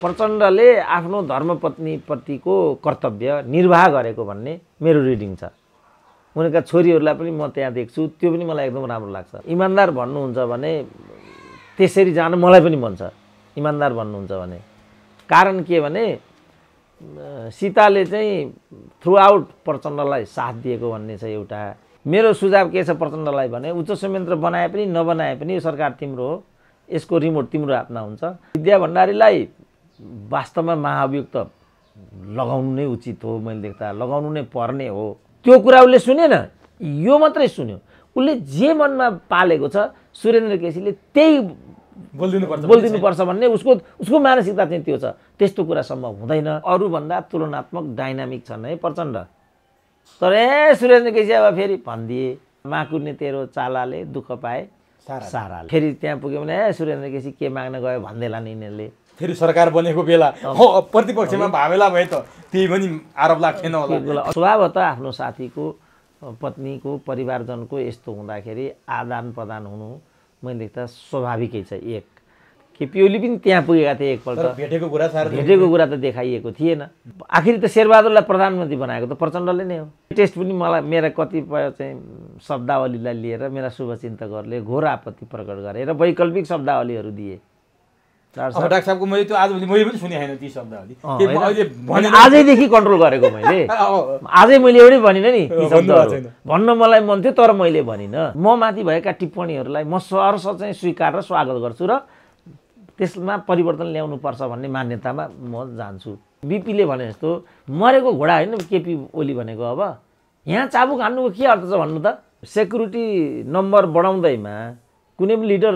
प्रचण्डले आफ्नो धर्मपत्नीप्रतिको कर्तव्य निर्वाह गरेको भन्ने मेरो रिडिङ छ। उनका छोरीहरूलाई पनि म त्यहाँ देख्छु, त्यो पनि मलाई एकदम राम्रो लाग्छ। इमान्दार भन्नुहुन्छ भने त्यसरी जान मलाई पनि मन छ, इमान्दार भन्नुहुन्छ भने। कारण के भने सीताले चाहिँ थ्रु आउट प्रचण्डलाई साथ दिएको भन्ने छ एउटा। मेरो सुझाव के छ प्रचण्डलाई भने उच्च संयन्त्र बनाए पनि नबनाए पनि यो सरकार तिम्रो हो, यसको रिमोट तिम्रो हातमा हुन्छ। विद्या भण्डारीलाई वास्तवमा महाअभियुक्त लगाउनु नै उचित हो, मैले देख्दा लगाउनु नै पर्ने हो। त्यो कुरा उसले सुनेन, यो मात्रै सुन्यो। उसले जे मनमा पालेको छ सुरेन्द्र केसीले त्यही बोलिदिनुपर्छ भन्ने उसको मानसिकता चाहिँ त्यो छ। त्यस्तो कुरा सम्भव हुँदैन। अरूभन्दा तुलनात्मक डाइनामिक छन् है प्रचण्ड। तर सुरेन्द्र केसी अब फेरि भनिदिए माकुर्ने तेरो चालाले दुःख पाए साराले। फेरि त्यहाँ पुग्यो भने सुरेन्द्र केसी के माग्न गयो भन्दैला नि यिनीहरूले। फेरि सरकार बनेको बेला प्रतिपक्षमा भावेला भए त त्यही पनि आरोप लाग्थेन होला। स्वभावतः आफ्नो साथीको पत्नीको परिवारजनको यस्तो हुँदाखेरि आदान प्रदान हुनु मैले देख्दा स्वाभाविकै छ। एक केपी ओली पनि त्यहाँ पुगेका थिए एकपल्ट, भेटेको कुरा त देखाइएको थिएन। आखिर त शेरबहादुरलाई प्रधानमन्त्री बनाएको त प्रचण्डले नै हो। टेस्ट पनि मलाई मेरा कतिपय चाहिँ शब्दावलीलाई लिएर मेरा शुभचिन्तकहरूले घोर आपत्ति प्रकट गरे र वैकल्पिक शब्दावलीहरू दिए। डाक्टर साहबको मैले त्यो आज मैले पनि सुने छैन ती शब्दावली। आजैदेखि कन्ट्रोल गरेको मैले। आजै मैले एउटै भनिनँ नि ती शब्दहरू भन्न मलाई मन थियो, तर मैले भनिनँ। म माथि भएका टिप्पणीहरूलाई म सहर्ष चाहिँ स्वीकार र स्वागत गर्छु र त्यसमा परिवर्तन ल्याउनुपर्छ भन्ने मान्यतामा म जान्छु। बिपीले भने जस्तो मरेको घोडा होइन केपी ओली भनेको। अब यहाँ चाबुक हान्नुको के अर्थ छ भन्नु त? सेक्युरिटी नम्बर बढाउँदैमा कुनै पनि लिडर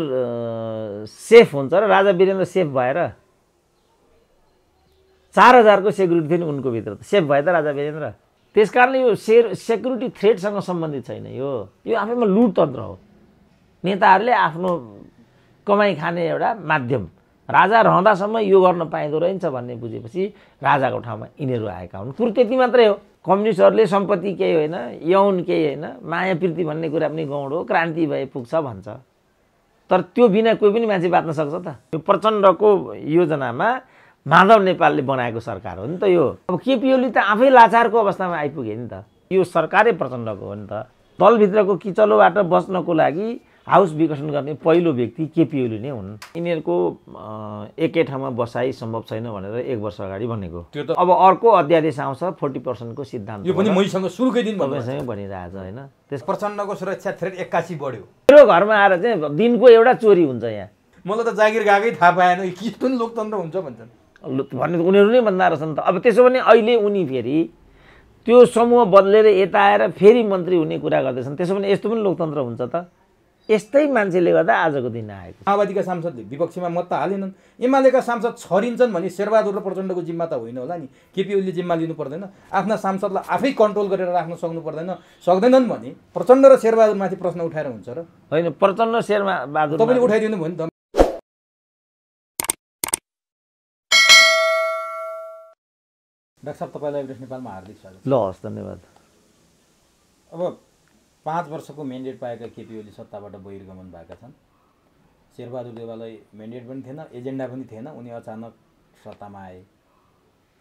सेफ हुन्छ र राजा वीरेन्द्र सेफ भएर 4000 को सेक्युरिटी थियो नि उनको भित्र, त सेफ भए त राजा वीरेन्द्र। त्यसकारणले यो सेक्युरिटी थ्रेटसँग सम्बन्धित छैन। यो आफैमा लुटतन्त्र हो। नेताहरूले आफ्नो कमाइ खाने एउटा माध्यम, राजा रहँदासम्म यो गर्न पाइँदो रहेछ भन्ने बुझेपछि राजाको ठाउँमा यिनीहरू आएका हुन्। कुरो त्यति मात्रै हो। कम्युनिस्टहरूले सम्पत्ति केही होइन, यौन केही होइन, माया प्रीति भन्ने कुरा पनि गौण हो, क्रान्ति भए पुग्छ भन्छ। तर त्यो बिना कोही पनि मान्छे बाँच्न सक्छ त? यो प्रचण्डको योजनामा माधव नेपालले बनाएको सरकार हो नि त यो। अब केपी ओली त आफै लाचारको अवस्थामा आइपुगे नि त। यो सरकारै प्रचण्डको हो नि त। दलभित्रको किचलोबाट बच्नको लागि हाउस विकसन गर्ने पहिलो व्यक्ति केपी ओली नै हुन्। यिनीहरूको एकै ठाउँमा बसाइ सम्भव छैन भनेर 1 वर्ष अगाडि भनेको। अब अर्को अध्यादेश आउँछ 40% को सिद्धान्त। यो पनि मैसँग सुरुकै दिन तपाईसँग भनिरहेछ हैन? त्यस प्रचण्डको सुरक्षा थ्रेट 81 बढ्यो। मेरो घरमा आएर चाहिँ दिनको एउटा चोरी हुन्छ यहाँ। मलाई त जागिर गएकै थाहा पाएन के पनि लोकतन्त्र हुन्छ भन्छन्। भन्ने उनीहरू नै भन्दा रहेछन् त। अब त्यसो भने अहिले उनी फेरि त्यो समूह बदलेर यता आएर फेरि मन्त्री हुने कुरा गर्दैछन्। त्यसो भने यस्तो पनि लोकतन्त्र हुन्छ त? यस्तै मान्छेले गर्दा आजको दिन आएको। माओवादीका सांसदले विपक्षमा मत त हालेनन्, एमालेका सांसद छरिन्छन् भने शेरबहादुर र प्रचण्डको जिम्मा त होइन होला नि? केपी ओलीले जिम्मा लिनु पर्दैन? आफ्ना सांसदलाई आफै कन्ट्रोल गरेर राख्न सक्दैनन् भने प्रचण्ड र शेरबहादुरमाथि प्रश्न उठाएर हुन्छ र? होइन, प्रचण्ड शेरबहादुर तपाईँले उठाइदिनु भयो नि त। डाक्टर साहब तपाईँलाई एभरेस्ट नेपालमा हार्दिक स्वागत। ल हस्, धन्यवाद। अब 5 वर्षको मेन्डेट पाएका केपी ओली सत्ताबाट बहिर्गमन भएका छन्। शेरबहादुर देउवालाई मेन्डेट पनि थिएन, एजेन्डा पनि थिएन, उनी अचानक सत्तामा आए।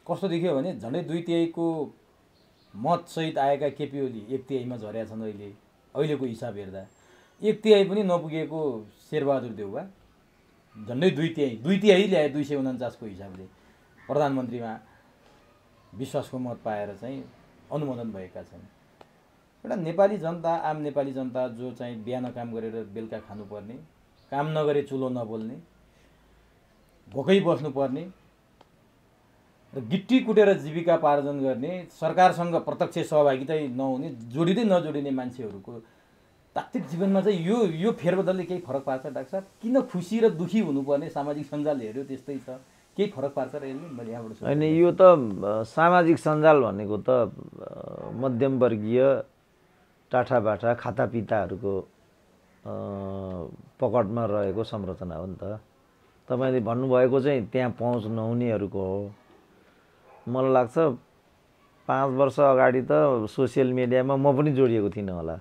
कस्तो देखियो भने झन्डै 2/3 मतसहित आएका केपी ओली 1/3 झरेका छन्। अहिलेको हिसाब हेर्दा 1/3 पनि नपुगेको शेरबहादुर देउवा झन्डै 2/3 ल्याए 249 को हिसाबले प्रधानमन्त्रीमा विश्वासको मत पाएर चाहिँ अनुमोदन भएका छन्। एउटा नेपाली जनता, आम नेपाली जनता जो चाहिँ बिहान काम गरेर बेलुका खानुपर्ने, काम नगरे चुलो नबोल्ने, भोकै बस्नुपर्ने र गिट्टी कुटेर जीविका पार्जन गर्ने, सरकारसँग प्रत्यक्ष सहभागिता नहुने, जोडिँदै नजोडिने मान्छेहरूको तात्विक जीवनमा चाहिँ यो फेरबदलले केही फरक पार्छ? डाक्टर साहब, किन खुसी र दुःखी हुनुपर्ने? सामाजिक सञ्जाल हेऱ्यो त्यस्तै छ, केही फरक पार्छ र यसले? मैले यहाँबाट होइन, यो त सामाजिक सञ्जाल भनेको त मध्यमवर्गीय टाठाबाठा खातापिताहरूको पकडमा रहेको संरचना हो नि त। तपाईँले भन्नुभएको चाहिँ त्यहाँ पहुँच नहुनेहरूको हो। मलाई लाग्छ 5 वर्ष अगाडि त सोसियल मिडियामा म पनि जोडिएको थिइनँ होला।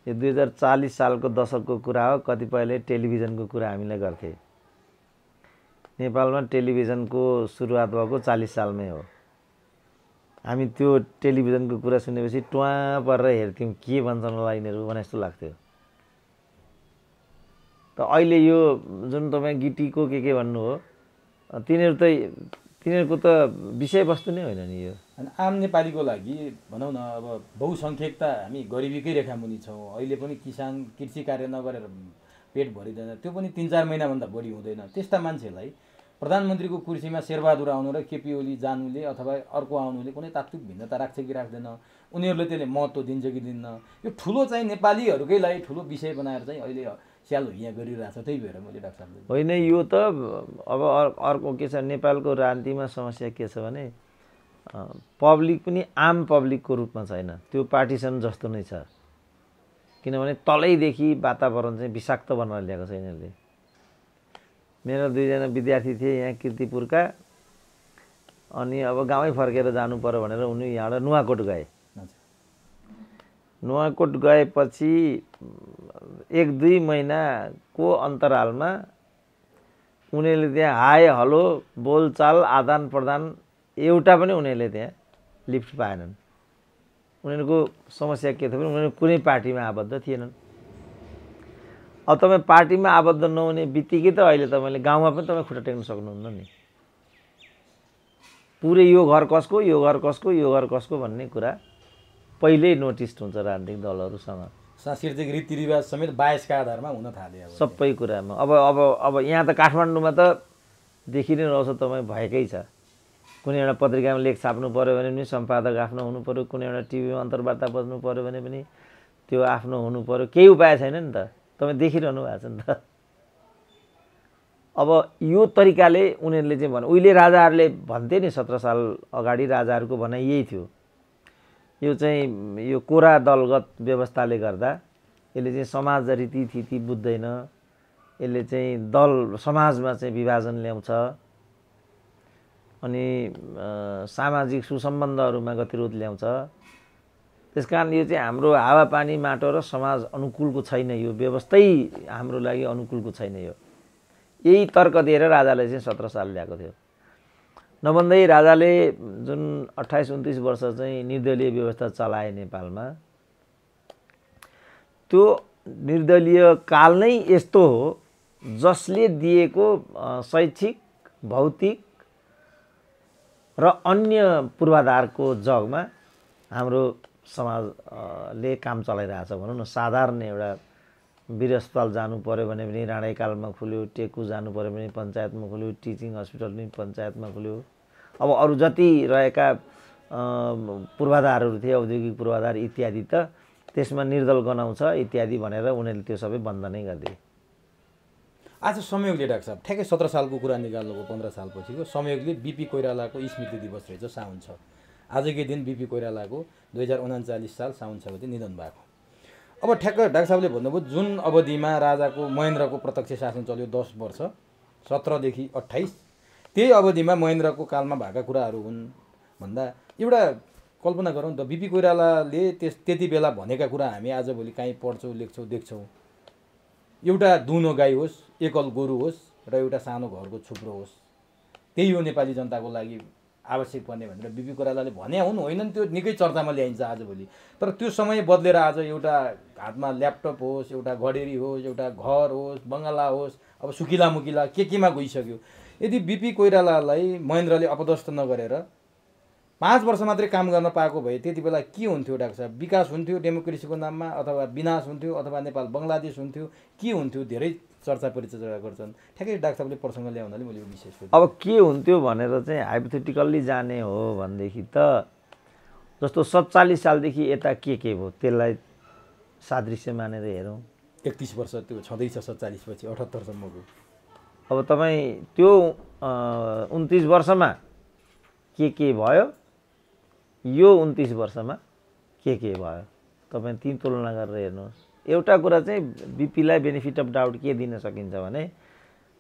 यो 2040 सालको दशकको कुरा हो। कतिपयले टेलिभिजनको कुरा हामीलाई गर्थे। नेपालमा टेलिभिजनको सुरुवात भएको 40 सालमै हो। हामी त्यो टेलिभिजनको कुरा सुनेपछि टुवा परेर हेर्थ्यौँ के भन्छन् होला यिनीहरू भने जस्तो लाग्थ्यो। त अहिले यो जुन तपाईँ गिटीको के भन्नु हो तिनीहरूको त विषयवस्तु नै होइन नि यो। अनि आम नेपालीको लागि भनौँ न अब बहुसङ्ख्यकता हामी गरिबीकै रेखामुनि छौँ। अहिले पनि किसान कृषि कार्य नगरेर पेट भरिँदैन, त्यो पनि 3-4 महिनाभन्दा बढी हुँदैन। त्यस्ता मान्छेलाई प्रधानमन्त्रीको कुर्सीमा शेरबहादुर आउनु र केपी ओली जानुले अथवा अर्को आउनुले कुनै तात्विक भिन्नता राख्छ कि राख्दैन, उनीहरूले त्यसले महत्त्व दिन्छ कि दिन्न, यो ठुलो चाहिँ नेपालीहरूकै लागि ठुलो विषय बनाएर चाहिँ अहिले स्याल यहाँ गरिरहेछ। त्यही भएर मैले डाक्टर साहब होइन, यो त अब अर्को के छ, नेपालको राजनीतिमा समस्या के छ भने पब्लिक पनि आम पब्लिकको रूपमा छैन, त्यो पार्टिसन जस्तो नै छ। किनभने तलैदेखि वातावरण चाहिँ विषाक्त बनाएर ल्याएको छ यिनीहरूले। मेरो 2जना विद्यार्थी थिए यहाँ किर्तिपुरका, अनि अब गाउँै फर्केर जानु पर्यो भनेर उनी यहाँबाट नुवाकोट गए। नुवाकोट गएपछि 1-2 महिनाको अन्तरालमा उनीहरूले त्यहाँ हाय हलो बोलचाल आदान प्रदान एउटा पनि उनीहरूले त्यहाँ लिफ्ट पाएनन्। उनीहरूको समस्या के थियो भने उनीहरू कुनै पार्टीमा आबद्ध थिएनन्। अब तपाईँ पार्टीमा आबद्ध नहुने बित्तिकै त अहिले तपाईँले गाउँमा पनि तपाईँ खुट्टा टेक्न सक्नुहुन्न नि। पुरै यो घर कसको, यो घर कसको, यो घर कसको भन्ने कुरा पहिल्यै नोटिस हुन्छ राजनीतिक दलहरूसँग। सांस्कृतिक रीतिरिवाज समेत बायसका आधारमा हुन थाल्यो सबै कुरामा। अब यहाँ त काठमाडौँमा त देखि नै रहेछ तपाईँ भएकै छ। कुनै एउटा पत्रिकामा लेख छाप्नु पऱ्यो भने पनि सम्पादक आफ्नो हुनु पऱ्यो, कुनै एउटा टिभीमा अन्तर्वार्ता बज्नु पऱ्यो भने पनि त्यो आफ्नो हुनु पऱ्यो। केही उपाय छैन नि त, तपाईँ देखिरहनु भएको छ नि त। अब यो तरिकाले उनीहरूले चाहिँ उहिले राजाहरूले भन्थे नि, 17 साल अगाडि राजाहरूको भनाइ यही थियो। यो चाहिँ यो कोरा दलगत व्यवस्थाले गर्दा यसले चाहिँ समाज रीतिथिति बुझ्दैन, यसले चाहिँ दल समाजमा चाहिँ विभाजन ल्याउँछ, अनि सामाजिक सुसम्बन्धहरूमा गतिरोध ल्याउँछ। त्यसकारण यो चाहिँ हाम्रो हावापानी माटो र समाज अनुकूलको छैन, यो व्यवस्थै हाम्रो लागि अनुकूलको छैन। यो यही तर्क दिएर राजाले चाहिँ 17 साल ल्याएको थियो। नभन्दै राजाले जुन 28-29 वर्ष चाहिँ निर्दलीय व्यवस्था चलाए नेपालमा, त्यो निर्दलीय काल नै यस्तो हो जसले दिएको शैक्षिक, भौतिक र अन्य पूर्वाधारको जगमा हाम्रो समाजले काम चलाइरहेछ भनौँ न। साधारण एउटा वीर अस्पताल जानु पऱ्यो भने पनि राणाकालमा खुल्यो, टेकु जानु पऱ्यो भने पञ्चायतमा खुल्यो, टिचिङ हस्पिटल पनि पञ्चायतमा खुल्यो। अब अरू जति रहेका पूर्वाधारहरू थिए, औद्योगिक पूर्वाधार इत्यादि त त्यसमा निर्दल गनाउँछ इत्यादि भनेर उनीहरूले त्यो सबै बन्द नै गरिदिए। आज संयोगले डाक्टर साहब ठ्याक्कै 17 सालको कुरा निकाल्नुको 15 सालपछिको संयोगले बिपी कोइरालाको स्मृति दिवस रहेछ साउन 6। आजकै दिन बिपी कोइरालाको 2039 साल साउन 6 गते निधन भएको। अब ठ्याक्क डाक्टर साहबले भन्नुभयो जुन अवधिमा राजाको महेन्द्रको प्रत्यक्ष शासन चल्यो 10 वर्ष 17 देखि 28, त्यही अवधिमा महेन्द्रको कालमा भएका कुराहरू हुन् भन्दा एउटा कल्पना गरौँ त, बिपी कोइरालाले त्यति बेला भनेका कुरा हामी आजभोलि काहीँ पढ्छौँ, लेख्छौँ, देख्छौँ। एउटा दुनो गाई होस्, एकल गोरु होस् र एउटा सानो घरको छुप्रो होस्, त्यही हो नेपाली जनताको लागि आवश्यक पर्ने भनेर बिपी कोइरालाले भने हुन् होइनन्, त्यो निकै चर्चामा ल्याइन्छ आजभोलि। तर त्यो समय बदलेर आज एउटा हातमा ल्यापटप होस्, एउटा घडेरी होस्, एउटा घर होस्, बङ्गला होस्, अब सुकिला मुकिला केमा गइसक्यो। यदि बिपी कोइरालालाई महेन्द्रले अपदस्थ नगरेर 5 वर्ष मात्रै काम गर्न पाएको भए त्यति बेला के हुन्थ्यो डाक्टर साहब? विकास हुन्थ्यो डेमोक्रेसीको नाममा, अथवा विनाश हुन्थ्यो, अथवा नेपाल बङ्गलादेश हुन्थ्यो, के हुन्थ्यो? धेरै चर्चा परिचर्चा गर्छन्। ठ्याक्कै डाक्टर साहबले प्रसङ्ग ल्याउनाले मैले यो विशेष सोधेँ। अब के हुन्थ्यो भनेर चाहिँ हाइपोथेटिकल्ली जाने हो भनेदेखि त जस्तो 47 सालदेखि यता के भयो त्यसलाई सादृश्य मानेर हेरौँ। 31 वर्ष त्यो छँदैछ 47 पछि 78 सम्मको। अब तपाईँ त्यो 29 वर्षमा के भयो, यो 29 वर्षमा के भयो, तपाईँ ती तुलना गरेर हेर्नुहोस्। एउटा कुरा चाहिँ बिपीलाई बेनिफिट अफ डाउट के दिन सकिन्छ भने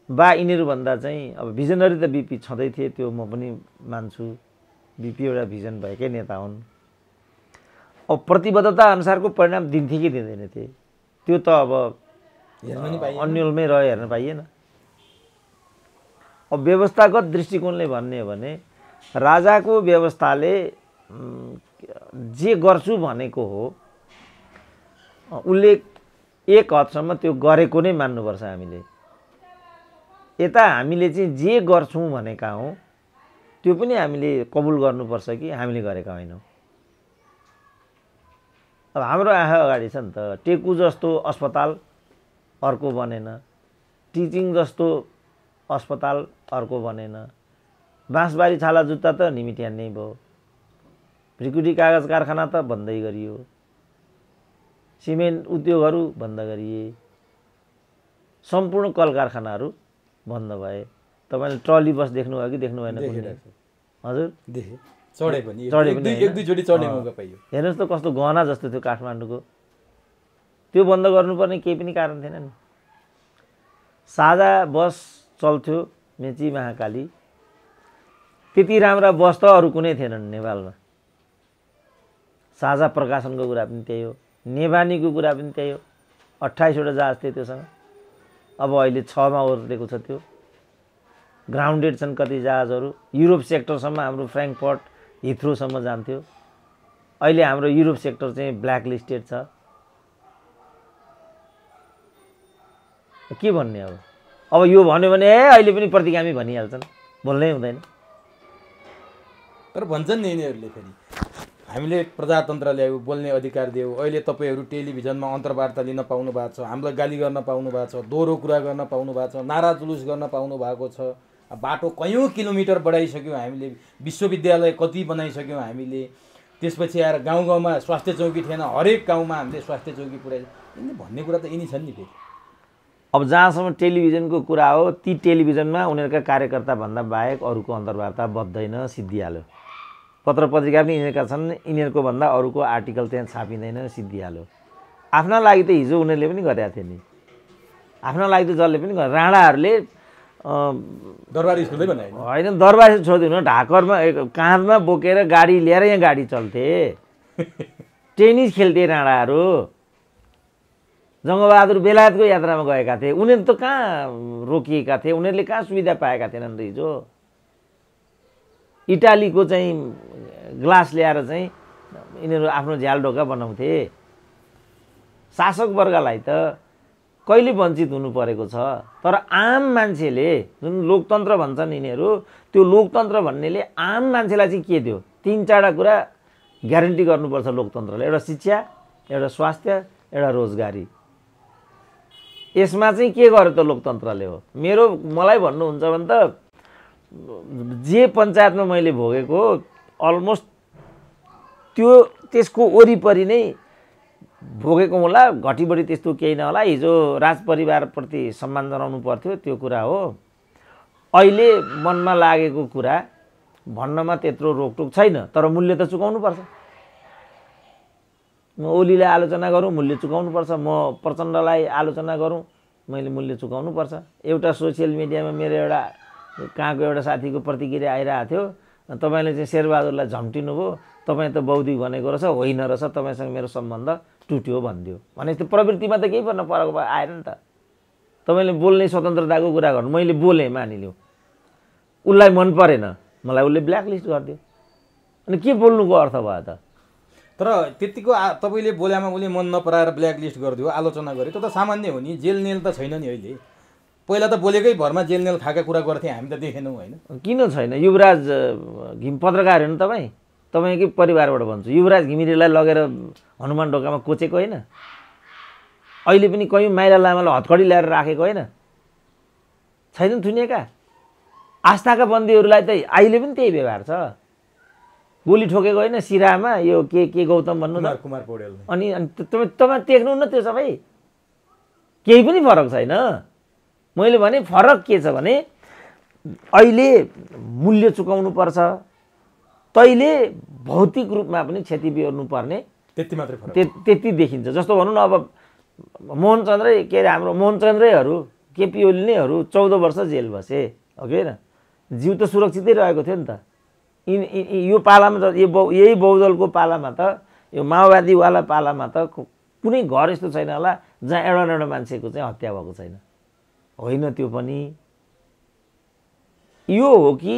यिनीहरूभन्दा चाहिँ अब भिजनरी त बिपी छँदै थिए, त्यो म पनि मान्छु। बिपी एउटा भिजन भएकै नेता हुन्। अब प्रतिबद्धता अनुसारको परिणाम दिन्थे कि दिँदैन थिए, त्यो त अब अन्यलमै रह्यो, हेर्न पाइएन। अब व्यवस्थागत दृष्टिकोणले भन्ने हो भने राजाको व्यवस्थाले जे गर्छु भनेको हो उसले एक हदसम्म त्यो गरेको नै मान्नुपर्छ हामीले। यता हामीले चाहिँ जे गर्छौँ भनेका हौँ त्यो पनि हामीले कबुल गर्नुपर्छ कि हामीले गरेका होइनौँ। अब हाम्रो आँखा अगाडि छ नि त, टेकु जस्तो अस्पताल अर्को बनेन, टिचिङ जस्तो अस्पताल अर्को बनेन, बाँसबारी छाला जुत्ता त निमिट्यान्नै भयो, भ्रिकुटी कागज कारखाना त बन्दै गरियो, सिमेन्ट उद्योगहरू बन्द गरिए, सम्पूर्ण कल कारखानाहरू बन्द भए। तपाईँले ट्रली बस देख्नुभयो कि देख्नु भएन? हजुर देखेँ, चढे पनि एक दुईचोटि चढ्ने मौका पाइयो। हेर्नुहोस् त कस्तो गहना जस्तो थियो काठमाडौँको। त्यो बन्द गर्नुपर्ने केही पनि कारण थिएन नि। साझा बस चल्थ्यो मेची महाकाली, त्यति राम्रा बस त अरू कुनै थिएनन् नेपालमा। साझा प्रकाशनको कुरा पनि त्यही हो, नेवानीको कुरा पनि त्यही हो। 28वटा जहाज थियो त्योसँग, अब अहिले 6मा ओर्लेको छ त्यो। ग्राउन्डेड छन् कति जहाजहरू, युरोप सेक्टरसम्म हाम्रो फ्र्याङ्कफर्ट हिथ्रोसम्म जान्थ्यो। अहिले हाम्रो युरोप सेक्टर चाहिँ ब्ल्याक लिस्टेड छ। के भन्ने अब यो भन्यो भने अहिले पनि प्रतिगामी भनिहाल्छन्, बोल्नै हुँदैन। तर भन्छन् नि यिनीहरूले फेरि हामीले प्रजातन्त्र ल्यायौँ, बोल्ने अधिकार दियौँ, अहिले तपाईँहरू टेलिभिजनमा अन्तर्वार्ता लिन पाउनु भएको छ, हामीलाई गाली गर्न पाउनु भएको छ, दोहोरो कुरा गर्न पाउनु भएको छ, नारा जुलुस गर्न पाउनु भएको छ, बाटो कयौँ किलोमिटर बढाइसक्यौँ हामीले, विश्वविद्यालय कति बनाइसक्यौँ हामीले, त्यसपछि आएर गाउँ गाउँमा स्वास्थ्य चौकी थिएन, हरेक गाउँमा हामीले स्वास्थ्य चौकी पुऱ्याइ, यिनी भन्ने कुरा त यिनी छन् नि फेरि। अब जहाँसम्म टेलिभिजनको कुरा हो, ती टेलिभिजनमा उनीहरूका कार्यकर्ता भन्दा बाहेक अरूको अन्तर्वार्ता बज्दैन, सिद्धिहाल्यो। पत्र पत्रिका पनि यिनीहरूका छन्, यिनीहरूको भन्दा अरूको आर्टिकल त्यहाँ छापिँदैन, सिद्धिहाल्यो। आफ्ना लागि त हिजो उनीहरूले पनि गरेका थिए नि, आफ्ना लागि त जसले पनि गरे। राणाहरूले दरबार स्कुलै बनायो होइन, दरबार छोडिदिनु, ढाकरमा काँधमा बोकेर गाडी ल्याएर यहाँ गाडी चल्थे, टेनिस खेल्थे राणाहरू। जङ्गबहादुर बेलायतको यात्रामा गएका थिए, उनीहरू त कहाँ रोकिएका थिए, उनीहरूले कहाँ सुविधा पाएका थिएनन् त हिजो। इटालीको चाहिँ ग्लास ल्याएर चाहिँ यिनीहरू आफ्नो झ्याल ढोका बनाउँथे। शासक वर्गलाई त कहिले वञ्चित हुनु परेको छ। तर आम मान्छेले, जुन लोकतन्त्र भन्छन् यिनीहरू, त्यो लोकतन्त्र भन्नेले आम मान्छेलाई चाहिँ के दियो? 3-4 कुरा ग्यारेन्टी गर्नुपर्छ लोकतन्त्रले। एउटा शिक्षा, एउटा स्वास्थ्य, एउटा रोजगारी। यसमा चाहिँ के गर्यो त लोकतन्त्रले हो? मलाई भन्नुहुन्छ भने त जे पञ्चायतमा मैले भोगेको अलमोस्ट त्यसको वरिपरि नै भोगेको होला, घटीबढी त्यस्तो केही नहोला। हिजो राजपरिवारप्रति सम्मान जनाउनु पर्थ्यो, त्यो कुरा हो। अहिले मनमा लागेको कुरा भन्नमा त्यत्रो रोकटोक छैन, तर मूल्य त चुकाउनुपर्छ। म ओलीलाई आलोचना गरौँ, मूल्य चुकाउनुपर्छ। म प्रचण्डलाई आलोचना गरौँ, मैले मूल्य चुकाउनुपर्छ। एउटा सोसियल मिडियामा मेरो एउटा कहाँको एउटा साथीको प्रतिक्रिया आइरहेको थियो, तपाईँले चाहिँ शेरबहादुरलाई झम्टिनु भयो, तपाईँ त बौद्धिक भनेको रहेछ, होइन रहेछ, तपाईँसँग मेरो सम्बन्ध टुट्यो भनिदियो भने त्यो प्रवृत्तिमा त केही पर्न फरक आएन नि त। तपाईँले बोल्ने स्वतन्त्रताको कुरा गर्नु, मैले बोलेँ मानिलिउँ, उसलाई मन परेन, मलाई उसले ब्ल्याकलिस्ट गरिदियो, अनि के बोल्नुको अर्थ भयो त? तर त्यतिको तपाईँले बोल्यामा उसले मन नपराएर ब्ल्याकलिस्ट गरिदियो, आलोचना गर्यो, त्यो त सामान्य हो नि। जेल नेल त छैन नि अहिले। पहिला त बोलेकै भरमा जेल नेल खाएका कुरा गर्थे, हामी त देखेनौँ होइन? किन छैन? युवराज घिम पत्रकार हेर्नु, तपाईँकै परिवारबाट भन्छु, युवराज घिमिरेलाई लगेर हनुमान ढोकामा कोचेको होइन? अहिले पनि कयौँ माइला लामालाई हतकडी ल्याएर राखेको होइन? छैन थुनिएका? आस्थाका बन्दीहरूलाई त अहिले पनि त्यही व्यवहार छ। गोली ठोकेको होइन सिरामा, यो के गौतम भन्नु त, कुमार पौडेल। अनि तपाईँ देख्नुहुन्न त्यो सबै? केही पनि फरक छैन। मैले भने फरक के छ भने अहिले मूल्य चुकाउनु पर्छ, तैँले भौतिक रूपमा पनि क्षति बिहोर्नु पर्ने, त्यति मात्रै फरक, त्यति देखिन्छ। जस्तो भनौँ न, अब मोहनचन्द्रै, के अरे हाम्रो मोहनचन्द्रैहरू, केपी ओली नैहरू 14 वर्ष जेल बसे, हो कि होइन? जिउ त सुरक्षितै रहेको थियो नि त। यो पालामा त यही बहुदलको पालामा त, यो माओवादीवाला पालामा त कुनै घर यस्तो छैन होला जहाँ एउटा मान्छेको चाहिँ हत्या भएको छैन, होइन? त्यो पनि यो हो कि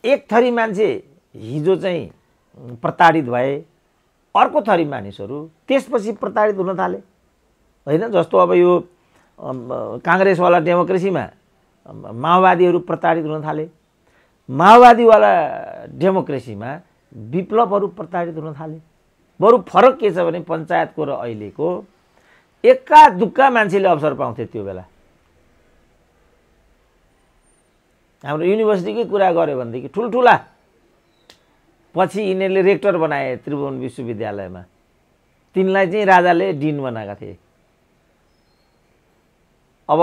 एक थरी मान्छे हिजो चाहिँ प्रताडित भए, अर्को थरी मानिसहरू त्यसपछि प्रताडित हुन थाले होइन। जस्तो अब यो काङ्ग्रेसवाला डेमोक्रेसीमा माओवादीहरू प्रताडित हुन थाले, माओवादीवाला डेमोक्रेसीमा विप्लवहरू प्रताडित हुन थाले। बरु फरक के छ भने पञ्चायतको र अहिलेको एक्का दुक्का मान्छेले अवसर पाउँथे त्यो बेला। हाम्रो युनिभर्सिटीकै कुरा गऱ्यो भनेदेखि ठुल्ठुला पछि यिनीहरूले रेक्टर बनाए त्रिभुवन विश्वविद्यालयमा, तिनलाई चाहिँ राजाले डिन बनाएका थिए। अब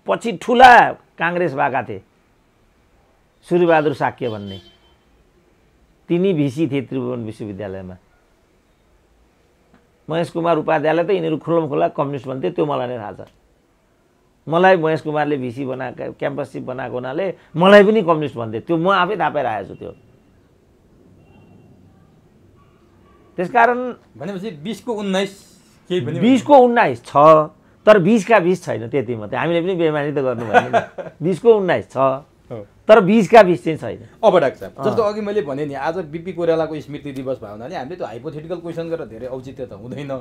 पछि ठुला काङ्ग्रेस भएका थिए, सूर्यबहादुर साक्य भन्ने, तिनी भिसी थिए त्रिभुवन विश्वविद्यालयमा। महेश कुमार उपाध्यायलाई त यिनीहरू खुल्लमखुल्ला कम्युनिस्ट भन्थे, त्यो मलाई नै थाहा छ। मलाई महेश कुमारले भिसी बनाएको क्याम्पससिप बनाएको हुनाले मलाई पनि कम्युनिस्ट भन्थे, त्यो म आफै थाहा पाएर आएको छु। त्यो त्यसकारण भनेपछि 20 को 19 केही पनि 20 को 19 छ, तर 20 का 20 छैन, त्यति मात्रै। हामीले पनि बेमानी त गर्नु भएन। 20 को 19 छ, तर 20 का 20 चाहिँ छैन। अब डाक्टर साहब, जस्तो अघि मैले भने नि, आज बीपी कोइरालाको स्मृति दिवस भयो हुनाले हामीले त्यो हाइपोथेटिकल क्वेसन गरेर धेरै औचित्य त हुँदैन।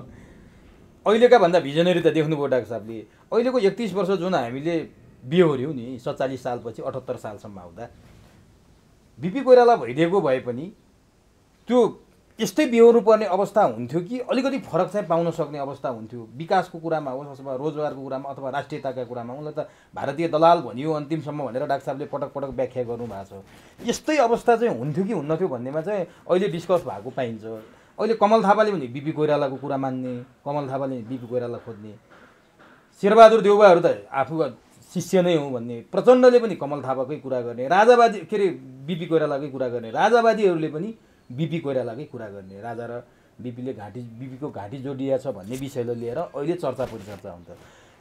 अहिलेका भन्दा भिजनरी त देख्नुभयो डाक्टर साहबले। अहिलेको 31 वर्ष जुन हामीले बिहोर्यौँ नि 47 सालपछि 78 सालसम्म आउँदा, बीपी कोइराला भइदिएको भए पनि त्यो यस्तै बिहोर्नु पर्ने अवस्था हुन्थ्यो कि अलिकति फरक चाहिँ पाउन सक्ने अवस्था हुन्थ्यो? विकासको कुरामा होस् अथवा रोजगारको कुरामा अथवा राष्ट्रियताका कुरामा। उनलाई त भारतीय दलाल भनियो अन्तिमसम्म भनेर डाक्टर साहबले पटक पटक व्याख्या गर्नुभएको छ। यस्तै अवस्था चाहिँ हुन्थ्यो कि हुन्नथ्यो भन्नेमा चाहिँ अहिले डिस्कस भएको पाइन्छ। अहिले कमल थापाले पनि बीपी कोइरालाको कुरा मान्ने, कमल थापाले बीपी कोइराला खोज्ने, शेरबहादुर देउवाहरू त आफू शिष्य नै हो भन्ने, प्रचण्डले पनि कमल थापाकै कुरा गर्ने, राजावादी के अरे बीपी कोइरालाकै कुरा गर्ने, राजावादीहरूले पनि बीपी कोइरालाकै कुरा गर्ने। राजा र बीपीको घाँटी जोडिया छ भन्ने विषयलाई लिएर अहिले चर्चा परिचर्चा हुन्छ।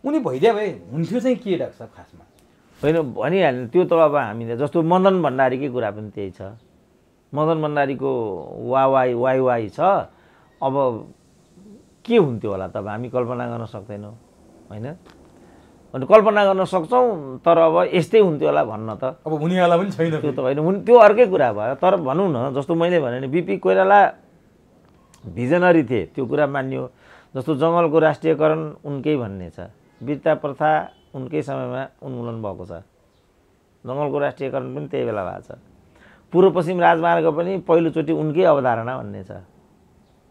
उनी भइदिया भए हुन्थ्यो चाहिँ के डाक्टर साहब खासमा? होइन भनिहाल्नु, त्यो त अब हामीले जस्तो मदन भण्डारीकै कुरा पनि त्यही छ। मदन भण्डारीको वाइ छ। अब के हुन्थ्यो होला त अब हामी कल्पना गर्न सक्दैनौँ होइन। अनि कल्पना गर्न सक्छौँ, तर अब यस्तै हुन्थ्यो होला भन्न त अब हुनेवाला पनि छैन। त्यो त होइन, त्यो अर्कै कुरा भयो। तर भनौँ न, जस्तो मैले भने नि बीपी कोइराला भिजनरी थिए, त्यो कुरा मानियो। जस्तो जङ्गलको राष्ट्रियकरण उनकै भन्ने छ, वीरता प्रथा उनकै समयमा उन्मूलन भएको छ, जङ्गलको राष्ट्रियकरण पनि त्यही बेला भएको छ, पूर्व पश्चिम राजमार्ग पनि पहिलोचोटि उनकै अवधारणा भन्ने छ।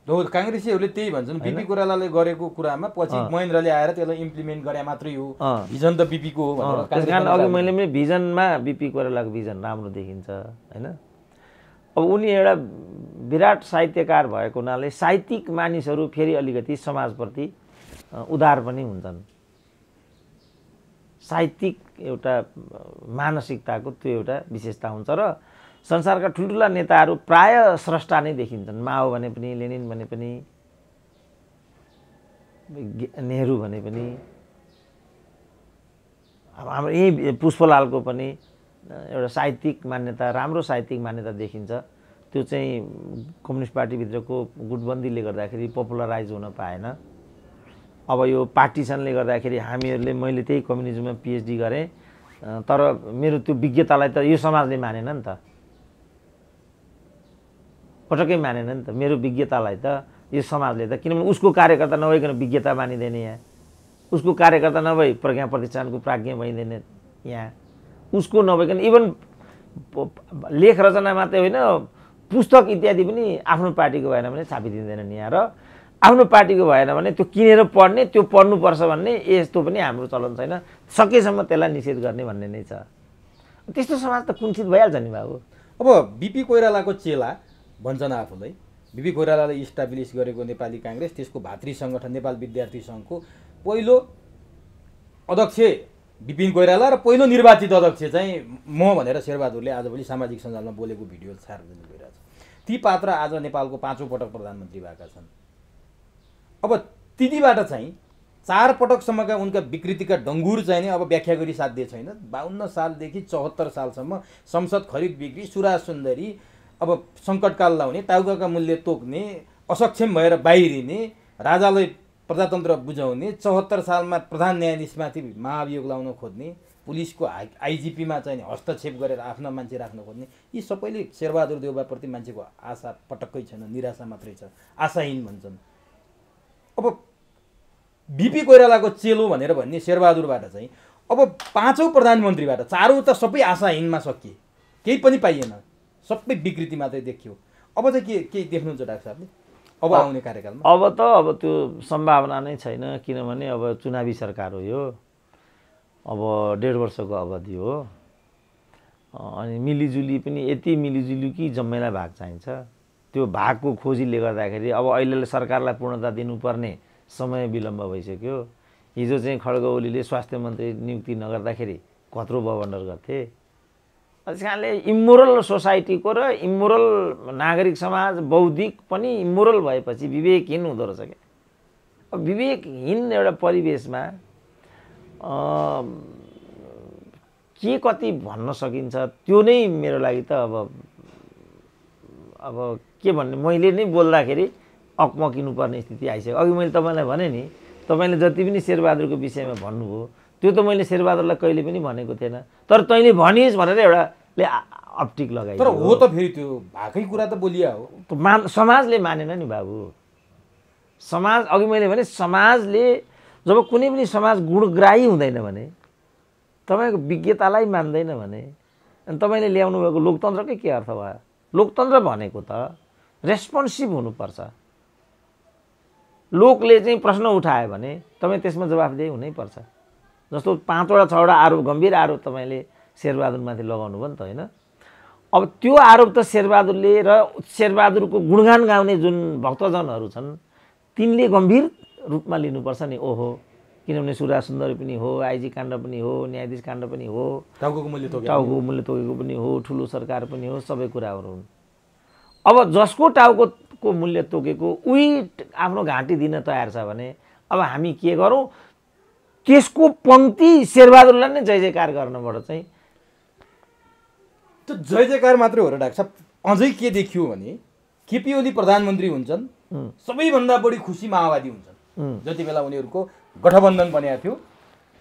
हो, काङ्ग्रेसीहरूले त्यही भन्छन्, बीपी कोइरालाले गरेको कुरामा पछि महेन्द्रले आएर त्यसलाई इम्प्लिमेन्ट गरे मात्रै हो, भिजन त बीपीको हो भनेर। त्यसकारण अघि मैले पनि भिजनमा बीपी कोइरालाको भिजन राम्रो देखिन्छ होइन। अब उनी एउटा विराट साहित्यकार भएको हुनाले साहित्यिक मानिसहरू फेरि अलिकति समाजप्रति उदार पनि हुन्छन्। साहित्यिक एउटा मानसिकताको त्यो एउटा विशेषता हुन्छ र संसारका ठुल्ठुला नेताहरू प्राय स्रष्टा नै देखिन्छन्। माओ भने पनि, लेनिन भने पनि, नेहरू भने पनि, अब हाम्रो यही पुष्पलालको पनि एउटा साहित्यिक मान्यता, राम्रो साहित्यिक मान्यता देखिन्छ। त्यो चाहिँ कम्युनिस्ट पार्टीभित्रको गुटबन्दीले गर्दाखेरि पपुलराइज हुन पाएन। अब यो पार्टिसनले गर्दाखेरि हामीहरूले, मैले त्यही कम्युनिजममा पिएचडी गरेँ, तर मेरो त्यो विज्ञतालाई त यो समाजले मानेन नि त, पटक्कै मानेन नि त मेरो विज्ञतालाई त यो समाजले त। किनभने उसको कार्यकर्ता नभइकन विज्ञता मानिँदैन यहाँ, उसको कार्यकर्ता नभई प्रज्ञा प्रतिष्ठानको प्राज्ञ भइँदैन यहाँ, उसको नभइकन इभन लेख रचना मात्रै होइन, पुस्तक इत्यादि पनि आफ्नो पार्टीको भएन भने छापिदिँदैनन् यहाँ। र आफ्नो पार्टीको भएन भने त्यो किनेर पढ्ने, त्यो पढ्नुपर्छ भन्ने यस्तो पनि हाम्रो चलन छैन। सकेसम्म त्यसलाई निषेध गर्ने भन्ने नै छ। त्यस्तो समाज त कुण्ठित भइहाल्छ नि बाबु। अब बीपी कोइरालाको चेला भन्छन् आफूलाई, बीपी कोइरालाले इस्टाब्लिस गरेको नेपाली काङ्ग्रेस, त्यसको भातृ सङ्गठन नेपाल विद्यार्थी सङ्घको पहिलो अध्यक्ष विपिन कोइराला र पहिलो निर्वाचित अध्यक्ष चाहिँ म भनेर शेरबहादुरले आजभोलि सामाजिक सञ्जालमा बोलेको भिडियो सार्वजनिक भइरहेको छ। ती पात्र आज नेपालको 5औं पटक प्रधानमन्त्री भएका छन्। अब तिनीबाट चाहिँ 4 पटकसम्मका उनका विकृतिका डङ्गुर चाहिँ नि अब व्याख्या गरी साध्य छैन। 52 सालदेखि 74 सालसम्म संसद खरिद बिक्री, सुरा सुन्दरी, अब सङ्कटकाल लाउने, टाउकाका मूल्य तोक्ने, असक्षम भएर बाहिरिने, राजालाई प्रजातन्त्र बुझाउने, 74 सालमा प्रधान न्यायाधीशमाथि महाभियोग लाउन खोज्ने, पुलिसको आइजिपीमा चाहिँ हस्तक्षेप गरेर आफ्ना मान्छे राख्न खोज्ने, यी सबैले शेरबहादुर देउवाप्रति मान्छेको आशा पटक्कै छैन, निराशा मात्रै छ, आशाहीन भन्छन्। अब बिपी कोइरालाको चेलो भनेर भन्ने शेरबहादुरबाट चाहिँ अब 5औं प्रधानमन्त्रीबाट 4औं त सबै आशाहीनमा सकिए, केही पनि पाइएन, सबै विकृति मात्रै देखियो। अब चाहिँ के देख्नुहुन्छ डाक्टर साहबले अब आउने कार्यकालमा? अब त्यो सम्भावना नै छैन, किनभने अब चुनावी सरकार हो यो, अब 1.5 वर्षको अवधि हो, अनि मिलिजुली पनि यति मिलिजुली कि जम्मैलाई भाग चाहिन्छ। त्यो भागको खोजीले गर्दाखेरि अब अहिले सरकारलाई पूर्णता दिनुपर्ने समय विलम्ब भइसक्यो। हिजो चाहिँ खड्ग ओलीले स्वास्थ्य मन्त्री नियुक्ति नगर्दाखेरि कत्रो बवन्डर गर्थे। त्यस कारणले इमोरल सोसाइटीको र इमोरल नागरिक समाज बौद्धिक पनि इमोरल भएपछि विवेकहीन हुँदो रहेछ क्या। अब विवेकहीन एउटा परिवेशमा के कति भन्न सकिन्छ त्यो नै मेरो लागि त अब के भन्ने, मैले नै बोल्दाखेरि अकमकिनु पर्ने स्थिति आइसक्यो। अघि मैले तपाईँलाई भने नि, तपाईँले जति पनि शेरबहादुरको विषयमा भन्नुभयो त्यो त मैले शेरबहादुरलाई कहिले पनि भनेको थिएन, तर तैँले भनिस् भनेर एउटाले अप्टिक लगायो। तर हो त फेरि त्यो भएकै कुरा त बोलिया हो। समाजले मानेन नि बाबु। समाज, अघि मैले भने समाजले जब कुनै पनि समाज गुणग्राही हुँदैन भने, तपाईँको विज्ञतालाई मान्दैन भने, अनि तपाईँले ल्याउनु भएको लोकतन्त्रकै के अर्थ भयो? लोकतन्त्र भनेको त रेस्पोन्सिभ हुनुपर्छ। लोकले चाहिँ प्रश्न उठायो भने तपाईँ त्यसमा जवाफदेही हुनैपर्छ। जस्तो 5वटा 6वटा आरोप, गम्भीर आरोप तपाईँले शेरबहादुरमाथि लगाउनु भयो नि त, होइन? अब त्यो आरोप त शेरबहादुरले र शेरबहादुरको गुणगान गाउने जुन भक्तजनहरू छन् तिनले गम्भीर रूपमा लिनुपर्छ नि। ओहो, किनभने सुरा सुन्दरी पनि हो, आइजी काण्ड पनि हो, न्यायाधीश काण्ड पनि हो, टाउको मूल्य तोकेको पनि हो, ठुलो सरकार पनि हो, सबै कुराहरू हुन्। अब जसको टाउको मूल्य तोकेको उही आफ्नो घाँटी दिन तयार छ भने अब हामी के गरौँ? त्यसको पङ्क्ति शेरबहादुरलाई नै जय जयकार गर्नबाट चाहिँ त्यो जय जयकार मात्रै हो र डाक्टर साहब। अझै के देखियो भने केपी ओली प्रधानमन्त्री हुन्छन्, सबैभन्दा बढी खुसी माओवादी हुन्छन्। जति बेला उनीहरूको गठबन्धन बनेको थियो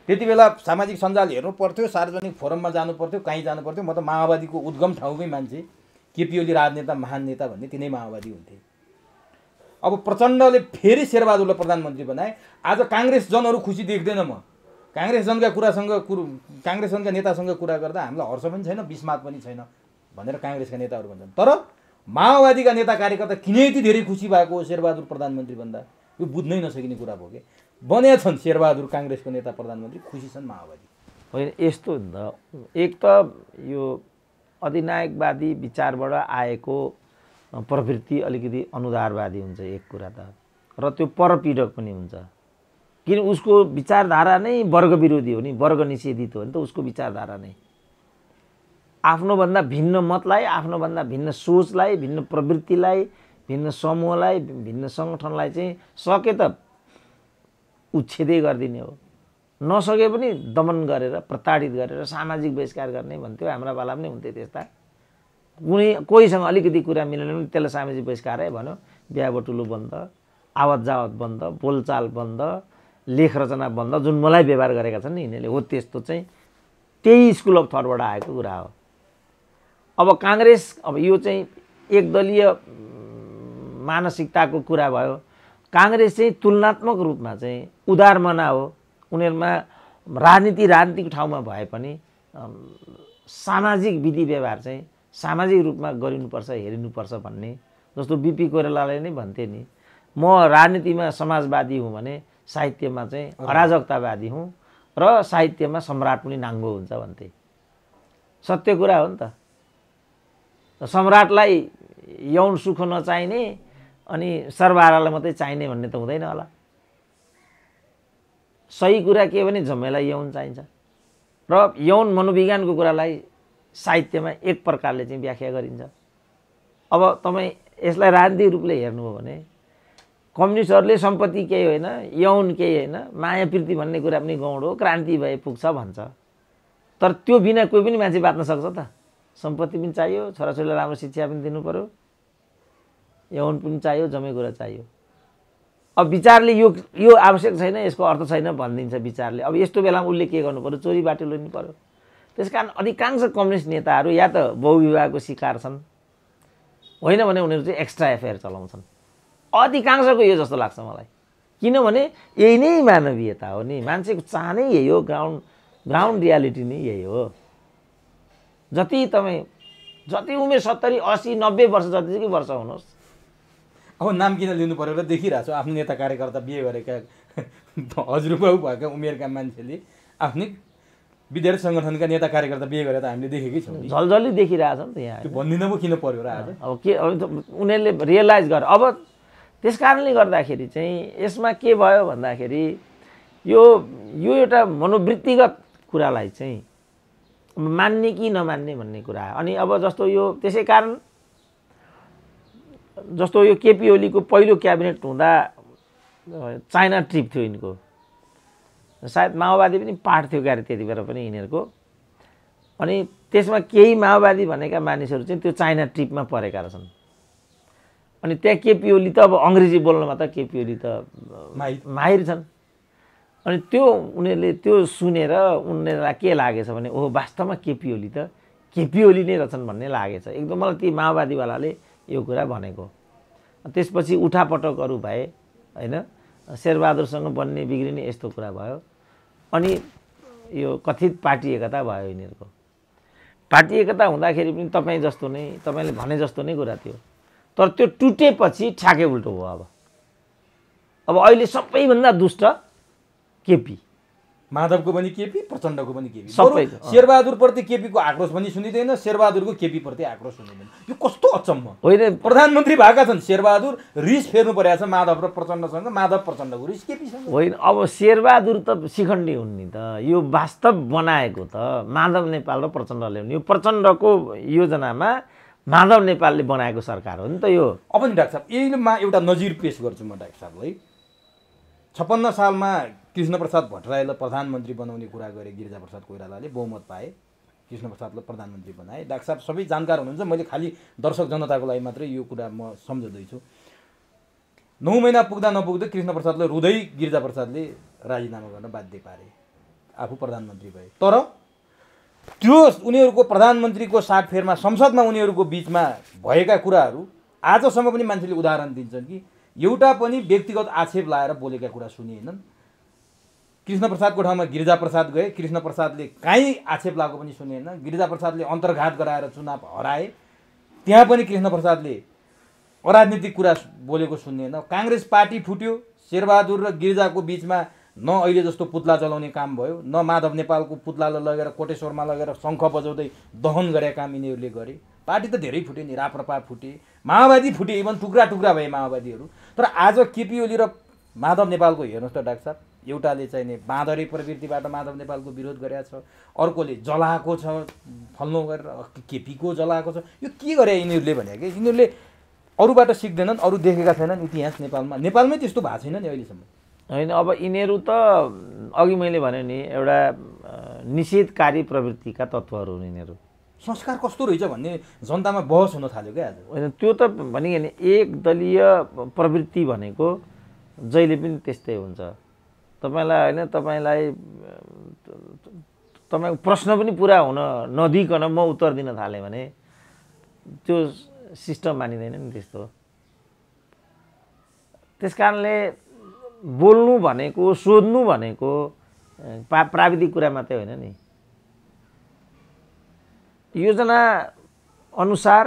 त्यति बेला सामाजिक सञ्जाल हेर्नु पर्थ्यो, सार्वजनिक फोरममा जानु पर्थ्यो, कहीँ जानु पर्थ्यो, म त माओवादीको उद्गम ठाउँकै मान्छे, केपी ओली राजनेता महान नेता भन्ने तिनै माओवादी हुन्थे। अब प्रचण्डले फेरि शेरबहादुरलाई प्रधानमन्त्री बनाए। आज काङ्ग्रेस जनहरू खुसी देख्दैन। म काङ्ग्रेस जनका नेतासँग कुरा गर्दा हामीलाई हर्ष पनि छैन, विस्मात पनि छैन भनेर काङ्ग्रेसका नेताहरू भन्छन्। तर माओवादीका नेता कार्यकर्ता किन यति धेरै खुसी भएको हो शेरबहादुर प्रधानमन्त्री भन्दा, यो बुझ्नै नसकिने कुरा भयो कि। बनेका छन् शेरबहादुर काङ्ग्रेसको नेता प्रधानमन्त्री, खुसी छन् माओवादी। होइन, यस्तो हुन्छ। एक त यो अधिनायकवादी विचारबाट आएको प्रवृत्ति अलिकति अनुदारवादी हुन्छ एक कुरा त, र त्यो परपीडक पनि हुन्छ। किन उसको विचारधारा नै वर्ग विरोधी हो नि, वर्ग निषेधित हो नि त उसको विचारधारा नै। आफ्नोभन्दा भिन्न मतलाई, आफ्नोभन्दा भिन्न सोचलाई, भिन्न प्रवृत्तिलाई, भिन्न समूहलाई, भिन्न सङ्गठनलाई चाहिँ सके त उच्छेदै गरिदिने हो, नसके पनि दमन गरेर, प्रताडित गरेर सामाजिक बहिष्कार गर्ने भन्थ्यो। हाम्रा पाला पनि हुन्थ्यो त्यस्ता। कोहीसँग अलिकति कुरा मिलेन भने त्यसलाई सामाजिक बहिष्कार भन्यो, बिहा बटुलो बन्द, आवत जावत बन्द, बोलचाल बन्द, लेख रचना बन्द, जुन मलाई व्यवहार गरेका छन् नि यिनीहरूले, हो त्यस्तो चाहिँ त्यही स्कुल अफ थटबाट आएको कुरा हो। अब काङ्ग्रेस, अब यो चाहिँ एकदलीय मानसिकताको कुरा भयो। काङ्ग्रेस चाहिँ तुलनात्मक रूपमा चाहिँ उदार मना हो। उनीहरूमा राजनीतिको ठाउँमा भए पनि सामाजिक विधि व्यवहार चाहिँ सामाजिक रूपमा गरिनुपर्छ, हेरिनुपर्छ भन्ने। जस्तो बिपी कोइरालाले नै भन्थे नि, म राजनीतिमा समाजवादी हुँ भने साहित्यमा चाहिँ अराजकतावादी हुँ र साहित्यमा सम्राट पनि नाङ्गो हुन्छ भन्थे। सत्य कुरा हो नि त। सम्राटलाई यौन सुख नचाहिने अनि सर्वहारालाई मात्रै चाहिने भन्ने त हुँदैन होला। सही कुरा के भने जम्मैलाई यौन चाहिन्छ, र यौन मनोविज्ञानको कुरालाई साहित्यमा एक प्रकारले चाहिँ व्याख्या गरिन्छ। अब तपाईँ यसलाई राजनीतिक रूपले हेर्नुभयो भने कम्युनिस्टहरूले सम्पत्ति केही होइन, यौन केही होइन, माया प्रीति भन्ने कुरा पनि गौड हो, क्रान्ति भए पुग्छ भन्छ। तर त्यो बिना कोही पनि मान्छे बाँच्न सक्छ त? सम्पत्ति पनि चाहियो, छोराछोरीलाई राम्रो शिक्षा पनि दिनु पर्यो, यौन पनि चाहियो, जम्मै कुरा चाहियो। अब विचारले यो आवश्यक छैन, यसको अर्थ छैन भनिदिन्छ विचारले। अब यस्तो बेलामा उसले के गर्नु पर्यो, चोरी बाटो लिनु पर्यो। त्यसकारण अधिकांश कम्युनिस्ट नेताहरू या त बहुविवाहको शिकार छन्, होइन भने उनीहरू चाहिँ एक्स्ट्रा एफआइआर चलाउँछन्। अधिकांशको यो जस्तो लाग्छ मलाई, किनभने यही नै मानवीयता हो नि। मान्छेको चाहनै यही हो, ग्राउन्ड रियालिटी नै यही हो। जति उमेर 70, 80, 90 वर्ष जतिकै वर्ष हुनुहोस्, अब नाम किन लिनु पर्यो र देखिरहेको छु आफ्नो नेता कार्यकर्ता बिहे गरेका हजुरबाउ भएका उमेरका मान्छेले आफ्नै विद्यार्थी सङ्गठनका नेता कार्यकर्ता बिहे गरेर त हामीले देखेकै छौँ। झलझली देखिरहेछ नि त यहाँ। त्यो भनिदिन पो किन पर्यो र आज? अब के उनीहरूले रियलाइज गरे। अब त्यस कारणले गर्दाखेरि चाहिँ यसमा के भयो भन्दाखेरि यो एउटा मनोवृत्तिगत कुरालाई चाहिँ मान्ने कि नमान्ने भन्ने कुरा हो। अनि अब जस्तो यो त्यसै कारण जस्तो यो केपी ओलीको पहिलो क्याबिनेट हुँदा चाइना ट्रिप थियो यिनको, सायद माओवादी पनि पार्ट थियो क्यारे त्यति बेला पनि यिनीहरूको। अनि त्यसमा केही माओवादी भनेका मानिसहरू चाहिँ त्यो चाइना ट्रिपमा परेका रहेछन्। अनि त्यहाँ केपी ओली त अब अङ्ग्रेजी बोल्नमा त केपी ओली त माहिर छन्। अनि त्यो उनीहरूले त्यो सुनेर उनीहरूलाई के लागेछ भने ओहो वास्तवमा केपी ओली त केपी ओली नै रहेछन् भन्ने लागेछ एकदम मलाई। ती माओवादीवालाले यो कुरा भनेको। त्यसपछि उठापटकहरू भए होइन, शेरबहादुरसँग बन्ने बिग्रिने यस्तो कुरा भयो। अनि यो कथित पार्टी एकता भयो यिनीहरूको। पार्टी एकता हुँदाखेरि पनि तपाईँले भने जस्तो नै कुरा थियो, तर त्यो टुटेपछि ठ्याकै उल्टो भयो। अब अहिले सबैभन्दा दुष्ट केपी, माधवको पनि केपी, प्रचण्डको पनि केपी, सबैको। शेरबहादुरप्रति केपीको आक्रोश पनि सुनिँदैन, शेरबहादुरको केपीप्रति आक्रोश सुनिँदैन। यो कस्तो अचम्म होइन। प्रधानमन्त्री भएका छन् शेरबहादुर, रिस फेर्नु परेको छ माधव र प्रचण्डसँग, माधव प्रचण्डको रिस केपीसँग होइन। अब शेरबहादुर त शिखण्डी हुन् नि त, यो वास्तव बनाएको त माधव नेपाल र प्रचण्डले हुन्। यो प्रचण्डको योजनामा माधव नेपालले बनाएको सरकार हो नि त यो। अब नि डाक्टर साहब यहीमा एउटा नजिर पेश गर्छु म डाक्टर साहबलाई। 56 सालमा कृष्णप्रसाद भट्टराईलाई प्रधानमन्त्री बनाउने कुरा गरे गिरिजाप्रसाद कोइरालाले, बहुमत पाए, कृष्णप्रसादलाई प्रधानमन्त्री बनाए। डाक्टर साहब सबै जानकार हुनुहुन्छ, मैले खालि दर्शक जनताको लागि मात्रै यो कुरा म सम्झाउँदैछु। 9 महिना पुग्दा नपुग्दै कृष्णप्रसादलाई रुँदै गिरिजाप्रसादले राजीनामा गर्न बाध्य पारे, आफू प्रधानमन्त्री भए। तर त्यो उनीहरूको प्रधानमन्त्रीको साटफेरमा संसदमा उनीहरूको बिचमा भएका कुराहरू आजसम्म पनि मान्छेले उदाहरण दिन्छन् कि एउटा पनि व्यक्तिगत आक्षेप लाएर बोलेका कुरा सुनिएनन्। कृष्णप्रसादको ठाउँमा गिरिजाप्रसाद गए, कृष्णप्रसादले काहीँ आक्षेप लागेको पनि सुनिएन। गिरिजाप्रसादले अन्तर्घात गराएर चुनाव हराए, त्यहाँ पनि कृष्णप्रसादले अराजनीतिक कुरा बोलेको सुनिएन। काङ्ग्रेस पार्टी फुट्यो, शेरबहादुर र गिरिजाको बिचमा न अहिले जस्तो पुतला जलाउने काम भयो, न माधव नेपालको पुतलालाई लगेर कोटेश्वरमा लगेर शङ्ख बजाउँदै दहन गरेका काम यिनीहरूले गरे। पार्टी त धेरै फुटे नि, राप्रपा फुटे, माओवादी फुटे, इभन टुक्रा टुक्रा भए माओवादीहरू। तर आज केपी ओली र माधव नेपालको हेर्नुहोस् त डाक्टर साहब, एउटाले चाहिँ नि बाँदरे प्रवृत्तिबाट माधव नेपालको विरोध गरेको छ, अर्कोले जलाएको छ फल्नु गरेर, केपीको जलाएको छ। यो के गरे यिनीहरूले भने कि यिनीहरूले अरूबाट सिक्दैनन्, अरू देखेका छैनन् इतिहास नेपालमै त्यस्तो भएको छैन नि अहिलेसम्म। होइन। अब यिनीहरू त अघि मैले भने नि एउटा निषेधकारी प्रवृत्तिका तत्त्वहरू हुन् यिनीहरू। संस्कार कस्तो रहेछ भन्ने जनतामा बहस हुन थाल्यो क्या आज। होइन, त्यो त भनिहाल्ने एक दलीय प्रवृत्ति भनेको जहिले पनि त्यस्तै हुन्छ। तपाईँलाई तपाईँको प्रश्न पनि पुरा हुन नदिइकन म उत्तर दिन थालेँ भने त्यो सिस्टम मानिँदैन नि त्यस्तो। त्यस कारणले बोल्नु भनेको, सोध्नु भनेको प्राविधिक कुरा मात्रै होइन नि। योजना अनुसार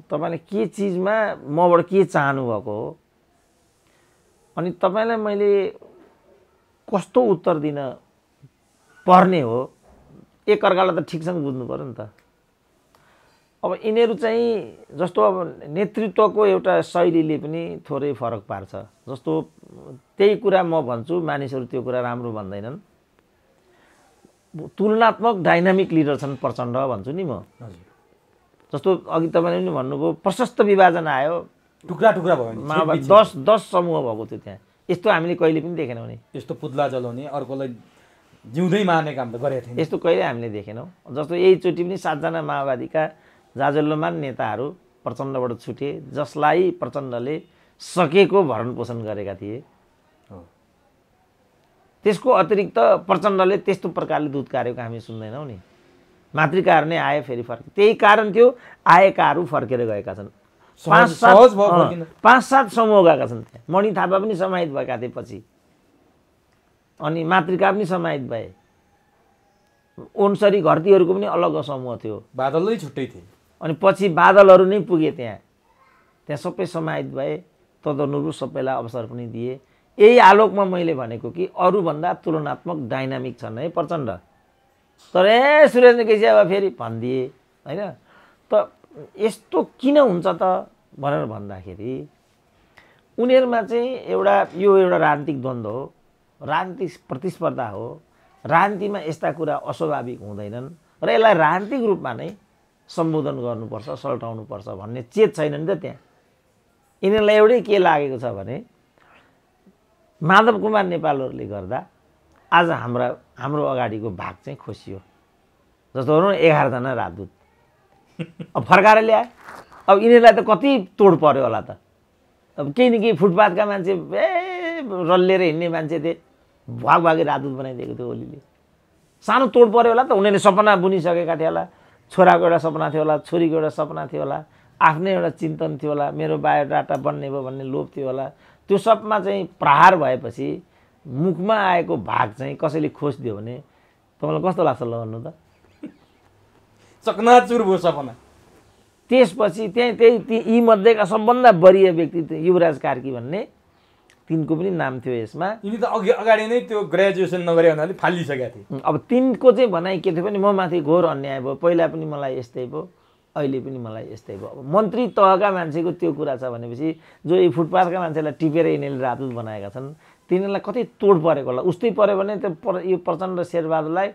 तपाईँले के चिजमा मबाट के चाहनु भएको हो, अनि तपाईँलाई मैले कस्तो उत्तर दिन पर्ने हो, एकअर्कालाई त ठिकसँग बुझ्नु पर्यो नि त। अब यिनीहरू चाहिँ जस्तो अब नेतृत्वको एउटा शैलीले पनि थोरै फरक पार्छ। जस्तो त्यही कुरा म भन्छु, मानिसहरू त्यो कुरा राम्रो भन्दैनन्। तुलनात्मक डाइनामिक लिडर छन् प्रचण्ड भन्छु नि म। जस्तो अघि तपाईँले पनि भन्नुभयो प्रशस्त विभाजन आयो, टुक्रा टुक्रा भयो, माओवादी 10 समूह भएको थियो त्यहाँ। यस्तो हामीले कहिले पनि देखेनौँ नि। यस्तो पुतला जलाउने, अर्कोलाई जिउँदै मार्ने काम त गरेको थिएन, यस्तो कहिले हामीले देखेनौँ। जस्तो यहीचोटि पनि 7 जना माओवादीका जाजल्यमान नेताहरू प्रचण्डबाट छुटे, जसलाई प्रचण्डले सकेको भरण पोषण गरेका थिए। त्यसको अतिरिक्त प्रचण्डले त्यस्तो प्रकारले दुध कारेको हामी सुन्दैनौँ नि। मातृकाहरू नै आए फेरि फर्के, त्यही कारण थियो आएकाहरू फर्केर गएका छन्। 5-7 समूह गएका छन् त्यहाँ। मणि थापा पनि समाहित भएका थिए पछि, अनि मातृका पनि समाहित भए। ओन्सरी घरतीहरूको पनि अलग समूह थियो, बादलै छुट्टै थिए। अनि पछि बादलहरू नै पुगे त्यहाँ सबै समाहित भए। तदनुरूप सबैलाई अवसर पनि दिए। यही आलोकमा मैले भनेको कि अरूभन्दा तुलनात्मक डाइनामिक छन् है प्रचण्ड। तर सुरेन्द्र केसी अब फेरि भनिदिए होइन। त यस्तो किन हुन्छ त भनेर भन्दाखेरि उनीहरूमा चाहिँ यो एउटा राजनीतिक द्वन्द्व हो, राजनीतिक प्रतिस्पर्धा हो। राजनीतिमा यस्ता कुरा अस्वाभाविक हुँदैनन् र यसलाई राजनीतिक रूपमा नै सम्बोधन गर्नुपर्छ, सल्टाउनुपर्छ भन्ने चेत छैन नि त त्यहाँ। यिनीहरूलाई एउटै के लागेको छ भने माधव कुमार नेपालहरूले गर्दा आज हाम्रो अगाडिको भाग चाहिँ खोसियो। जस्तो भनौँ 11 जना राजदूत अब फर्काएर ल्याए। अब यिनीहरूलाई त कति तोड पर्यो होला त। अब केही न केही फुटपाथका मान्छे रल्लिएर हिँड्ने मान्छे थिए, भागी राजदूत बनाइदिएको थियो ओलीले। सानो तोड पर्यो होला त। उनीहरूले सपना बुनिसकेका थियो होला, छोराको एउटा सपना थियो होला, छोरीको एउटा सपना थियो होला, आफ्नै एउटा चिन्तन थियो होला, मेरो बायोडाटा बन्ने भयो भन्ने लोभ थियो होला। त्यो सबमा चाहिँ प्रहार भएपछि मुखमा आएको भाग चाहिँ कसैले खोसिदियो भने तपाईँलाई कस्तो लाग्छ ल भन्नु त? चकनाचुर भयो सपना। त्यसपछि त्यही यी मध्येका सबभन्दा वरिय व्यक्ति युवराज कार्की भन्ने, तिनको पनि नाम थियो यसमा। यिनी त अगाडि नै त्यो ग्रेजुएसन नगरे हुनाले फालिसकेका थिए। अब तिनको चाहिँ भनाइ के थियो भने म माथि घोर अन्याय भयो, पहिला पनि मलाई यस्तै भयो, अहिले पनि मलाई यस्तै भयो। मन्त्री तहका मान्छेको त्यो कुरा छ भनेपछि जो यी फुटपाथका मान्छेलाई टिपेर यिनीहरूले राजदूत बनाएका छन् तिनीहरूलाई कति तोड परेको होला। उस्तै पऱ्यो भने यो प्रचण्ड शेरबहादुरलाई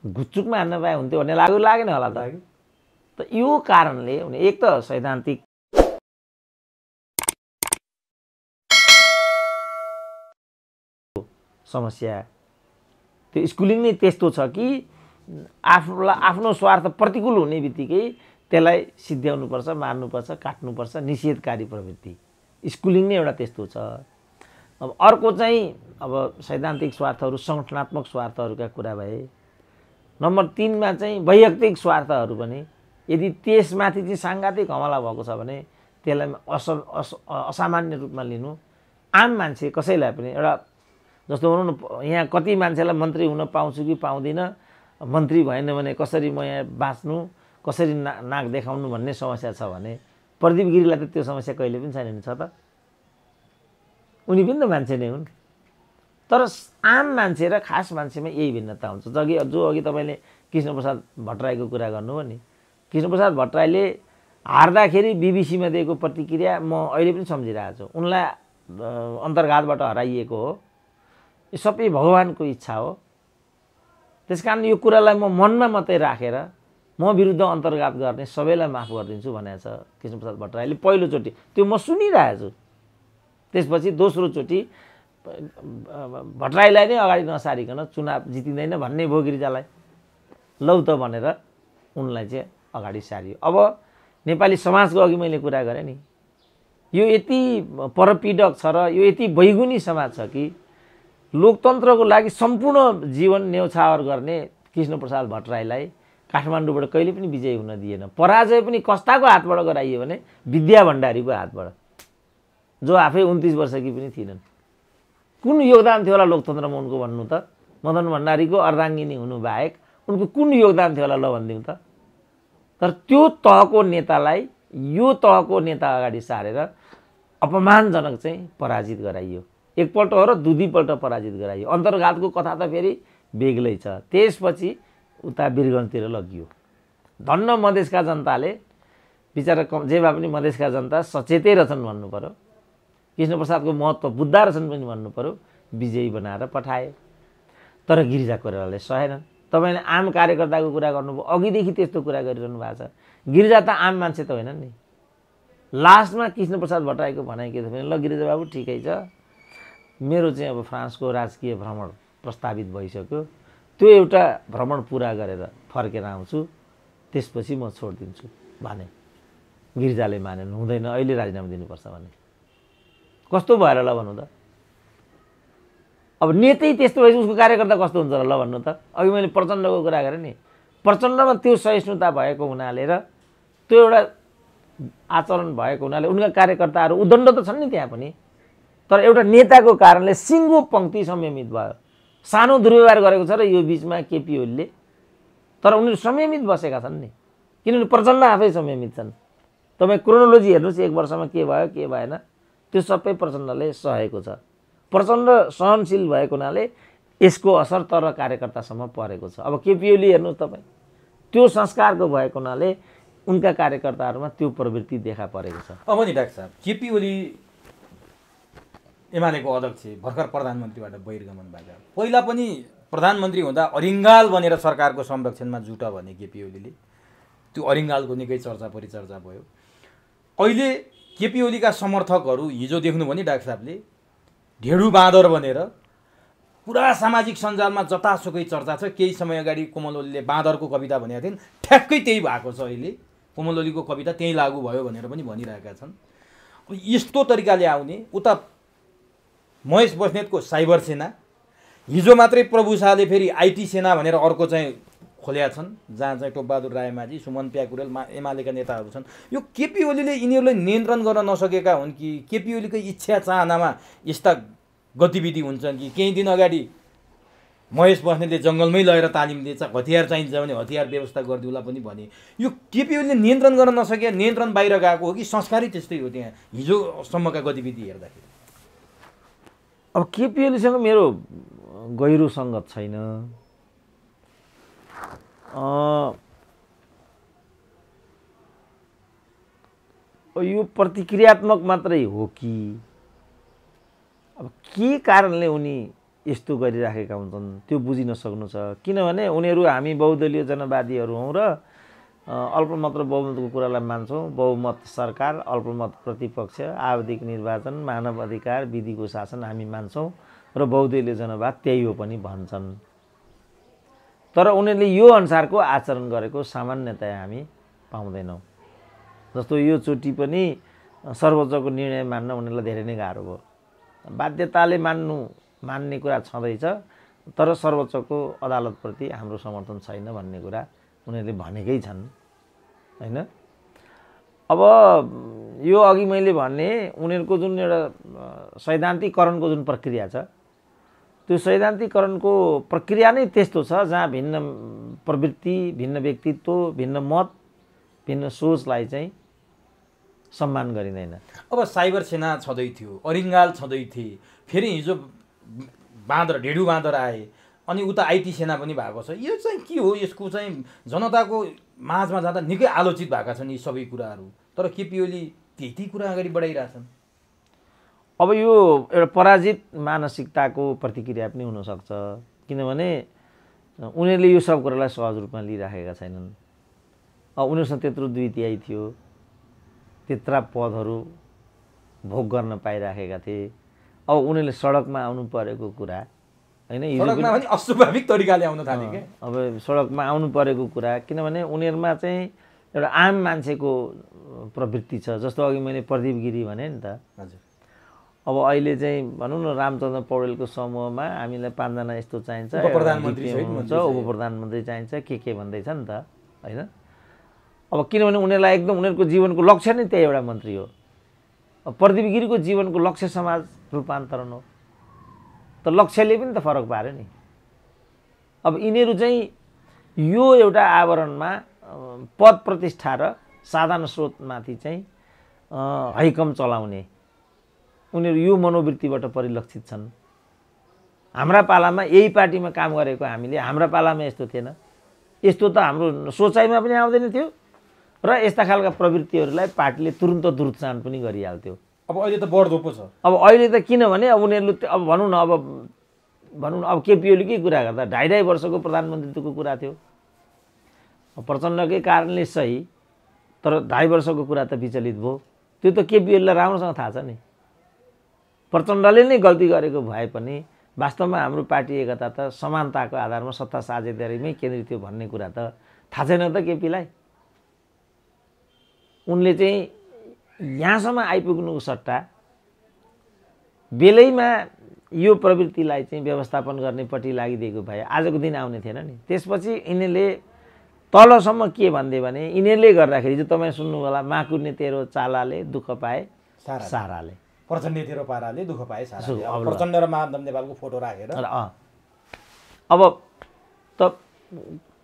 घुच्चुकमा हान्न पाए हुन्थ्यो भन्ने लागेन होला त। त यो कारणले एक त सैद्धान्तिक समस्या, त्यो स्कुलिङ नै त्यस्तो छ कि आफ्नो स्वार्थ प्रतिकूल हुने बित्तिकै त्यसलाई सिद्ध्याउनुपर्छ, मार्नुपर्छ, काट्नुपर्छ, निषेधकारी प्रवृत्ति। स्कुलिङ नै एउटा त्यस्तो छ। अब अर्को चाहिँ अब सैद्धान्तिक स्वार्थहरू, सङ्गठनात्मक स्वार्थहरूका कुरा भए। नम्बर 3 मा चाहिँ वैयक्तिक स्वार्थहरू पनि यदि त्यसमाथि चाहिँ साङ्घातिक हमला भएको छ भने त्यसलाई असामान्य रूपमा लिनु। आम मान्छे कसैलाई पनि एउटा जस्तो भनौँ न, यहाँ कति मान्छेलाई मन्त्री हुन पाउँछु कि पाउँदिनँ, मन्त्री भएन भने कसरी म यहाँ बाँच्नु, कसरी नाक देखाउनु भन्ने समस्या छ भने प्रदीप गिरीलाई त त्यो समस्या कहिले पनि छैन नि। छ त, उनी पनि त मान्छे नै हुन्। तर आम मान्छे र खास मान्छेमा यही भिन्नता हुन्छ। जो अघि तपाईँले कृष्णप्रसाद भट्टराईको कुरा गर्नुभयो नि, कृष्णप्रसाद भट्टराईले हार्दाखेरि बिबिसीमा दिएको प्रतिक्रिया म अहिले पनि सम्झिरहेको छु। उनलाई अन्तर्घातबाट हराइएको हो, यो सबै भगवानको इच्छा हो। त्यसकारण यो कुरालाई म मनमा मात्रै राखेर म विरुद्ध अन्तर्घात गर्ने सबैलाई माफ गरिदिन्छु भनेको छ कृष्णप्रसाद भट्टराईले पहिलोचोटि। त्यो म सुनिरहेको छु। त्यसपछि दोस्रोचोटि भट्टराईलाई नै अगाडि नसारिकन चुनाव जितिँदैन भन्ने भयो गिरिजालाई, लौ त भनेर उनलाई चाहिँ अगाडि सारियो। अब नेपाली समाजको अघि मैले कुरा गरेँ नि, यो यति परपीडक छ र यो यति बैगुनी समाज छ कि लोकतन्त्रको लागि सम्पूर्ण जीवन न्यौछावर गर्ने कृष्णप्रसाद भट्टराईलाई काठमाडौँबाट कहिले पनि विजयी हुन दिएन। पराजय पनि कस्ताको हातबाट गराइयो भने विद्या भण्डारीको हातबाट, जो आफै 29 वर्षकी पनि थिएनन्। कुन योगदान थियो होला लोकतन्त्रमा उनको भन्नु त? मदन भण्डारीको अर्धाङ्गिनी हुनु बाहेक उनको कुन योगदान थियो होला ल भनिदिउँ त? तर त्यो तहको नेतालाई यो तहको नेता अगाडि सारेर अपमानजनक चाहिँ पराजित गराइयो। एकपल्ट हो र दुईपल्ट पराजित गराइयो। अन्तर्घातको कथा त फेरि बेग्लै छ। त्यसपछि उता वीरगन्जतिर लगियो। धन्न मधेसका जनताले बिचरा जे भए पनि मधेसका जनता सचेतै रहेछन् भन्नु पर्यो, कृष्णप्रसादको महत्त्व बुझ्दा रहेछन् पनि भन्नु पर्यो, विजयी बनाएर पठाए। तर गिरिजा कोइरालाले सहेनन्। तपाईँले आम कार्यकर्ताको कुरा गर्नुभयो, अघिदेखि त्यस्तो कुरा गरिरहनु भएको छ। गिरिजा त आम मान्छे त होइनन् नि। लास्टमा कृष्णप्रसाद भट्टराईको भनाइ के थियो भने, ल गिरिजा बाबु ठिकै छ, मेरो चाहिँ अब फ्रान्सको राजकीय भ्रमण प्रस्तावित भइसक्यो, त्यो एउटा भ्रमण पुरा गरेर फर्केर आउँछु, त्यसपछि म छोडिदिन्छु भने। गिरिजाले मानेन, हुँदैन, अहिले राजीनामा दिनुपर्छ भने। कस्तो भएर ल भन्नु त? अब नेतै त्यस्तो भएपछि उसको कार्यकर्ता कस्तो हुन्छ र ल भन्नु त। अघि मैले प्रचण्डको कुरा गरेँ नि, प्रचण्डमा त्यो सहिष्णुता भएको हुनाले र त्यो एउटा आचरण भएको हुनाले उनका कार्यकर्ताहरू उदण्ड त छन् नि त्यहाँ पनि, तर एउटा नेताको कारणले सिङ्गो पङ्क्ति संयमित भयो। सानो दुर्व्यवहार गरेको छ र यो बिचमा केपी ओलीले, तर उनीहरू संयमित बसेका छन् नि, किनभने प्रचण्ड आफै संयमित छन्। तपाईँ क्रोनोलोजी हेर्नुहोस् 1 वर्षमा के भयो के भएन, त्यो सबै प्रचण्डले सहेको छ। प्रचण्ड सहनशील भएको हुनाले यसको असर तर कार्यकर्तासम्म परेको छ। अब केपी ओली हेर्नुहोस् तपाईँ, त्यो संस्कारको भएको हुनाले उनका कार्यकर्ताहरूमा त्यो प्रवृत्ति देखा परेको छ। अब नि डाक्टर साहब, केपी ओली एमालेको अध्यक्ष, भर्खर प्रधानमन्त्रीबाट बहिर्गमन भएका, पहिला पनि प्रधानमन्त्री हुँदा अरिङ्गाल बनेर सरकारको संरक्षणमा जुट भने केपी ओलीले, त्यो अरिङ्गालको निकै चर्चा परिचर्चा भयो। अहिले केपी ओलीका समर्थकहरू हिजो देख्नु भने डाक्टर साहबले ढेडु बाँदर बनेर पुरा सामाजिक सञ्जालमा जतासुकै चर्चा छ। केही समय अगाडि कोमल ओलीले बाँदरको कविता भनेका थिइन्, ठ्याक्कै त्यही भएको छ। अहिले कोमल ओलीको कविता त्यही लागू भयो भनेर पनि भनिरहेका छन्। यस्तो तरिकाले आउने उता महेश बस्नेतको साइबर सेना, हिजो मात्रै प्रभु शाहले फेरि आइटी सेना भनेर अर्को चाहिँ खोल्या छन्, जहाँ चाहिँ टोपबहादुर रायमाझी, सुमन प्याकुरेल एमालेका नेताहरू छन्। यो केपी ओलीले यिनीहरूलाई नियन्त्रण गर्न नसकेका हुन् कि केपी ओलीकै इच्छा चाहनामा यस्ता गतिविधि हुन्छन् कि? केही दिन अगाडि महेश बस्नेतले जङ्गलमै लगेर तालिम दिएछ, हतियार चाहिन्छ भने हतियार व्यवस्था गरिदिउँला पनि भने। यो केपी ओलीले नियन्त्रण गर्न नसके, नियन्त्रण बाहिर गएको हो कि संस्कारी त्यस्तै हो त्यहाँ हिजोसम्मका गतिविधि हेर्दाखेरि? अब केपी ओलीसँग मेरो गहिरो सङ्गत छैन। यो प्रतिक्रियात्मक मात्रै हो कि अब के कारणले उनी यस्तो गरिराखेका हुन्छन् त्यो बुझिन सक्नु छ। किनभने उनीहरू हामी बहुदलीय जनवादीहरू हौँ र अल्पमत र बहुमतको कुरालाई मान्छौँ। बहुमत सरकार, अल्पमत प्रतिपक्ष, आवधिक निर्वाचन, मानव अधिकार, विधिको शासन हामी मान्छौँ र बहुदलीय जनवाद त्यही हो पनि भन्छन्। तर उनीहरूले यो अनुसारको आचरण गरेको सामान्यतया हामी पाउँदैनौँ। जस्तो यो चोटि पनि सर्वोच्चको निर्णय मान्न उनीहरूलाई धेरै नै गाह्रो भयो। बाध्यताले मान्ने कुरा छँदैछ, तर सर्वोच्चको अदालतप्रति हाम्रो समर्थन छैन भन्ने कुरा उनीहरूले भनेकै छन् हैन। अब यो अघि मैले भने उनीहरूको जुन एउटा सैद्धान्तिकरणको जुन प्रक्रिया छ, त्यो सैद्धान्तिकरणको प्रक्रिया नै त्यस्तो छ जहाँ भिन्न प्रवृत्ति, भिन्न व्यक्तित्व, भिन्न मत, भिन्न सोचलाई चाहिँ सम्मान गरिँदैन। अब साइबर सेना छँदै थियो, अरिङ्गाल छँदै थिए, फेरि हिजो बाँदर, ढेडु बाँदर आए, अनि उता आइटी सेना पनि भएको छ। यो चाहिँ के हो? यसको चाहिँ जनताको माझमा जाँदा निकै आलोचित भएका छन् यी सबै कुराहरू, तर केपी ओली त्यही कुरा अगाडि बढाइरहेछन्। अब यो एउटा पराजित मानसिकताको प्रतिक्रिया पनि हुनसक्छ, किनभने उनीहरूले यो सब कुरालाई सहज रूपमा लिइराखेका छैनन्। अब उनीहरूसँग त्यत्रो द्वितीय थियो, त्यत्रा पदहरू भोग गर्न पाइराखेका थिए। अब उनीहरूले सडकमा आउनु परेको कुरा हैन, सडकमा पनि अस्वाभाविक तरिकाले आउन थाले के। अब सडकमा आउनु परेको कुरा किनभने उनीहरूमा चाहिँ एउटा आम मान्छेको प्रवृत्ति छ। जस्तो अघि मैले प्रदीप गिरी भने नि त, हजुर। अब अहिले चाहिँ भनौँ न रामचन्द्र पौडेलको समूहमा हामीलाई 5 जना यस्तो चाहिन्छ, उप प्रधानमन्त्री चाहिन्छ, के भन्दैछ नि त हैन। अब किनभने उनीहरूलाई एकदम उनीहरूको जीवनको लक्ष्य नै त्यही एउटा मन्त्री हो। अब प्रदीप गिरीको जीवनको लक्ष्य समाज रूपान्तरण हो, त लक्ष्यले पनि त फरक पार्यो नि। अब यिनीहरू चाहिँ यो एउटा आवरणमा पद प्रतिष्ठा र साधन स्रोतमाथि चाहिँ हैकम चलाउने उनीहरू यो मनोवृत्तिबाट परिलक्षित छन्। हाम्रा पालामा यही पार्टीमा काम गरेको हामीले, हाम्रा पालामा यस्तो थिएन, यस्तो त हाम्रो सोचाइमा पनि आउँदैन थियो र यस्ता खालका प्रवृत्तिहरूलाई पार्टीले तुरुन्त दुरुत्सान पनि गरिहाल्थ्यो। अब अहिले त बढ्दो पो छ। अब अहिले त किनभने अब उनीहरूले अब भनौँ न अब केपी ओलीकै कुरा गर्दा 2.5 वर्षको प्रधानमन्त्रीत्वको कुरा थियो। प्रचण्डकै कारणले सही, तर 2.5 वर्षको कुरा त विचलित भयो। त्यो त केपी ओलीलाई राम्रोसँग थाहा छ नि। प्रचण्डले नै गल्ती गरेको भए पनि वास्तवमा हाम्रो पार्टी एकता त समानताको आधारमा सत्ता साझेदारीमै केन्द्रित थियो भन्ने कुरा त थाहा छैन त केपीलाई। उनले चाहिँ यहाँसम्म आइपुग्नुको सट्टा बेलैमा यो प्रवृत्तिलाई चाहिँ व्यवस्थापन गर्नेपट्टि लागिदिएको भए आजको दिन आउने थिएन नि। त्यसपछि यिनीहरूले तलसम्म के भन्थे भने यिनीहरूले गर्दाखेरि चाहिँ तपाईँ सुन्नु होला माकुर्ने तेरो चालाले दुःख पाए साराले, प्रचण्ड तेरो पाराले दुःख पाए साराले। प्रचण्ड र माधव नेपालको फोटो राखेर अब त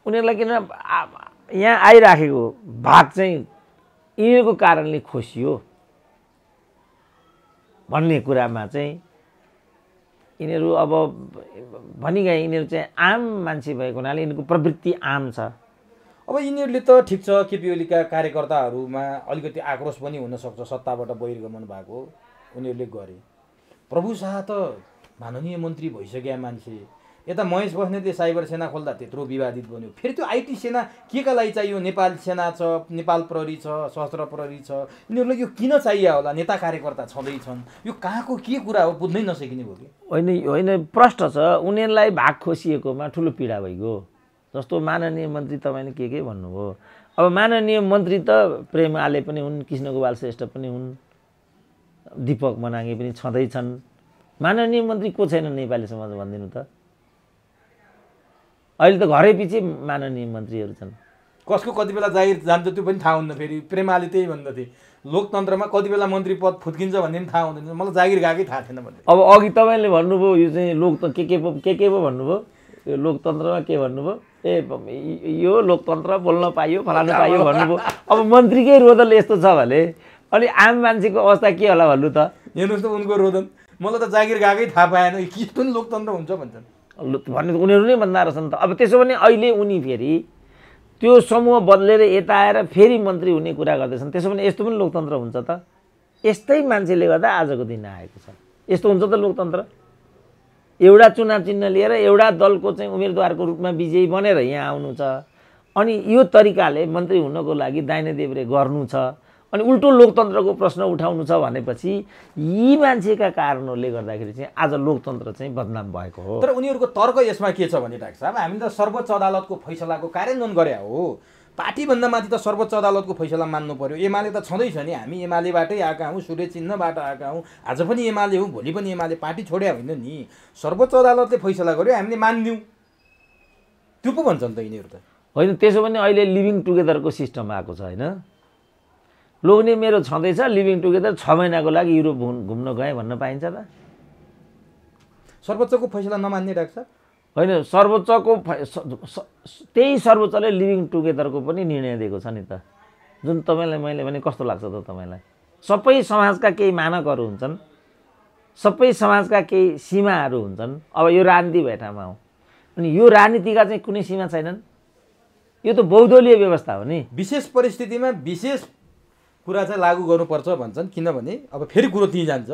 उनीहरूलाई किन यहाँ आइराखेको भाग चाहिँ यिनीहरूको कारणले खोसियो भन्ने कुरामा चाहिँ यिनीहरू अब भनिगए यिनीहरू चाहिँ आम मान्छे भएको हुनाले यिनीहरूको प्रवृत्ति आम छ। अब यिनीहरूले त ठिक छ केपी ओलीका कार्यकर्ताहरूमा अलिकति आक्रोश पनि हुनसक्छ, सत्ताबाट बहिर्गमन भएको उनीहरूले गरे। प्रभु शाह त माननीय मन्त्री भइसकेका मान्छे, यता महेश बस्नेतले साइबर सेना खोल्दा त्यत्रो विवादित बन्यो, फेरि त्यो आइटी सेना के का लागि चाहियो? नेपाल सेना छ, नेपाल प्रहरी छ, सशस्त्र प्रहरी छ, यिनीहरूलाई यो किन चाहियो होला? नेता कार्यकर्ता छँदैछन्, यो कहाँको के कुरा हो बुझ्नै नसकिने भयो कि होइन? होइन, प्रश्न छ। उनीहरूलाई भाग खोसिएकोमा ठुलो पीडा भइगयो। जस्तो माननीय मन्त्री तपाईँले के भन्नुभयो, अब माननीय मन्त्री त प्रेम आले पनि हुन्, कृष्णगोपाल श्रेष्ठ पनि हुन्, दीपक मनाङ्गे पनि छँदैछन्। माननीय मन्त्री को छैन नेपाली समाज भनिदिनु त? अहिले त घरै पछि माननीय मन्त्रीहरू छन्। कसको कति बेला जागिर जान्छ त्यो पनि थाहा हुन्न। फेरि प्रेमाले त्यही भन्दथे, लोकतन्त्रमा कति बेला मन्त्री पद फुत्किन्छ भन्ने पनि थाहा हुँदैन। मलाई जागिर गएकै थाहा थिएन भन्दै। अब अघि तपाईँले भन्नुभयो यो चाहिँ लोकतन्त्र के पो भन्नुभयो, यो लोकतन्त्रमा के भन्नुभयो? यो लोकतन्त्र बोल्न पाइयो, फलानु पाइयो भन्नुभयो। अब मन्त्रीकै रोदन यस्तो छ भने अनि आम मान्छेको अवस्था के होला भन्नु त? हेर्नुहोस् त उनको रोदन, मलाई त जागिर गएकै थाहा पाएन, के पनि लोकतन्त्र हुन्छ भन्छन् भन्ने उनीहरू नै भन्दा रहेछन् त। अब त्यसो भने अहिले उनी फेरि त्यो समूह बदलेर यता आएर फेरि मन्त्री हुने कुरा गर्दैछन्। त्यसो भने यस्तो पनि लोकतन्त्र हुन्छ त? यस्तै मान्छेले गर्दा आजको दिन आएको छ। यस्तो हुन्छ त लोकतन्त्र? एउटा चुनाव चिन्ह लिएर एउटा दलको चाहिँ उम्मेदवारको रूपमा विजयी बनेर यहाँ आउनु छ, अनि यो तरिकाले मन्त्री हुनको लागि दाहिने देब्रे गर्नु छ, अनि उल्टो लोकतन्त्रको प्रश्न उठाउनु छ भनेपछि यी मान्छेका कारणहरूले गर्दाखेरि चाहिँ आज लोकतन्त्र चाहिँ बदनाम भएको हो। तर उनीहरूको तर्क यसमा के छ भने डाक्टर साहब, हामीले त सर्वोच्च अदालतको फैसलाको कार्यान्वयन गरे हो, पार्टीभन्दा माथि त सर्वोच्च अदालतको फैसला मान्नु पर्यो। एमाले त छँदैछ नि, हामी एमालेबाटै आएका हौँ, सूर्य चिन्हबाट आएका हौँ, आज पनि एमाले हौँ, भोलि पनि एमाले, पार्टी छोड्या होइन नि। सर्वोच्च अदालतले फैसला गर्यो, हामीले मानिदिउँ, त्यो पो भन्छन् त यिनीहरू त। होइन, त्यसो भने अहिले लिभिङ टुगेदरको सिस्टम आएको छ होइन? लोग्ने मेरो छँदैछ, लिभिङ टुगेदर 6 महिनाको लागि युरोप घुम्न गएँ भन्न पाइन्छ त? सर्वोच्चको फैसला नमान्ने डाक्टर साहब? होइन, सर्वोच्चको त्यही सर्वोच्चले लिभिङ टुगेदरको पनि निर्णय दिएको छ नि त, जुन तपाईँलाई मैले भने कस्तो लाग्छ त तपाईँलाई? सबै समाजका केही मानकहरू हुन्छन्, सबै समाजका केही सीमाहरू हुन्छन्। अब यो राजनीति भए ठाउँमा हो, अनि यो राजनीतिका चाहिँ कुनै सीमा छैनन्। यो त बहुदलीय व्यवस्था हो नि। विशेष परिस्थितिमा विशेष कुरा चाहिँ लागू गर्नुपर्छ भन्छन्, किनभने अब फेरि कुरो त्यहीँ जान्छ।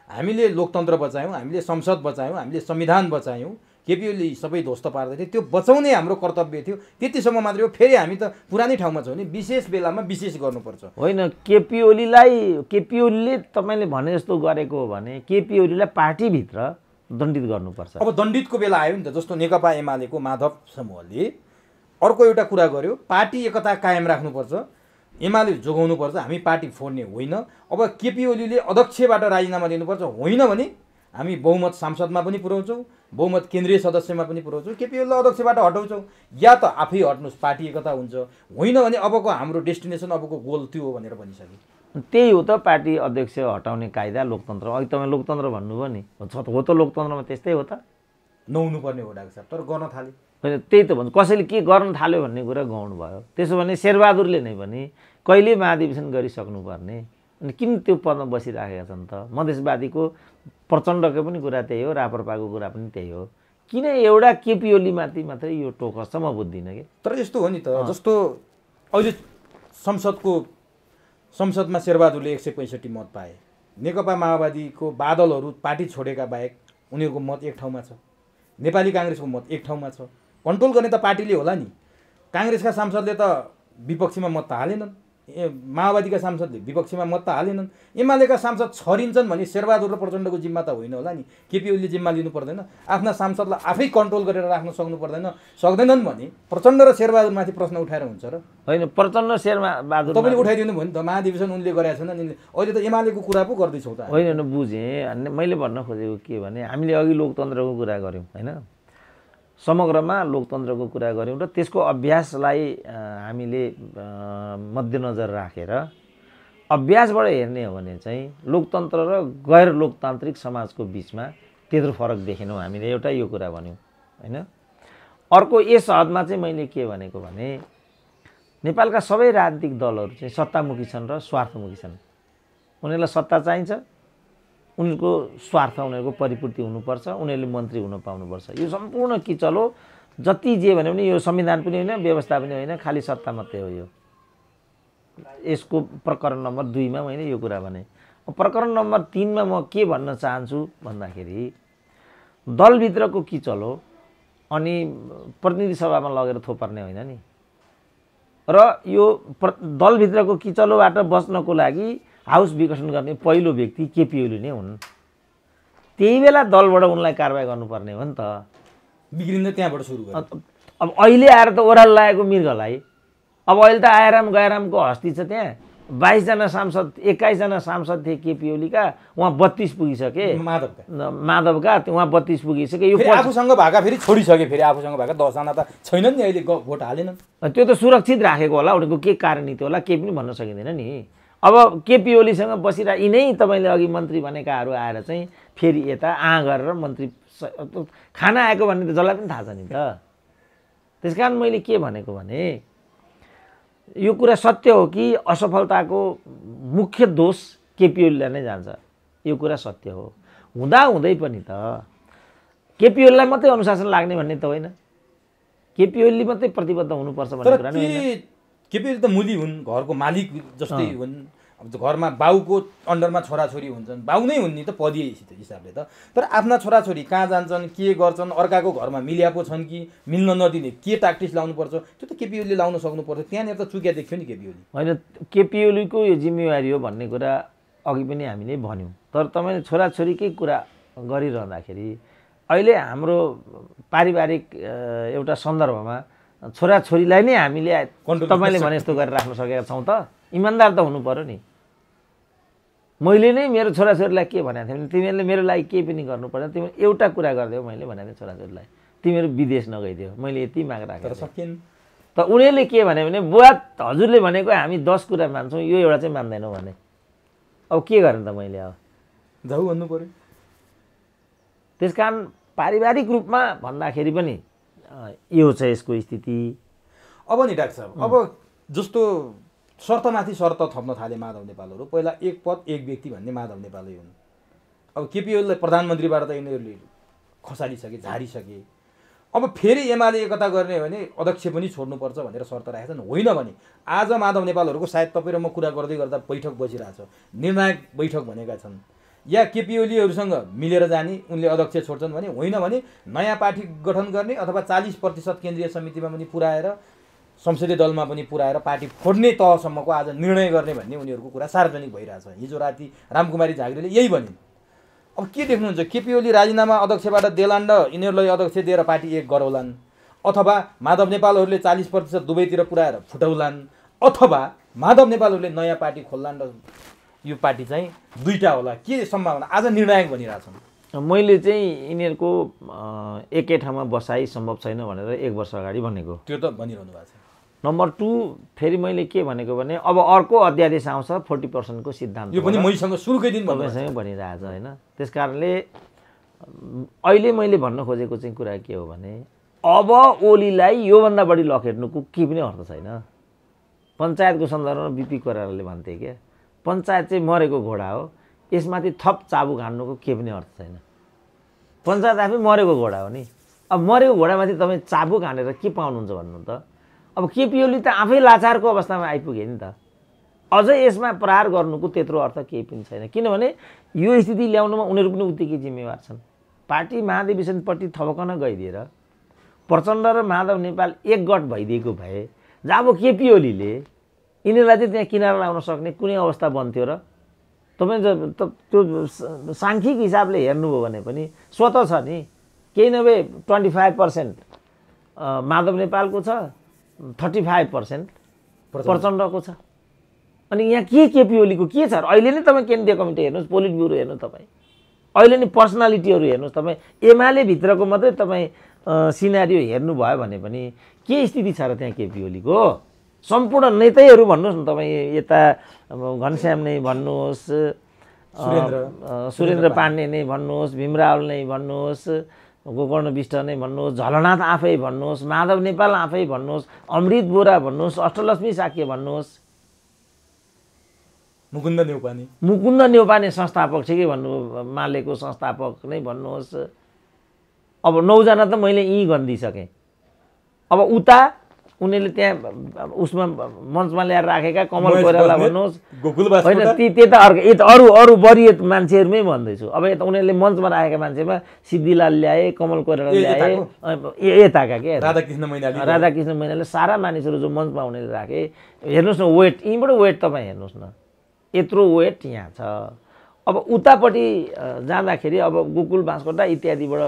हामीले लोकतन्त्र बचायौँ, हामीले संसद बचायौँ, हामीले संविधान बचायौँ, केपी ओली सबै ध्वस्त पार्दै थियो, त्यो बचाउने हाम्रो कर्तव्य थियो, त्यतिसम्म मात्रै हो। फेरि हामी त पुरानै ठाउँमा छौँ नि, विशेष बेलामा विशेष गर्नुपर्छ। होइन, केपी ओलीले तपाईँले भने जस्तो गरेको हो भने केपी ओलीलाई पार्टीभित्र दण्डित गर्नुपर्छ। अब दण्डितको बेला आयो नि त, जस्तो नेकपा एमालेको माधव समूहले अर्को एउटा कुरा गर्यो, पार्टी एकता कायम राख्नुपर्छ, एमाले जोगाउनुपर्छ, हामी पार्टी फोड्ने होइन। अब केपी ओलीले अध्यक्षबाट राजीनामा दिनुपर्छ, होइन भने हामी बहुमत सांसदमा पनि पुर्याउँछौँ, बहुमत केन्द्रीय सदस्यमा पनि पुर्याउँछौँ, केपी ओलीलाई अध्यक्षबाट हटाउँछौँ, या त आफै हट्नुहोस्, पार्टी एकता हुन्छ, होइन भने अबको हाम्रो डेस्टिनेसन, अबको गोल त्यो हो भनेर भनिसके। त्यही हो त पार्टी अध्यक्ष हटाउने कायदा लोकतन्त्र। अघि तपाईँ लोकतन्त्र भन्नुभयो नि, हो त लोकतन्त्रमा त्यस्तै हो त? नहुनुपर्ने हो डाक्टर साहब, तर गर्न थाले। होइन, त्यही त भन्छु, कसैले के गर्न थाल्यो भन्ने कुरा गाउनु भयो। त्यसो भने शेरबहादुरले नै पनि कहिले महाधिवेशन गरिसक्नुपर्ने, अनि किन त्यो पदमा बसिराखेका छन् त? मधेसवादीको प्रचण्डको पनि कुरा त्यही हो, राप्रपाको कुरा पनि त्यही हो। किन एउटा केपी ओलीमाथि मात्रै यो टोकस छ, म बुझ्दिनँ कि। तर यस्तो हो नि त, जस्तो अहिले संसदमा शेरबहादुरले 165 मत पाए, नेकपा माओवादीको बादलहरू पार्टी छोडेका बाहेक उनीहरूको मत एक ठाउँमा छ, नेपाली काङ्ग्रेसको मत एक ठाउँमा छ। कन्ट्रोल गर्ने त पार्टीले होला नि, काङ्ग्रेसका सांसदले त विपक्षीमा मत त हालेनन्, माओवादीका सांसदले विपक्षीमा मत त हालेनन्, एमालेका सांसद छरिन्छन् भने शेरबहादुर र प्रचण्डको जिम्मा त होइन होला नि। केपी ओलीले जिम्मा लिनु पर्दैन, आफ्ना सांसदलाई आफै कन्ट्रोल गरेर राख्न सक्दैनन् भने प्रचण्ड र शेरबहादुरमाथि प्रश्न उठाएर हुन्छ र होइन? प्रचण्ड शेरबहादुर तपाईँले उठाइदिनु भयो नि त, महाधिवेशन उनले गरेका छैनन्, अहिले त एमालेको कुरा पो गर्दैछौँ त। होइन बुझेँ, मैले भन्न खोजेको के भने हामीले अघि लोकतन्त्रको कुरा गऱ्यौँ होइन, समग्रमा लोकतन्त्रको कुरा गऱ्यौँ र त्यसको अभ्यासलाई हामीले मध्यनजर राखेर अभ्यासबाट हेर्ने हो भने चाहिँ लोकतन्त्र र गैर लोकतान्त्रिक समाजको बिचमा त्यत्रो फरक देखेनौँ हामीले। एउटा यो कुरा भन्यौँ होइन। अर्को यस हदमा चाहिँ मैले के भनेको भने नेपालका सबै राजनीतिक दलहरू चाहिँ सत्तामुखी छन् र स्वार्थमुखी छन्। उनीहरूलाई सत्ता चाहिन्छ, उनीहरूको स्वार्थ, उनीहरूको परिपूर्ति हुनुपर्छ, उनीहरूले मन्त्री हुन पाउनुपर्छ। यो सम्पूर्ण किचलो जति जे भन्यो भने यो संविधान पनि होइन, व्यवस्था पनि होइन, खालि सत्ता मात्रै हो। यो यसको प्रकरण नम्बर 2 मा मैले यो कुरा भने। प्रकरण नम्बर 3 मा म के भन्न चाहन्छु भन्दाखेरि दलभित्रको किचलो अनि प्रतिनिधि सभामा लगेर थोपर्ने होइन नि। र यो दलभित्रको किचलोबाट बच्नको लागि हाउस विघटन गर्ने पहिलो व्यक्ति केपी ओली नै हुन्। त्यही बेला दलबाट उनलाई कारबाही गर्नुपर्ने हो नि त। बिग्रिन त्यहाँबाट सुरु गर्यो। अब अहिले आएर त ओह्रालो लागेको मृगलाई, अब अहिले त आयराम गैरामको हस्ती छ त्यहाँ। 22 जना सांसद, 21 जना सांसद थिए केपी ओलीका, उहाँ 32 पुगिसके। माधवका उहाँ 32 पुगिसके। यो आफूसँग भएका फेरि छोडिसके, फेरि आफूसँग भएका 10 जना त छैनन् नि, अहिले भोट हालेनन्। त्यो त सुरक्षित राखेको होला, उनीहरूको के कारण नीति होला केही पनि भन्न सकिँदैन नि। अब केपी ओलीसँग बसिरह यिनै तपाईँले अघि मन्त्री भनेकाहरू आएर चाहिँ फेरि यता गरेर मन्त्री खाना आएको भन्ने त जसलाई पनि थाहा छ नि त। त्यस कारण मैले के भनेको भने यो कुरा सत्य हो कि असफलताको मुख्य दोष केपी ओलीलाई नै जान्छ, यो कुरा सत्य हो। हुँदाहुँदै पनि त केपी ओलीलाई मात्रै अनुशासन लाग्ने भन्ने त होइन, केपी ओली मात्रै प्रतिबद्ध हुनुपर्छ भन्ने कुरा नै होइन। केपी ओली त मुली हुन्, घरको मालिक जस्तै हुन्। अब घरमा बाउको अन्डरमा छोराछोरी हुन्छन्, बाउ नै हुन् नि त पदीय हिसाबले त। तर आफ्ना छोराछोरी कहाँ जान्छन्, के गर्छन्, अर्काको घरमा मिल्यापो छन् कि मिल्न नदिने के ट्याक्टिस लाउनुपर्छ, त्यो त केपी ओलीले लाउन सक्नुपर्छ। त्यहाँनिर त चुक्या देख्यो नि केपी ओली। होइन, केपी ओलीको यो जिम्मेवारी हो भन्ने कुरा अघि पनि हामीले भन्यौँ। तर तपाईँले छोराछोरीकै कुरा गरिरहँदाखेरि अहिले हाम्रो पारिवारिक एउटा सन्दर्भमा छोराछोरीलाई नै हामीले तपाईँले भने जस्तो गरेर राख्न सकेका छौँ त। इमान्दार त हुनु पर्यो नि। मैले नै मेरो छोराछोरीलाई के भनेको थिएँ भने तिमीहरूले मेरो लागि केही पनि गर्नु पर्दैन, तिमीले एउटा कुरा गरिदेऊ। मैले भनेको थिएँ छोराछोरीलाई तिमीहरू विदेश नगइदेऊ, मैले यति माग राखेको थिएँ। त उनीहरूले के भन्यो भने बुवा हजुरले भनेको हामी 10 कुरा मान्छौँ, यो एउटा चाहिँ मान्दैनौँ भने। अब के गरेँ त मैले, अब जाऊ भन्नु पर्यो। त्यस कारण पारिवारिक रूपमा भन्दाखेरि पनि यो छ यसको स्थिति। अब नि डाक्टर साहब, अब जस्तो शर्तमाथि शर्त थप्न थाले माधव नेपालहरू। पहिला एक पद एक व्यक्ति भन्ने माधव नेपालै हुन्। अब केपी ओलीलाई प्रधानमन्त्रीबाट त यिनीहरूले खसालिसके, झारिसके। अब फेरि एमाले एकता गर्ने हो भने अध्यक्ष पनि छोड्नुपर्छ भनेर शर्त राखेका छन्। होइन भने आज माधव नेपालहरूको सायद तपाईँ र म कुरा गर्दै गर्दा बैठक बसिरहेछ, निर्णायक बैठक भनेका छन्। या केपी ओलीहरूसँग मिलेर जाने, उनले अध्यक्ष छोड्छन् भने, होइन भने नयाँ पार्टी गठन गर्ने अथवा 40% केन्द्रीय समितिमा पनि पुर्याएर संसदीय दलमा पनि पुर्याएर पार्टी फोड्ने तहसम्मको आज निर्णय गर्ने भन्ने उनीहरूको कुरा सार्वजनिक भइरहेछ। हिजो राति रामकुमारी झाँक्रीले यही भनिन्। अब के देख्नुहुन्छ, केपी ओली राजीनामा अध्यक्षबाट देलान् र यिनीहरूलाई अध्यक्ष दिएर पार्टी एक गरौलान्, अथवा माधव नेपालहरूले 40% दुवैतिर पुर्याएर फुटाउलान्, अथवा माधव नेपालहरूले नयाँ पार्टी खोल्लान् र यो पार्टी चाहिँ दुईटा होला, के सम्भावना आज निर्णायक बनिरहेछन्? मैले चाहिँ यिनीहरूको एकै ठाउँमा बसाइ सम्भव छैन भनेर 1 वर्ष अगाडि भनेको। त्यो त भनिरहनु भएको छ। नम्बर 2 फेरि मैले के भनेको भने अब अर्को अध्यादेश आउँछ 40% को सिद्धान्त। यो पनि मैसँग सुरुकै दिन तपाईँसँग भनिरहेछ होइन। त्यस कारणले अहिले मैले भन्न खोजेको चाहिँ कुरा के हो भने अब ओलीलाई योभन्दा बढी लखेट्नुको केही पनि अर्थ छैन। पञ्चायतको सन्दर्भमा बिपी कोइरालाले भन्थे क्या, पञ्चायत चाहिँ मरेको घोडा हो, यसमाथि थप चाबुक हान्नुको केही पनि अर्थ छैन। पञ्चायत आफै मरेको घोडा हो नि। अब मरेको घोडामाथि तपाईँ चाबुक हानेर के पाउनुहुन्छ भन्नु त? अब केपी ओली त आफै लाचारको अवस्थामा आइपुगे नि त। अझै यसमा प्रहार गर्नुको त्यत्रो अर्थ केही पनि छैन, किनभने यो स्थिति ल्याउनुमा उनीहरू पनि उत्तिकै जिम्मेवार छन्। पार्टी महाधिवेशनपट्टि थपकन गइदिएर प्रचण्ड र माधव नेपाल एकगठ भइदिएको भए जब केपी ओलीले यिनीहरूलाई चाहिँ त्यहाँ किनारा लाउन सक्ने कुनै अवस्था बन्थ्यो र? तपाईँ त्यो साङ्ख्यिक हिसाबले हेर्नुभयो भने पनि स्वत छ नि, केही नभए 25% माधव नेपालको छ, 35% प्रचण्डको छ। अनि यहाँ केपी ओलीको के छ र? अहिले नै तपाईँ केन्द्रीय कमिटी हेर्नुहोस्, पोलिट ब्युरो हेर्नुहोस्, तपाईँ अहिले नै पर्सनालिटीहरू हेर्नुहोस्, तपाईँ एमाले भित्रको मात्रै तपाईँ सिनारियो हेर्नुभयो भने पनि के स्थिति छ र त्यहाँ केपी ओलीको? सम्पूर्ण नेतैहरू भन्नुहोस् न, तपाईँ यता घनश्याम नै भन्नुहोस्, सुरेन्द्र पाण्डे नै भन्नुहोस्, भीमराव नै भन्नुहोस्, गोकर्ण विष्ट नै भन्नुहोस्, झलनाथ आफै भन्नुहोस्, माधव नेपाल आफै भन्नुहोस्, अमृत बोरा भन्नुहोस्, अष्टलक्ष्मी साक्य भन्नुहोस्, मुकुन्द न्यौपाने संस्थापक छ कि भन्नु, मालेको संस्थापक नै भन्नुहोस्। अब 9 जना त मैले यहीँ गनिदिइसकेँ। अब उता उनीहरूले त्यहाँ उसमा मञ्चमा ल्याएर राखेका कमल कोइराला भन्नुहोस्, होइन त्यता अरू वरिय मान्छेहरूमै भन्दैछु। अब यता उनीहरूले मञ्चमा राखेका मान्छेमा सिद्धिलाल ल्याए, कमल कोइराला ल्याए, यताका के राधाकृष्ण मैनाली, सारा मानिसहरू जो मञ्चमा उनीहरूले राखे। हेर्नुहोस् न वेट, यहीँबाट वेट तपाईँ हेर्नुहोस् न, यत्रो वेट यहाँ छ। अब उतापट्टि जाँदाखेरि अब गोकुल बाँसकोटा इत्यादिबाट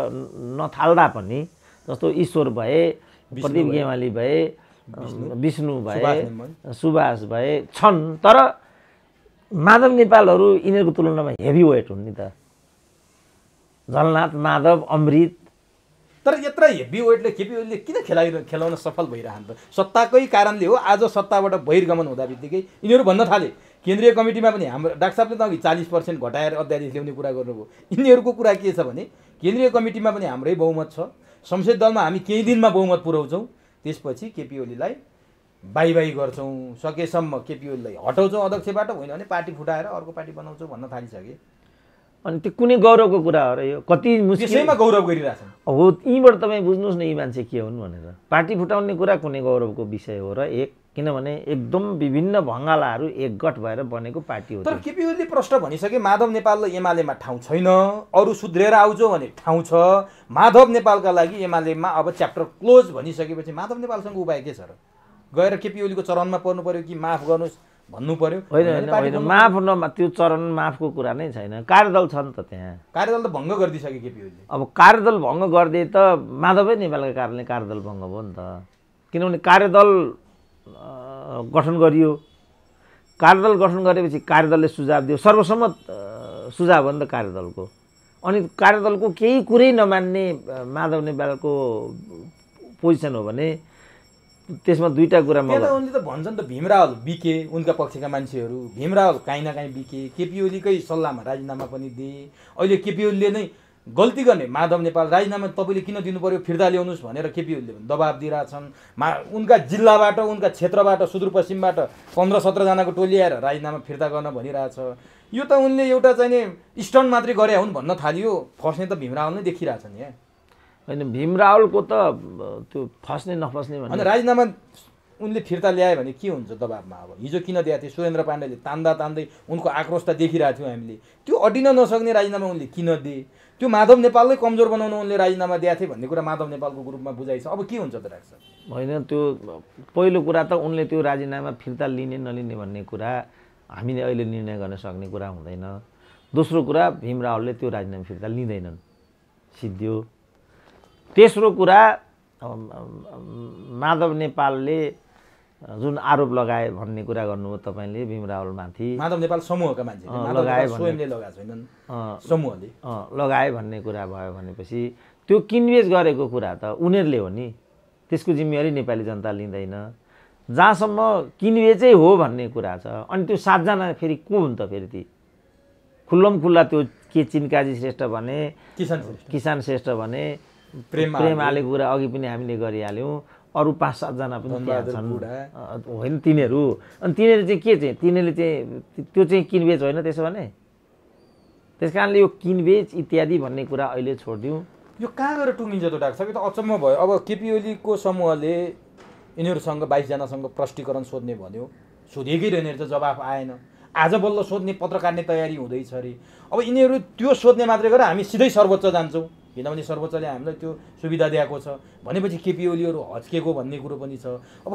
नथाल्दा पनि, जस्तो ईश्वर भए, प्रदीप गेवाली भए, विष्णु भए, सुभाष भए छन्, तर माधव नेपालहरू यिनीहरूको तुलनामा हेभी वेट हुन् नि त। झलनाथ, माधव, अमृत। तर यत्रो हेभी वेटले केपी ओलीले किन खेलाउन सफल भइरहन् त? सत्ताकै कारणले हो। आज सत्ताबाट बहिर्गमन हुँदा बित्तिकै यिनीहरू भन्न थाले, केन्द्रीय कमिटीमा पनि हाम्रो डाक्टर साहबले त अघि 40% घटाएर अध्यादेश ल्याउने कुरा गर्नुभयो। यिनीहरूको कुरा के छ भने केन्द्रीय कमिटीमा पनि हाम्रै बहुमत छ, संसद दलमा हामी केही दिनमा बहुमत पुर्याउँछौँ, त्यसपछि केपी ओलीलाई बाई गर्छौँ, सकेसम्म केपी ओलीलाई हटाउँछौँ अध्यक्षबाट, होइन भने पार्टी फुटाएर अर्को पार्टी बनाउँछौँ भन्न थालिसके। अनि त्यो कुनै गौरवको कुरा हो र? यो कति मुस्किल, त्यसैमा गौरव गरिरहेछन्। हो, यहीँबाट तपाईँ बुझ्नुहोस् न यी मान्छे के हुन् भनेर। पार्टी फुटाउने कुरा कुनै गौरवको विषय हो र? एक, किनभने एकदम विभिन्न भङ्गालाहरू एकगठ भएर बनेको पार्टी हो। तर केपी ओलीले प्रश्न भनिसके, माधव नेपाललाई एमालेमा ठाउँ छैन, अरू सुध्रेर आउँछौ भने ठाउँ छ। माधव नेपालका लागि एमालेमा अब च्याप्टर क्लोज भनिसकेपछि माधव नेपालसँग उपाय के छ र? गएर केपी ओलीको चरणमा पर्नु पर्यो कि माफ गर्नुहोस् भन्नु पर्यो? होइन, माफ त्यो चरण माफको कुरा नै छैन। कार्यदल छ नि त त्यहाँ, कार्यदल त भङ्ग गरिदिइसक्यो केपी ओलीले। अब कार्यदल भङ्ग गरिदिए त माधवै नेपालका कारणले कार्यदल भङ्ग भयो नि त। किनभने कार्यदल गठन गरियो, कार्यदल गठन गरेपछि कार्यदलले सुझाव दियो, सर्वसम्मत सुझाव हो नि त कार्यदलको। अनि कार्यदलको केही कुरै नमान्ने माधव नेपालको पोजिसन हो भने त्यसमा दुईटा कुरा उनले त भन्छन् त, भीमराव बिके, उनका पक्षका मान्छेहरू भीमराव काहीँ न काहीँ बिके, केपी ओलीकै सल्लाहमा राजीनामा पनि दिए। अहिले केपी ओलीले नै गल्ती गर्ने, माधव नेपाल राजीनामा तपाईँले किन दिनु पर्यो, फिर्ता ल्याउनुहोस् भनेर केपी ओलीले दबाब दिइरहेछन्। उनका जिल्लाबाट, उनका क्षेत्रबाट, सुदूरपश्चिमबाट 15-17 जनाको टोली आएर राजीनामा फिर्ता गर्न भनिरहेछ। यो त उनले एउटा चाहिँ स्टन्ट मात्रै गरे हुन् भन्न थालियो। फस्ने त भीमराव नै देखिरहेछन् यहाँ। होइन, भीमरावलको त त्यो फस्ने नफस्ने भने राजीनामा उनले फिर्ता ल्यायो भने के हुन्छ दबाबमा? अब हिजो किन दिएको थियो? सुरेन्द्र पाण्डेले तान्दै उनको आक्रोश त देखिरहेको थियौँ हामीले। त्यो अडिन नसक्ने राजीनामा उनले किन दिए? त्यो माधव नेपाललाई कमजोर बनाउन उनले राजीनामा दिएको थिए भन्ने कुरा माधव नेपालको ग्रुपमा बुझाइछ। अब के हुन्छ त डाक्टर? होइन, त्यो पहिलो कुरा त उनले त्यो राजीनामा फिर्ता लिने नलिने भन्ने कुरा हामीले अहिले निर्णय गर्न सक्ने कुरा हुँदैन। दोस्रो कुरा, भीमरावले त्यो राजीनामा फिर्ता लिँदैनन्, सिद्धियो। तेस्रो कुरा, माधव नेपालले जुन आरोप लगाए भन्ने कुरा गर्नुभयो तपाईँले भीमरावलमाथि, माधव नेपाल समूहका मान्छे लगाए, स्वयंले लगाएको छैनन्, समूहले लगाए भन्ने कुरा भयो भनेपछि त्यो किनबेच गरेको कुरा त उनीहरूले हो नि, त्यसको जिम्मेवारी नेपाली जनता लिँदैन। जहाँसम्म किनबेचै हो भन्ने कुरा छ। अनि त्यो 7 जना फेरि को हुन् त? फेरि ती खुल्लम खुल्ला त्यो के चिनकाजी श्रेष्ठ भने, किसान श्रेष्ठ भने, प्रेम आलेको कुरा अघि पनि हामीले गरिहाल्यौँ। अरू 5-7 जना पनि छन्, होइन तिनीहरू। अनि तिनीहरू चाहिँ के चाहिँ, तिनीहरूले चाहिँ त्यो चाहिँ किनबेच होइन त्यसो भने? त्यस कारणले यो किनबेच इत्यादि भन्ने कुरा अहिले छोडिदिउँ। यो कहाँ गएर टुङ्गिन्छ त डाक्टर साहब? यो त अचम्म भयो। अब केपी ओलीको समूहले यिनीहरूसँग 22 जनासँग प्रष्टीकरण सोध्ने भन्यो, सोधेकै रहेन, त जवाफ आएन। आज बल्ल सोध्ने पत्र काट्ने तयारी हुँदैछ अरे। अब यिनीहरू त्यो सोध्ने मात्रै गरेर हामी सिधै सर्वोच्च जान्छौँ, किनभने सर्वोच्चले हामीलाई त्यो सुविधा दिएको छ भनेपछि केपी ओलीहरू हच्केको भन्ने कुरो पनि छ। अब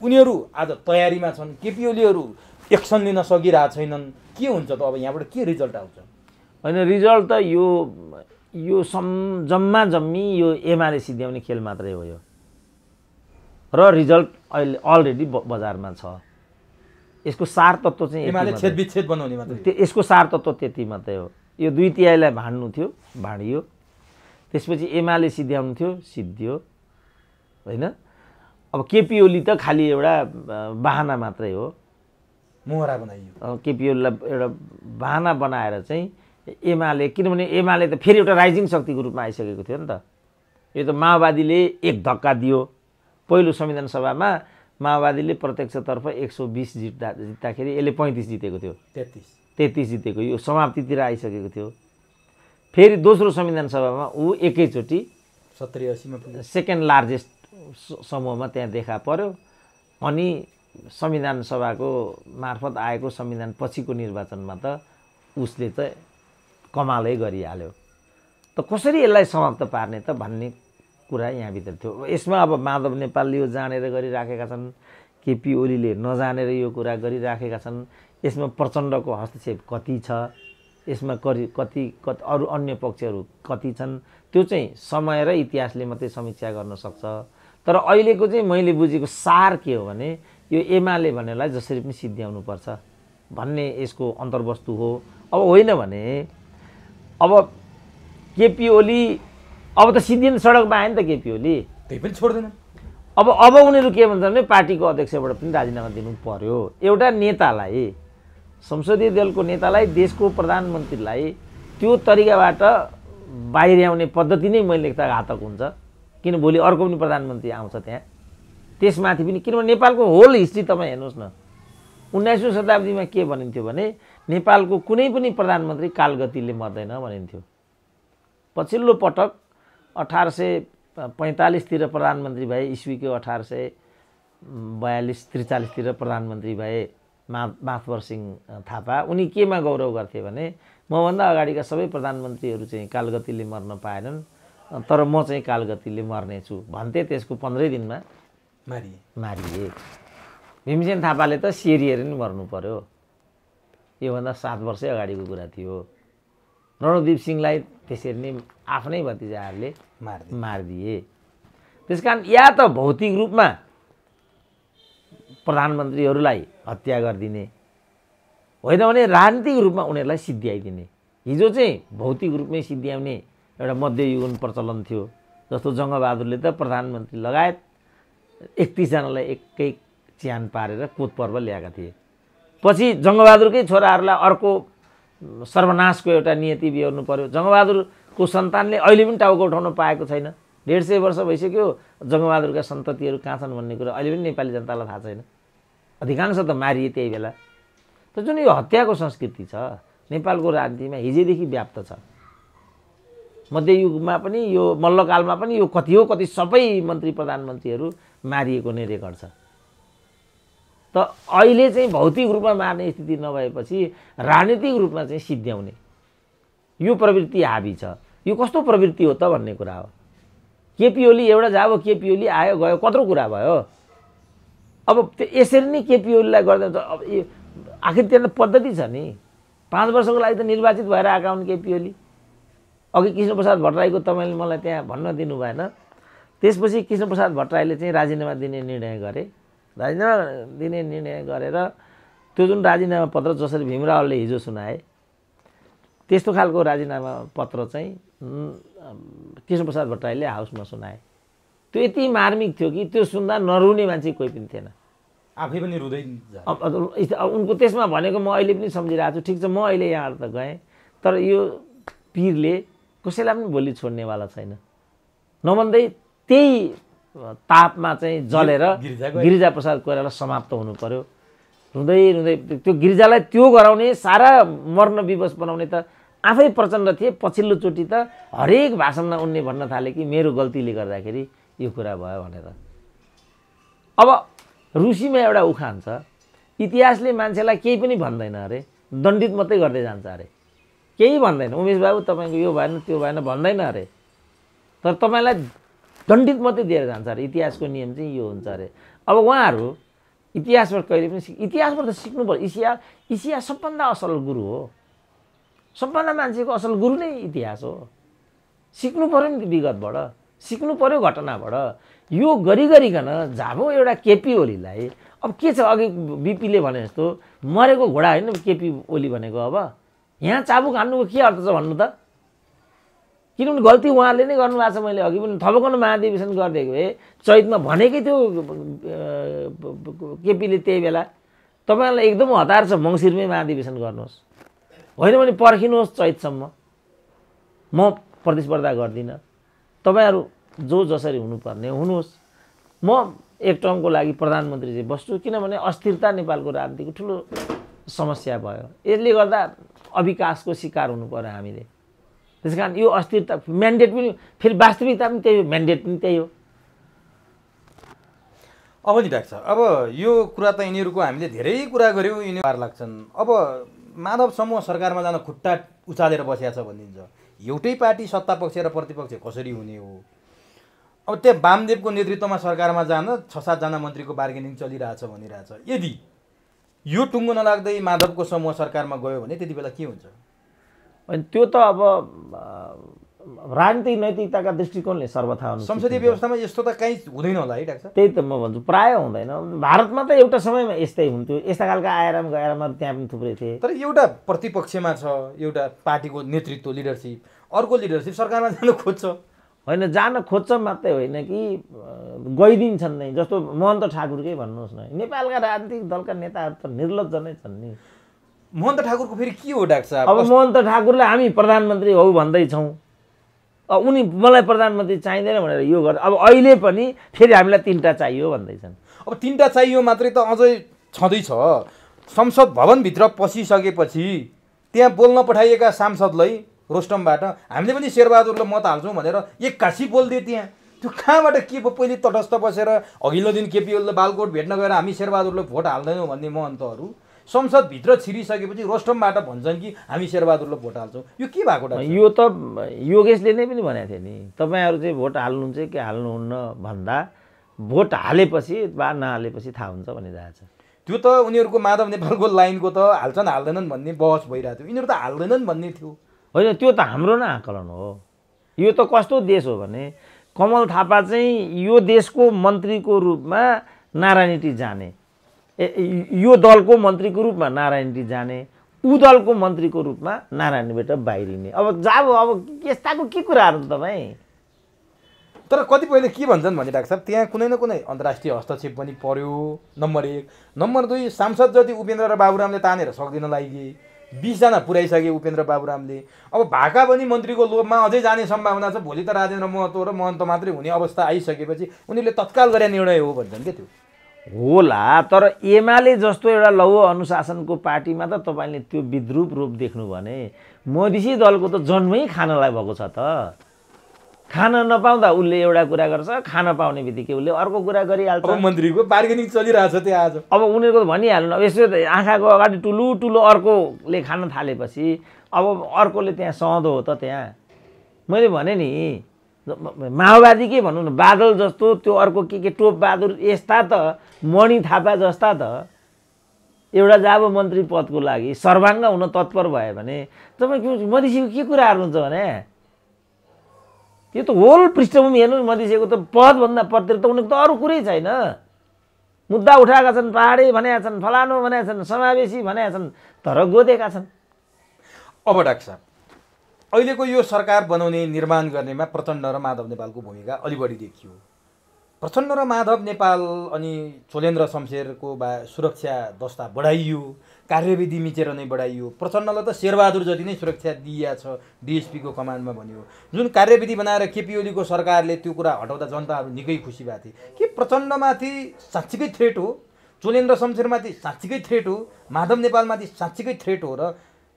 उनीहरू आज तयारीमा छन्, केपी ओलीहरू एक्सन लिन सकिरहेको छैनन्, के हुन्छ त अब यहाँबाट के रिजल्ट आउँछ? होइन रिजल्ट त यो जम्मा जम्मी यो एमाले सिद्ध्याउने खेल मात्रै हो यो, र रिजल्ट अहिले अलरेडी बजारमा छ। यसको सार तत्त्व चाहिँ एमाले छेदविच्छेद बनाउने मात्रै, यसको सार तत्त्व त्यति मात्रै हो। यो 2/3 भाँड्नु थियो, भाँडियो, त्यसपछि एमाले सिद्ध्याउनु थियो, सिद्धियो होइन। अब केपी ओली त खालि एउटा बाहना मात्रै हो, मोहरा बनाइयो। केपी ओलीलाई एउटा बाहना बनाएर चाहिँ एमाले, किनभने एमाले त फेरि एउटा राइजिङ शक्तिको रूपमा आइसकेको थियो नि त। यो त माओवादीले एक धक्का दियो, पहिलो संविधान सभामा माओवादीले प्रत्यक्षतर्फ 120 जित्दाखेरि यसले 35 जितेको थियो, 33 जितेको, यो समाप्तितिर आइसकेको थियो। फेरि दोस्रो संविधान सभामा ऊ एकैचोटि 70-80मा पुग्यो, सेकेन्ड लार्जेस्ट समूहमा त्यहाँ देखा पर्यो। अनि संविधान सभाको मार्फत आएको संविधान पछिको निर्वाचनमा त उसले त कमालै गरिहाल्यो। त कसरी यसलाई समाप्त पार्ने त भन्ने कुरा यहाँभित्र थियो। यसमा अब माधव नेपालले यो जानेर गरिराखेका छन्, केपी ओलीले नजानेर यो कुरा गरिराखेका छन्। यसमा प्रचण्डको हस्तक्षेप कति छ, यसमा कति अरू अन्य पक्षहरू कति छन्, त्यो चाहिँ समय र इतिहासले मात्रै समीक्षा गर्न सक्छ। तर अहिलेको चाहिँ मैले बुझेको सार के हो भने यो एमाले भन्नेलाई जसरी पनि सिद्ध्याउनुपर्छ भन्ने यसको अन्तर्वस्तु हो। अब होइन भने अब केपी ओली अब त सिद्धिने सडकमा आयो नि त केपी ओली, त्यही पनि छोड्दैन। अब उनीहरू के भन्छन् भने पार्टीको अध्यक्षबाट पनि राजीनामा दिनु पर्यो। एउटा नेतालाई, संसदीय दलको नेतालाई, देशको प्रधानमन्त्रीलाई त्यो तरिकाबाट बाहिर आउने पद्धति नै मैले लेख्दा घातक हुन्छ। किन भोलि अर्को पनि प्रधानमन्त्री आउँछ त्यहाँ, त्यसमाथि पनि, किनभने नेपालको होल हिस्ट्री तपाईँ हेर्नुहोस् न, 19औँ शताब्दीमा के भनिन्थ्यो भने नेपालको कुनै पनि प्रधानमन्त्री कालगतिले मर्दैन भनिन्थ्यो। पछिल्लो पटक 1845 प्रधानमन्त्री भए, इस्वीको 1842-43 प्रधानमन्त्री भए मातवर सिंह थापा। उनी केमा गौरव गर्थे भने मभन्दा अगाडिका सबै प्रधानमन्त्रीहरू चाहिँ कालगतिले मर्न पाएनन्, तर म चाहिँ कालगतिले मर्नेछु भन्थे। त्यसको 15 दिनमा मारिए। भीमसेन थापाले त सेरिएर नि मर्नु पर्यो, योभन्दा 7 वर्षै अगाडिको कुरा थियो। रणदीप सिंहलाई त्यसरी नै आफ्नै भतिजाहरूले मारिदिए। त्यसकारण या त भौतिक रूपमा प्रधानमन्त्रीहरूलाई हत्या गरिदिने, होइन भने राजनीतिक रूपमा उनीहरूलाई सिद्ध्याइदिने। हिजो चाहिँ भौतिक रूपमै सिद्ध्याउने एउटा मध्ययुगीन प्रचलन थियो। जस्तो जङ्गबहादुरले त प्रधानमन्त्री लगायत 31 जनालाई एकै च्यान पारेर कोत पर्व ल्याएका थिए। पछि जङ्गबहादुरकै छोराहरूलाई अर्को सर्वनाशको एउटा नियति बिहोर्नु पर्यो। जङ्गबहादुरको सन्तानले अहिले पनि टाउको उठाउन पाएको छैन। 150 वर्ष भइसक्यो जङ्गबहादुरका सन्ततिहरू कहाँ छन् भन्ने कुरा अहिले पनि नेपाली जनतालाई थाहा छैन। अधिकांश त मारिए त्यही बेला। त जुन यो हत्याको संस्कृति छ नेपालको राजनीतिमा हिजैदेखि व्याप्त छ। मध्ययुगमा पनि यो मल्लकालमा पनि यो कति हो कति सबै मन्त्री प्रधानमन्त्रीहरू मारिएको नै रेकर्ड छ। त अहिले चाहिँ भौतिक रूपमा मार्ने स्थिति नभएपछि राजनीतिक रूपमा चाहिँ सिद्ध्याउने यो प्रवृत्ति हाबी छ। यो कस्तो प्रवृत्ति हो त भन्ने कुरा हो। केपी ओली एउटा जब केपी ओली आयो गयो कत्रो कुरा भयो। अब यसरी नै केपी ओलीलाई गर्दा अब आखिर त्यहाँ पद्धति छ नि। 5 वर्षको लागि त निर्वाचित भएर आएका हुन् केपी ओली। अघि कृष्णप्रसाद भट्टराईको तपाईँले मलाई त्यहाँ भन्न दिनु भएन। त्यसपछि कृष्णप्रसाद भट्टराईले चाहिँ राजीनामा दिने निर्णय गरे। राजीनामा दिने निर्णय गरेर त्यो जुन राजीनामा पत्र जसरी भीमरावले हिजो सुनाए त्यस्तो खालको राजीनामा पत्र चाहिँ कृष्णप्रसाद भट्टराईले हाउसमा सुनाए। त्यो यति मार्मिक थियो कि त्यो सुन्दा नरुने मान्छे कोही पनि थिएन। आफै पनि रुँदै उनको त्यसमा भनेको म अहिले पनि सम्झिरहेको छु। ठिक छ, म अहिले यहाँ त गएँ, तर यो पीरले कसैलाई पनि भोलि छोड्नेवाला छैन। नभन्दै त्यही तापमा चाहिँ जलेर गिरिजाप्रसाद कोइराला समाप्त हुनु पर्यो। रुँदै रुँदै त्यो गिरिजालाई त्यो गराउने, सारा मर्न विवश बनाउने त आफै प्रचण्ड थिए। पछिल्लो चोटि त हरेक भाषणमा उनले भन्न थाले कि मेरो गल्तीले गर्दाखेरि यो कुरा भयो भनेर। अब रुसीमा एउटा उखान छ, इतिहासले मान्छेलाई केही पनि भन्दैन अरे, दण्डित मात्रै गर्दै जान्छ अरे। केही भन्दैन, उमेश बाबु तपाईँको यो भएन त्यो भएन भन्दैन अरे, तर तपाईँलाई दण्डित मात्रै दिएर जान्छ अरे। इतिहासको नियम चाहिँ यो हुन्छ अरे। अब उहाँहरू इतिहासबाट कहिले पनि इतिहासबाट त सिक्नु पर्यो। इतिहास सबभन्दा असल गुरु हो। सबभन्दा मान्छेको असल गुरु नै इतिहास हो। सिक्नु पर्यो नि विगतबाट, सिक्नु पर्यो घटनाबाट। यो गरिकन जाबो एउटा केपी ओलीलाई अब के छ, अघि बिपीले भने जस्तो मरेको घोडा होइन केपी ओली भनेको। अब यहाँ चाबुक हान्नुको के अर्थ छ भन्नु त? किनभने गल्ती उहाँले नै गर्नुभएको छ। मैले अघि पनि थपकन महाधिवेशन गरिदिएको भए चैतमा भनेकै थियो केपीले त्यही बेला, तपाईँलाई एकदम हतार छ मङ्सिरमै महाधिवेशन गर्नुहोस्, होइन भने पर्खिनुहोस् चैतसम्म, म प्रतिस्पर्धा गर्दिनँ, तपाईँहरू जो जसरी हुनुपर्ने हुनुहोस्, म एक टर्मको लागि प्रधानमन्त्री चाहिँ बस्छु। किनभने अस्थिरता नेपालको राजनीतिको ठुलो समस्या भयो। यसले गर्दा अविकासको शिकार हुनु पर्यो हामीले। त्यस कारण यो अस्थिरता म्यान्डेट पनि फेरि वास्तविकता पनि त्यही हो, म्यान्डेट पनि त्यही हो। अब नि डाक्टर साहब, अब यो कुरा त यिनीहरूको हामीले धेरै कुरा गऱ्यौँ, यिनीहरू लाग्छन्। अब माधव समूह सरकारमा जान खुट्टा उचालेर बसिया छ भनिन्छ। एउटै पार्टी सत्ता पक्ष र प्रतिपक्ष कसरी हुने हो? अब त्यहाँ वामदेवको नेतृत्वमा सरकारमा जान 6-7 जना मन्त्रीको बार्गेनिङ चलिरहेछ भनिरहेछ। यदि यो टुङ्गो नलाग्दै माधवको समूह सरकारमा गयो भने त्यति बेला के हुन्छ? अनि त्यो त अब राजनीतिक नैतिकताका दृष्टिकोणले सर्वथा हुन्छ। संसदीय व्यवस्थामा यस्तो त कहीँ हुँदैन होला है डाक्टर? त्यही त म भन्छु, प्रायः हुँदैन। भारतमा त एउटा समयमा यस्तै हुन्थ्यो, यस्ता खालका आयाम गयारामहरू त्यहाँ पनि थुप्रै थिए। तर एउटा प्रतिपक्षमा छ एउटा पार्टीको नेतृत्व लिडरसिप, अर्को लिडरसिप सरकारमा जान खोज्छ। होइन, जान खोज्छ मात्रै होइन कि गइदिन्छन् नै। जस्तो महन्त ठाकुरकै भन्नुहोस् न, नेपालका राजनीतिक दलका नेताहरू त निर्लज्ज नै छन् नि। महन्त ठाकुरको फेरि के हो डाक्टर साहब? अब महन्त ठाकुरले हामी प्रधानमन्त्री हौ भन्दैछौँ, उनी मलाई प्रधानमन्त्री चाहिँदैन भनेर यो गर्छ। अब अहिले पनि फेरि हामीलाई 3टा चाहियो भन्दैछन्। अब 3टा चाहियो मात्रै त अझै छँदैछ। संसद भवनभित्र पसिसकेपछि त्यहाँ बोल्न पठाइएका सांसदलाई रोस्टमबाट हामीले पनि शेरबहादुरलाई मत हाल्छौँ भनेर 81 बोलिदिए त्यहाँ। त्यो कहाँबाट के भयो? पहिले तटस्थ बसेर अघिल्लो दिन केपी ओलीले बालकोट भेट्न गएर हामी शेरबहादुरलाई भोट हाल्दैनौँ भन्ने महन्तहरू संसदभित्र छिरिसकेपछि रोस्टमबाट भन्छन् कि हामी शेरबहादुरलाई भोट हाल्छौँ। यो के भएको? यो त योगेशले नै पनि भनेको थियो नि, तपाईँहरू चाहिँ भोट हाल्नुहुन्छ कि हाल्नुहुन्न भन्दा भोट हालेपछि वा नहालेपछि थाहा हुन्छ भनिरहेको छ। त्यो त उनीहरूको माधव नेपालको लाइनको त हाल्छन् हाल्दैनन् भन्ने बहस भइरहेको थियो। यिनीहरू त हाल्दैनन् भन्ने थियो। होइन, त्यो त हाम्रो नै आकलन हो। यो त कस्तो देश हो भने कमल थापा चाहिँ यो देशको मन्त्रीको रूपमा नारायणटी जाने, यो दलको मन्त्रीको रूपमा नारायणटी जाने, ऊ दलको मन्त्रीको रूपमा नारायणबाट बाहिरिने। अब जाब अब यस्ताको के कुराहरू तपाईँ? तर कतिपयले के भन्छन् भने डाक्टर साहब, त्यहाँ कुनै न कुनै अन्तर्राष्ट्रिय हस्तक्षेप पनि पर्यो। नम्बर 1, नम्बर 2, सांसद जति उपेन्द्र र बाबुरामले तानेर सक्दिन लागि 20 जना पुर्याइसके उपेन्द्र बाबुरामले। अब भाका पनि मन्त्रीको लोभमा अझै जाने सम्भावना छ। भोलि त राजेन्द्र महतो र महन्त मात्रै हुने अवस्था आइसकेपछि उनीहरूले तत्काल गरे निर्णय हो भन्छन् के? त्यो होला, तर एमाले जस्तो एउटा लौह अनुशासनको पार्टीमा त तपाईँले त्यो विद्रूप रूप देख्नु भने मधेसी दलको त जन्मै खानलाई भएको छ त। खान नपाउँदा उसले एउटा कुरा गर्छ, खान पाउने बित्तिकै उसले अर्को कुरा गरिहाल्छ। अब मन्त्रीको बार्गेनिङ चलिरहेछ त्यहाँ आज। अब उनीहरूको त भनिहाल्नु, अब यसो आँखाको अगाडि ठुलो ठुलो अर्कोले खान थालेपछि अब अर्कोले त्यहाँ सहँदो हो त। त्यहाँ मैले भने नि, माओवादी के भनौँ न, बादल जस्तो त्यो अर्को के टोप बहादुर यस्ता त, मणि थापा जस्ता त एउटा जब मन्त्री पदको लागि सर्वाङ्ग हुन तत्पर भयो भने तपाईँ मधेसीको के कुराहरू हुन्छ भने यो त होल पृष्ठभूमि हेर्नु। मधेसीको त पदभन्दा पदतिर त उनीहरूको त अरू कुरै छैन। मुद्दा उठाएका छन्, पाहाडे भनेका छन्, फलानु भनेका छन्, समावेशी भनेका छन्, तर गोदेका छन्। अब डाक्टर साहब, अहिलेको यो सरकार बनाउने निर्माण गर्नेमा प्रचण्ड र माधव नेपालको भूमिका अलि बढी देखियो। प्रचण्ड र माधव नेपाल अनि चोलेन्द्र शमशेरको सुरक्षा दस्ता बढाइयो, कार्यविधि मिचेर नै बढाइयो। प्रचण्डलाई त शेरबहादुर जति नै सुरक्षा दिइया छ, डिएसपीको कमान्डमा भन्यो। जुन कार्यविधि बनाएर केपी ओलीको सरकारले त्यो कुरा हटाउँदा जनताहरू निकै खुसी भएको थिए। के प्रचण्डमाथि साँच्चीकै थ्रेट हो? चोलेन्द्र शमशेरमाथि साँच्चीकै थ्रेट हो? माधव नेपालमाथि साँच्चीकै थ्रेट हो? र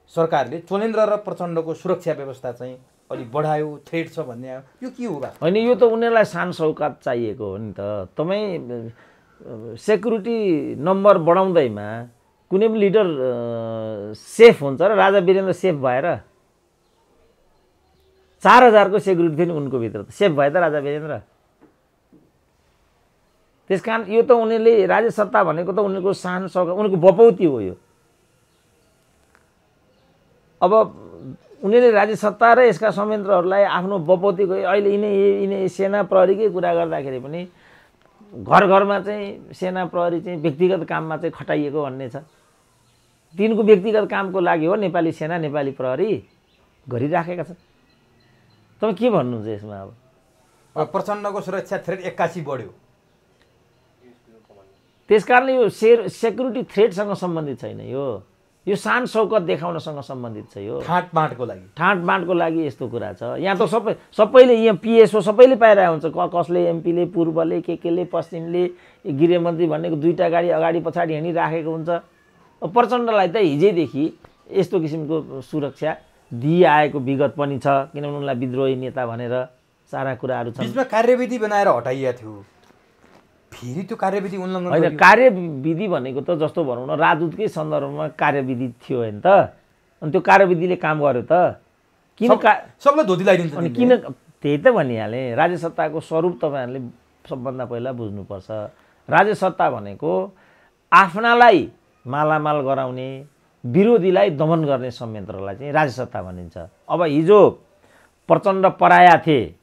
सरकारले चोलेन्द्र र प्रचण्डको सुरक्षा व्यवस्था चाहिँ अलिक बढायो, थ्रेट छ भन्ने आयो, यो के हो? होइन, यो त उनीहरूलाई शान सौकात चाहिएको हो नि त। तपाईँ सेक्युरिटी नम्बर बढाउँदैमा कुनै पनि लिडर सेफ हुन्छ र राजा वीरेन्द्र सेफ भएर 4000 को सेक्युरिटी थियो नि उनको भित्र, सेफ भयो त राजा वीरेन्द्र? त्यसकारण यो त उनीहरूले राज्य सत्ता भनेको त उनीहरूको शान सौकत उनीहरूको बपौती हो यो। अब उनीहरूले राज्य सत्ता र यसका संयन्त्रहरूलाई आफ्नो बपौतीको अहिले यिनै सेना प्रहरीकै कुरा गर्दाखेरि पनि घर घरमा चाहिँ सेना प्रहरी चाहिँ व्यक्तिगत काममा चाहिँ खटाइएको भन्ने छ। तिनको व्यक्तिगत कामको लागि हो नेपाली सेना नेपाली प्रहरी गरिराखेका छन्। तपाईँ के भन्नुहुन्छ यसमा? अब प्रचण्डको सुरक्षा थ्रेट 81 बढ्यो। त्यसकारणले यो सेक्युरिटी थ्रेटसँग सम्बन्धित छैन, यो शान शौकत देखाउनसँग सम्बन्धित छ। यो ठाँटबाँटको लागि यस्तो कुरा छ। यहाँ त सबैले यहाँ पिएसओ सबैले पाइरहेको हुन्छ। कसले एमपीले, पूर्वले, केले, पश्चिमले, गृहमन्त्री भनेको 2टा गाडी अगाडि पछाडि हिँडिराखेको हुन्छ। प्रचण्डलाई त हिजैदेखि यस्तो किसिमको सुरक्षा दिइआएको विगत पनि छ, किनभने उनलाई विद्रोही नेता भनेर सारा कुराहरू छन्। बिचमा कार्यविधि बनाएर हटाइएको थियो, फेरि त्यो कार्यविधि उल्लङ्घन होइन। कार्यविधि भनेको त जस्तो भनौँ न राजदूतकै सन्दर्भमा कार्यविधि थियो होइन त, अनि त्यो कार्यविधिले काम गर्यो त। किन सबलाई धोती लगाइदिन्छ अनि किन? त्यही त भनिहालेँ, राज्य सत्ताको स्वरूप तपाईँहरूले सबभन्दा पहिला बुझ्नुपर्छ। राज्य सत्ता भनेको आफ्नालाई मालामाल गराउने, विरोधीलाई दमन गर्ने संयन्त्रलाई चाहिँ राज्य सत्ता भनिन्छ। अब हिजो प्रचण्ड पराया थिए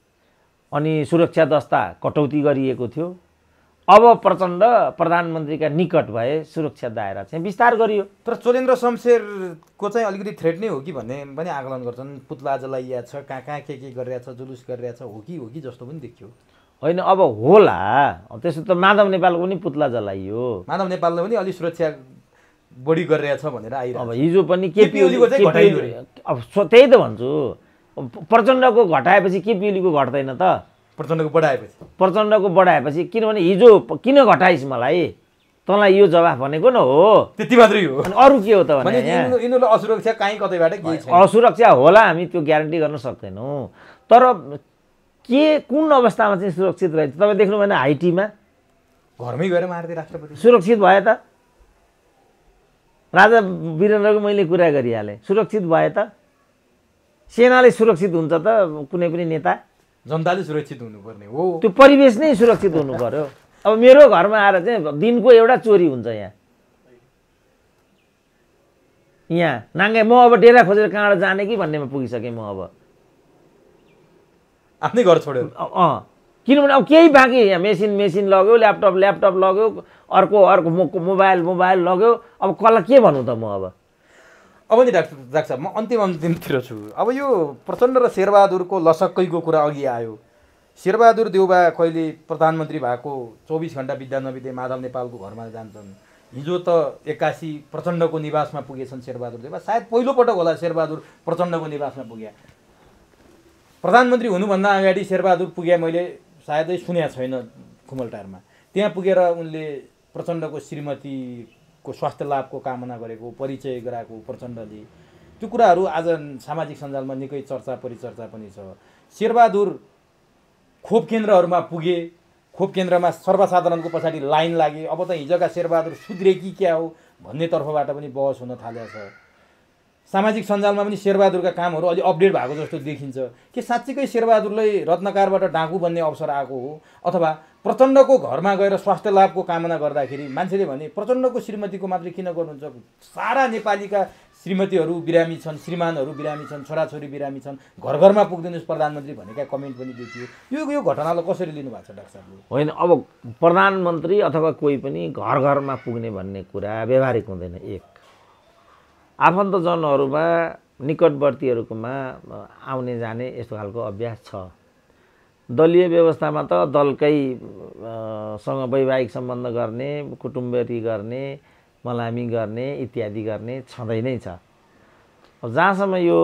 अनि सुरक्षा दस्ता कटौती गरिएको थियो। अब प्रचण्ड प्रधानमन्त्रीका निकट भए सुरक्षा दायरा चाहिँ विस्तार गरियो। तर चोलेन्द्र शमशेरको चाहिँ अलिकति थ्रेट नै हो कि भन्ने पनि आकलन गर्छन्। पुतला जलाइएको छ, कहाँ के गरिरहेछ, जुलुस गरिरहेछ, हो कि जस्तो पनि देखियो। होइन अब होला, त्यसो त माधव नेपालको पनि पुतला जलाइयो। माधव नेपालले पनि अलि सुरक्षा बढी गरिरहेछ भनेर आइरहेछ। अब हिजो पनि केपी ओलीको चाहिँ घटाइयो। अब त्यही त भन्छु, प्रचण्डको घटाएपछि केपी ओलीको घट्दैन त? प्रचण्डको बढाएपछि किनभने हिजो किन घटाइस् मलाई, तँलाई यो जवाफ भनेको न हो। त्यति मात्रै हो। अनि अरू के हो त भने यिनीहरूले असुरक्षा कहीँ कतैबाट केही छैन। असुरक्षा होला, हामी त्यो ग्यारेन्टी गर्न सक्दैनौँ। तर के कुन अवस्थामा चाहिँ सुरक्षित रहेछ तपाईँ देख्नु भएन? हाइटीमा घरमै गएर मार्दै राष्ट्रपति सुरक्षित भए त? राजा वीरेन्द्रको मैले कुरा गरिहालेँ, सुरक्षित भए त? सेनाले सुरक्षित हुन्छ त कुनै पनि नेता? जनताले सुरक्षित हुनुपर्ने हो। त्यो परिवेश नै सुरक्षित हुनु पर्यो। अब मेरो घरमा आएर चाहिँ दिनको एउटा चोरी हुन्छ यहाँ नाङ्गे, म अब डेरा खोजेर कहाँबाट जाने कि भन्नेमा पुगिसकेँ म। अब आफ्नै घर छोड्यो। किनभने अब केही बाँकी यहाँ मेसिन लग्यो, ल्यापटप लग्यो, अर्को मोबाइल लग्यो। अब कसलाई के भनौँ त म? अब नि डाक्टर साहब, म अन्तिमतिर छु। अब यो प्रचण्ड र शेरबहादुरको लसक्कैको कुरा अघि आयो। शेरबहादुर देउबा कहिले प्रधानमन्त्री भएको 24 घण्टा बित्दा नबित्दै माधव नेपालको घरमा जान्छन्। हिजो त 81 प्रचण्डको निवासमा पुगेछन् शेरबहादुर देउबा। सायद पहिलोपटक होला शेरबहादुर प्रचण्डको निवासमा पुगे। प्रधानमन्त्री हुनुभन्दा अगाडि शेरबहादुर पुगे, मैले सायदै सुनेको छैन खुमलटारमा। त्यहाँ पुगेर उनले प्रचण्डको श्रीमतीको स्वास्थ्य लाभको कामना गरेको, परिचय गराएको प्रचण्डले। त्यो कुराहरू आज सामाजिक सञ्जालमा निकै चर्चा परिचर्चा पनि छ। शेरबहादुर खोप केन्द्रहरूमा पुगे, खोप केन्द्रमा सर्वसाधारणको पछाडि लाइन लागे। अब त हिजोका शेरबहादुर सुध्रे कि क्या हो भन्ने तर्फबाट पनि बहस हुन थालेको छ। सामाजिक सञ्जालमा पनि शेरबहादुरका कामहरू अलि अपडेट भएको जस्तो देखिन्छ। के साँच्चीकै शेरबहादुरलाई रत्नकारबाट डाकु बन्ने अवसर आएको हो, अथवा प्रचण्डको घरमा गएर स्वास्थ्य लाभको कामना गर्दाखेरि मान्छेले भने प्रचण्डको श्रीमतीको मात्रै किन गर्नुहुन्छ? सारा नेपालीका श्रीमतीहरू बिरामी छन्, श्रीमानहरू बिरामी छन्, छोराछोरी बिरामी छन्, घर घरमा पुग्दिनुहोस् प्रधानमन्त्री भनेका कमेन्ट पनि देखियो। यो घटनालाई कसरी लिनु भएको छ डाक्टर साहबले? होइन, अब प्रधानमन्त्री अथवा कोही पनि घर घरमा पुग्ने भन्ने कुरा व्यवहारिक हुँदैन। एक आफन्तजनहरूमा निकटवर्तीहरूकोमा आउने जाने यस्तो खालको अभ्यास छ। दलीय व्यवस्थामा त दलकै सँग वैवाहिक सम्बन्ध गर्ने, कुटुम्बरी गर्ने, मलामी गर्ने इत्यादि गर्ने छँदै नै छ। अब जहाँसम्म यो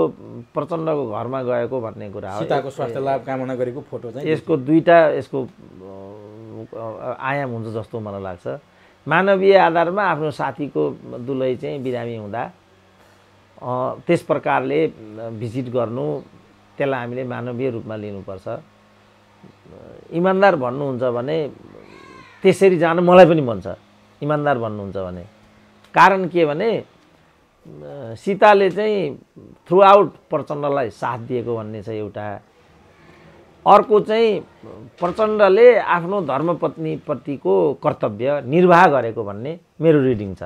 प्रचण्डको घरमा गएको भन्ने कुरा हो, सीताको स्वास्थ्य लाभ कामना गरेको फोटो चाहिँ यसको दुईटा आयाम हुन्छ जस्तो मलाई लाग्छ। मानवीय आधारमा आफ्नो साथीको दुलै चाहिँ बिरामी हुँदा त्यस प्रकारले भिजिट गर्नु, त्यसलाई हामीले मानवीय रूपमा लिनुपर्छ। इमान्दार भन्नुहुन्छ भने त्यसरी जान मलाई पनि मन छ। इमान्दार भन्नुहुन्छ भने कारण के भने सीताले चाहिँ थ्रु आउट प्रचण्डलाई साथ दिएको भन्ने छ एउटा। अर्को चाहिँ प्रचण्डले आफ्नो धर्मपत्नीप्रतिको कर्तव्य निर्वाह गरेको भन्ने मेरो रिडिङ छ।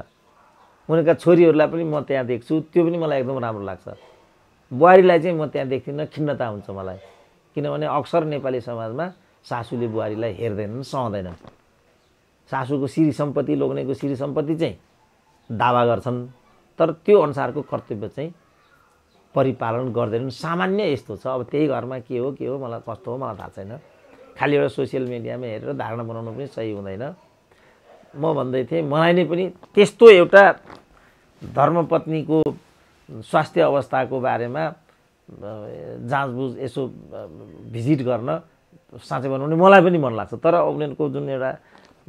उनका छोरीहरूलाई पनि म त्यहाँ देख्छु, त्यो पनि मलाई एकदम राम्रो लाग्छ। बुहारीलाई चाहिँ म त्यहाँ देख्दिनँ, खिन्नता हुन्छ मलाई, किनभने अक्सर नेपाली समाजमा सासूले बुहारीलाई हेर्दैनन्, सहँदैनन्। सासूको श्री सम्पत्ति, लोग्नेको श्री सम्पत्ति चाहिँ दावा गर्छन्, तर त्यो अनुसारको कर्तव्य चाहिँ परिपालन गर्दैनन्। सामान्य यस्तो छ। अब त्यही घरमा के हो मलाई कस्तो हो मलाई थाहा छैन। खालि एउटा सोसियल मिडियामा हेरेर धारणा बनाउनु पनि सही हुँदैन। म भन्दै थिएँ, मलाई नै पनि त्यस्तो एउटा धर्मपत्नीको स्वास्थ्य अवस्थाको बारेमा जाँचबुझ यसो भिजिट गर्न साँच्चै भनौँ भने मलाई पनि मन लाग्छ। तर उनीहरूको जुन एउटा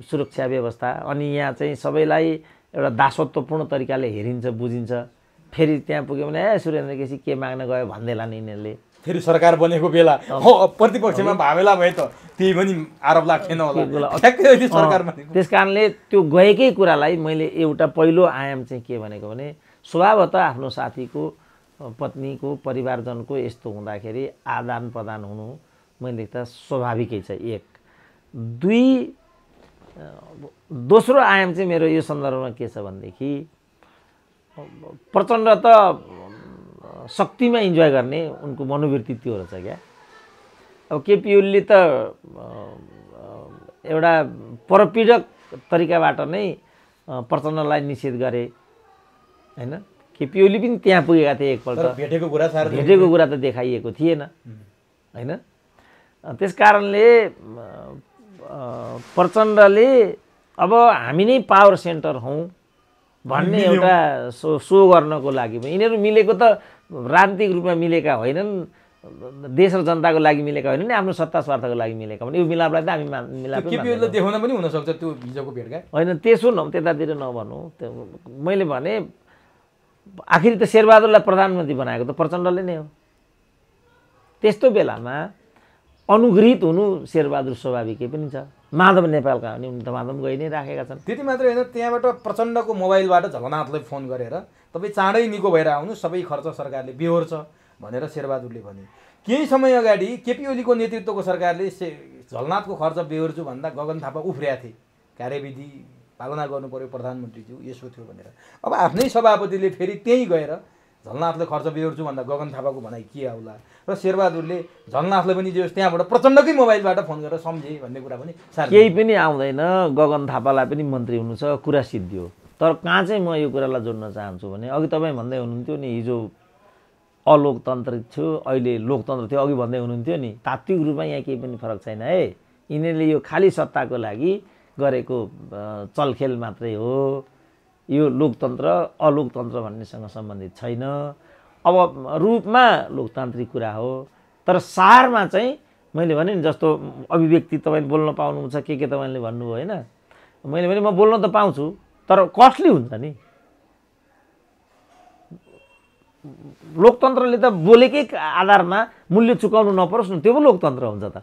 सुरक्षा व्यवस्था, अनि यहाँ चाहिँ सबैलाई एउटा दासत्वपूर्ण तरिकाले हेरिन्छ, बुझिन्छ। फेरि त्यहाँ पुग्यो भने सुरेन्द्र केसी के माग्न गयो भन्दैला नि यिनीहरूले। फेरि सरकार बनेको बेला प्रतिपक्षमा भावेला भए त त्यही पनि आरोप लाग्थेन होला। त्यस कारणले त्यो गएकै कुरालाई मैले एउटा पहिलो आयाम चाहिँ के भनेको भने स्वभावतः आफ्नो साथीको पत्नीको परिवारजनको यस्तो हुँदाखेरि आदान प्रदान हुनु मैले देख्दा स्वाभाविकै छ। एक दुई, दोस्रो आयाम चाहिँ मेरो यो सन्दर्भमा के छ भनेदेखि प्रचण्ड त शक्तिमा इन्जोय गर्ने उनको मनोवृत्ति त्यो रहेछ क्या। अब केपी ओलीले त एउटा परपीडक तरिकाबाट नै प्रचण्डलाई निषेध गरे हैन। केपी ओली पनि त्यहाँ पुगेका थिए, एकपल्ट भेटेको कुरा त देखाइएको थिएन हैन। त्यस कारणले प्रचण्डले अब हामी नै पावर सेन्टर हौँ भन्ने एउटा सो गर्नको लागि यिनीहरू मिलेको त राजनीतिक रूपमा मिलेका होइनन्, देश र जनताको लागि मिलेका होइनन्, आफ्नो सत्ता स्वार्थको लागि मिलेका भने यो मिलापलाई त हामी मिलाप देखाउन पनि हुनसक्छ त्यो हिजोको भेटघाट होइन। त्यसो त्यतातिर नभनौँ। मैले भने आखिर त शेरबहादुरलाई प्रधानमन्त्री बनाएको त प्रचण्डले नै हो। त्यस्तो बेलामा अनुगृहित हुनु शेरबहादुर स्वाभाविकै पनि छ। माधव नेपालका भने उनी त माधव गइ नै राखेका छन्। त्यति मात्रै होइन, त्यहाँबाट प्रचण्डको मोबाइलबाट झलनाथलाई फोन गरेर तपाईँ चाँडै निको भएर आउनु, सबै खर्च सरकारले बेहोर्छ भनेर शेरबहादुरले भने। केही समय अगाडि केपी ओलीको नेतृत्वको सरकारले झलनाथको खर्च बेहोर्छु भन्दा गगन थापा उफ्रिया थिए, कार्यविधि पालना गर्नु पर्यो प्रधानमन्त्रीज्यू, यसो थियो भनेर। अब आफ्नै सभापतिले फेरि त्यहीँ गएर झलनाथले खर्च बेहोर्छु भन्दा गगन थापाको भनाइ के आउला, र शेरबहादुरले झलनाथलाई पनि जो त्यहाँबाट प्रचण्डकै मोबाइलबाट फोन गरेर सम्झे भन्ने कुरा पनि केही पनि आउँदैन। गगन थापालाई पनि मन्त्री हुनु छ, कुरा सिद्धियो। तर कहाँ चाहिँ म यो कुरालाई जोड्न चाहन्छु भने अघि तपाईँ भन्दै हुनुहुन्थ्यो नि हिजो अलोकतन्त्रिक थियो, अहिले लोकतन्त्र थियो, अघि भन्दै हुनुहुन्थ्यो नि, तात्विक रूपमा यहाँ केही पनि फरक छैन है। यिनीहरूले यो खालि सत्ताको लागि गरेको चलखेल मात्रै हो। यो लोकतन्त्र अलोकतन्त्र भन्नेसँग सम्बन्धित छैन। अब रूपमा लोकतान्त्रिक कुरा हो, तर सारमा चाहिँ मैले भने नि जस्तो अभिव्यक्ति तपाईँले बोल्न पाउनुहुन्छ, के तपाईँले भन्नुभयो होइन। मैले भने म बोल्न त पाउँछु, तर कस्टली हुन्छ नि। लोकतन्त्रले त बोलेकै आधारमा मूल्य चुकाउनु नपरोस् न, त्यो पो लोकतन्त्र हुन्छ त।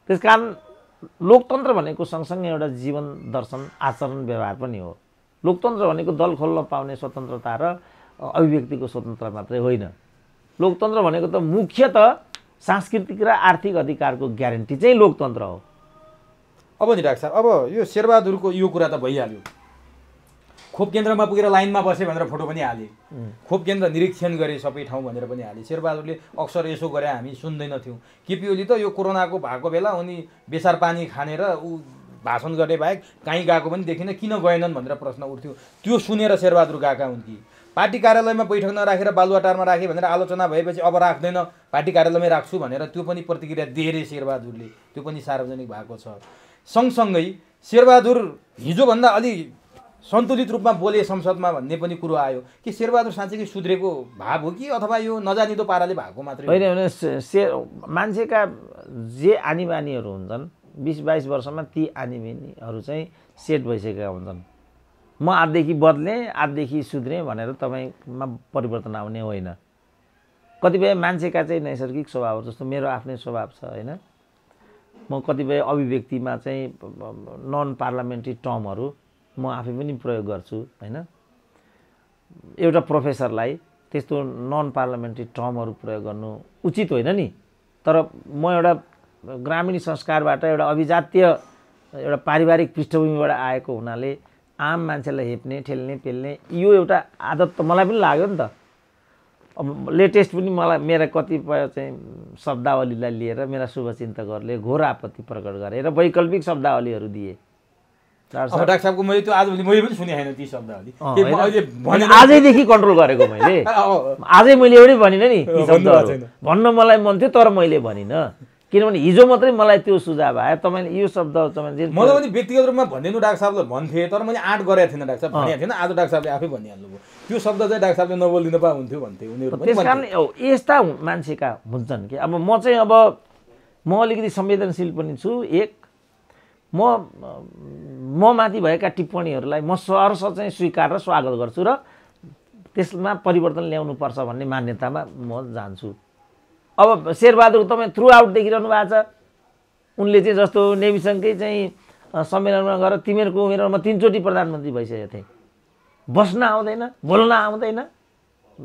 त्यस कारण लोकतन्त्र भनेको सँगसँगै एउटा जीवन दर्शन, आचरण, व्यवहार पनि हो। लोकतन्त्र भनेको दल खोल्न पाउने स्वतन्त्रता र अभिव्यक्तिको स्वतन्त्रता मात्रै होइन। लोकतन्त्र भनेको त मुख्यतः सांस्कृतिक र आर्थिक अधिकारको ग्यारेन्टी चाहिँ लोकतन्त्र हो। अब नि डाक्टर साहब, अब यो शेरबहादुरको यो कुरा त भइहाल्यो। खोप केन्द्रमा पुगेर लाइनमा बसे भनेर फोटो पनि हाले, खोप केन्द्र निरीक्षण गरे सबै ठाउँ भनेर पनि हाले। शेरबहादुरले अक्सर यसो गरे हामी सुन्दैनथ्यौँ। केपी ओली त यो कोरोनाको भएको बेला उनी बेसार पानी खानेर ऊ भाषण गर्ने बाहेक कहीँ गएको पनि देखिन, किन गएनन् भनेर प्रश्न उठ्थ्यो। त्यो सुनेर शेरबहादुर गएका हुन् कि पार्टी कार्यालयमा बैठक नराखेर बालुवाटारमा राखे भनेर आलोचना भएपछि अब राख्दैन, पार्टी कार्यालयमै राख्छु भनेर त्यो पनि प्रतिक्रिया दिए रे शेरबहादुरले, त्यो पनि सार्वजनिक भएको छ। सँगसँगै शेरबहादुर हिजोभन्दा अलि सन्तुलित रूपमा बोले संसदमा भन्ने पनि कुरो आयो कि शेरबहादुर साँच्चै सुध्रेको भाव हो कि अथवा यो नजानिदो पाराले भएको मात्रै होइन। मान्छेका जे आनीबानीहरू हुन्छन् 20-22 वर्षमा ती आनीबानीहरू चाहिँ सेट भइसकेका हुन्छन्। म आजदेखि बदलेँ, आजदेखि सुध्रेँ भनेर तपाईँमा परिवर्तन आउने होइन। कतिपय मान्छेका चाहिँ नैसर्गिक स्वभावहरू, जस्तो मेरो आफ्नै स्वभाव छ होइन। म कतिपय अभिव्यक्तिमा चाहिँ नन पार्लियामेन्ट्री टर्महरू म आफै पनि प्रयोग गर्छु होइन। एउटा प्रोफेसरलाई त्यस्तो नन पार्लियामेन्ट्री टर्महरू प्रयोग गर्नु उचित होइन नि। तर म एउटा ग्रामीण संस्कारबाट एउटा अभिजातीय एउटा पारिवारिक पृष्ठभूमिबाट आएको हुनाले आम मान्छेलाई हेप्ने ठेल्ने पेल्ने यो एउटा आदत त मलाई पनि लाग्यो नि त। अब लेटेस्ट पनि मलाई मेरा कतिपय चाहिँ शब्दावलीलाई लिएर मेरा शुभचिन्तकहरूले घोर आपत्ति प्रकट गरे र वैकल्पिक शब्दावलीहरू दिए। डाक्टर साहबको मैले त्यो आजभोलि मैले पनि सुने होइन ती शब्दावली। आजैदेखि कन्ट्रोल गरेको मैले, आजै मैले एउटै भनिनँ नि ती शब्दहरू भन्न मलाई मन थियो तर मैले भनिनँ, किनभने हिजो मात्रै मलाई त्यो सुझाव आयो। तपाईँले यो शब्द तपाईँ मलाई पनि व्यक्तिगत रूपमा भनिदिनु डाक्टर साहबले भन्थे, तर मैले आँट गरेको थिइनँ डाक्टर साहब, भनेको थिएन। आज डाक्टर साहबले आफै भनिहाल्नुभयो त्यो शब्द चाहिँ डाक्टर साहबले नबोलिदिनु पा हुन्थ्यो भन्थे उनीहरू पनि। त्यस कारणले यस्ता मान्छेका हुन्छन् कि अब म चाहिँ अब म अलिकति संवेदनशील पनि छु। एक म माथि भएका टिप्पणीहरूलाई म सहर्ष चाहिँ स्वीकार र स्वागत गर्छु र त्यसमा परिवर्तन ल्याउनुपर्छ भन्ने मान्यतामा म जान्छु। अब शेरबहादुर तपाईँ थ्रु आउट देखिरहनु भएको छ। उनले चाहिँ जस्तो नेभिसँगकै चाहिँ सम्मेलनमा गएर तिमीहरूको उमेरमा म 3 चोटि प्रधानमन्त्री भइसकेको थिएँ, बस्न आउँदैन, बोल्न आउँदैन,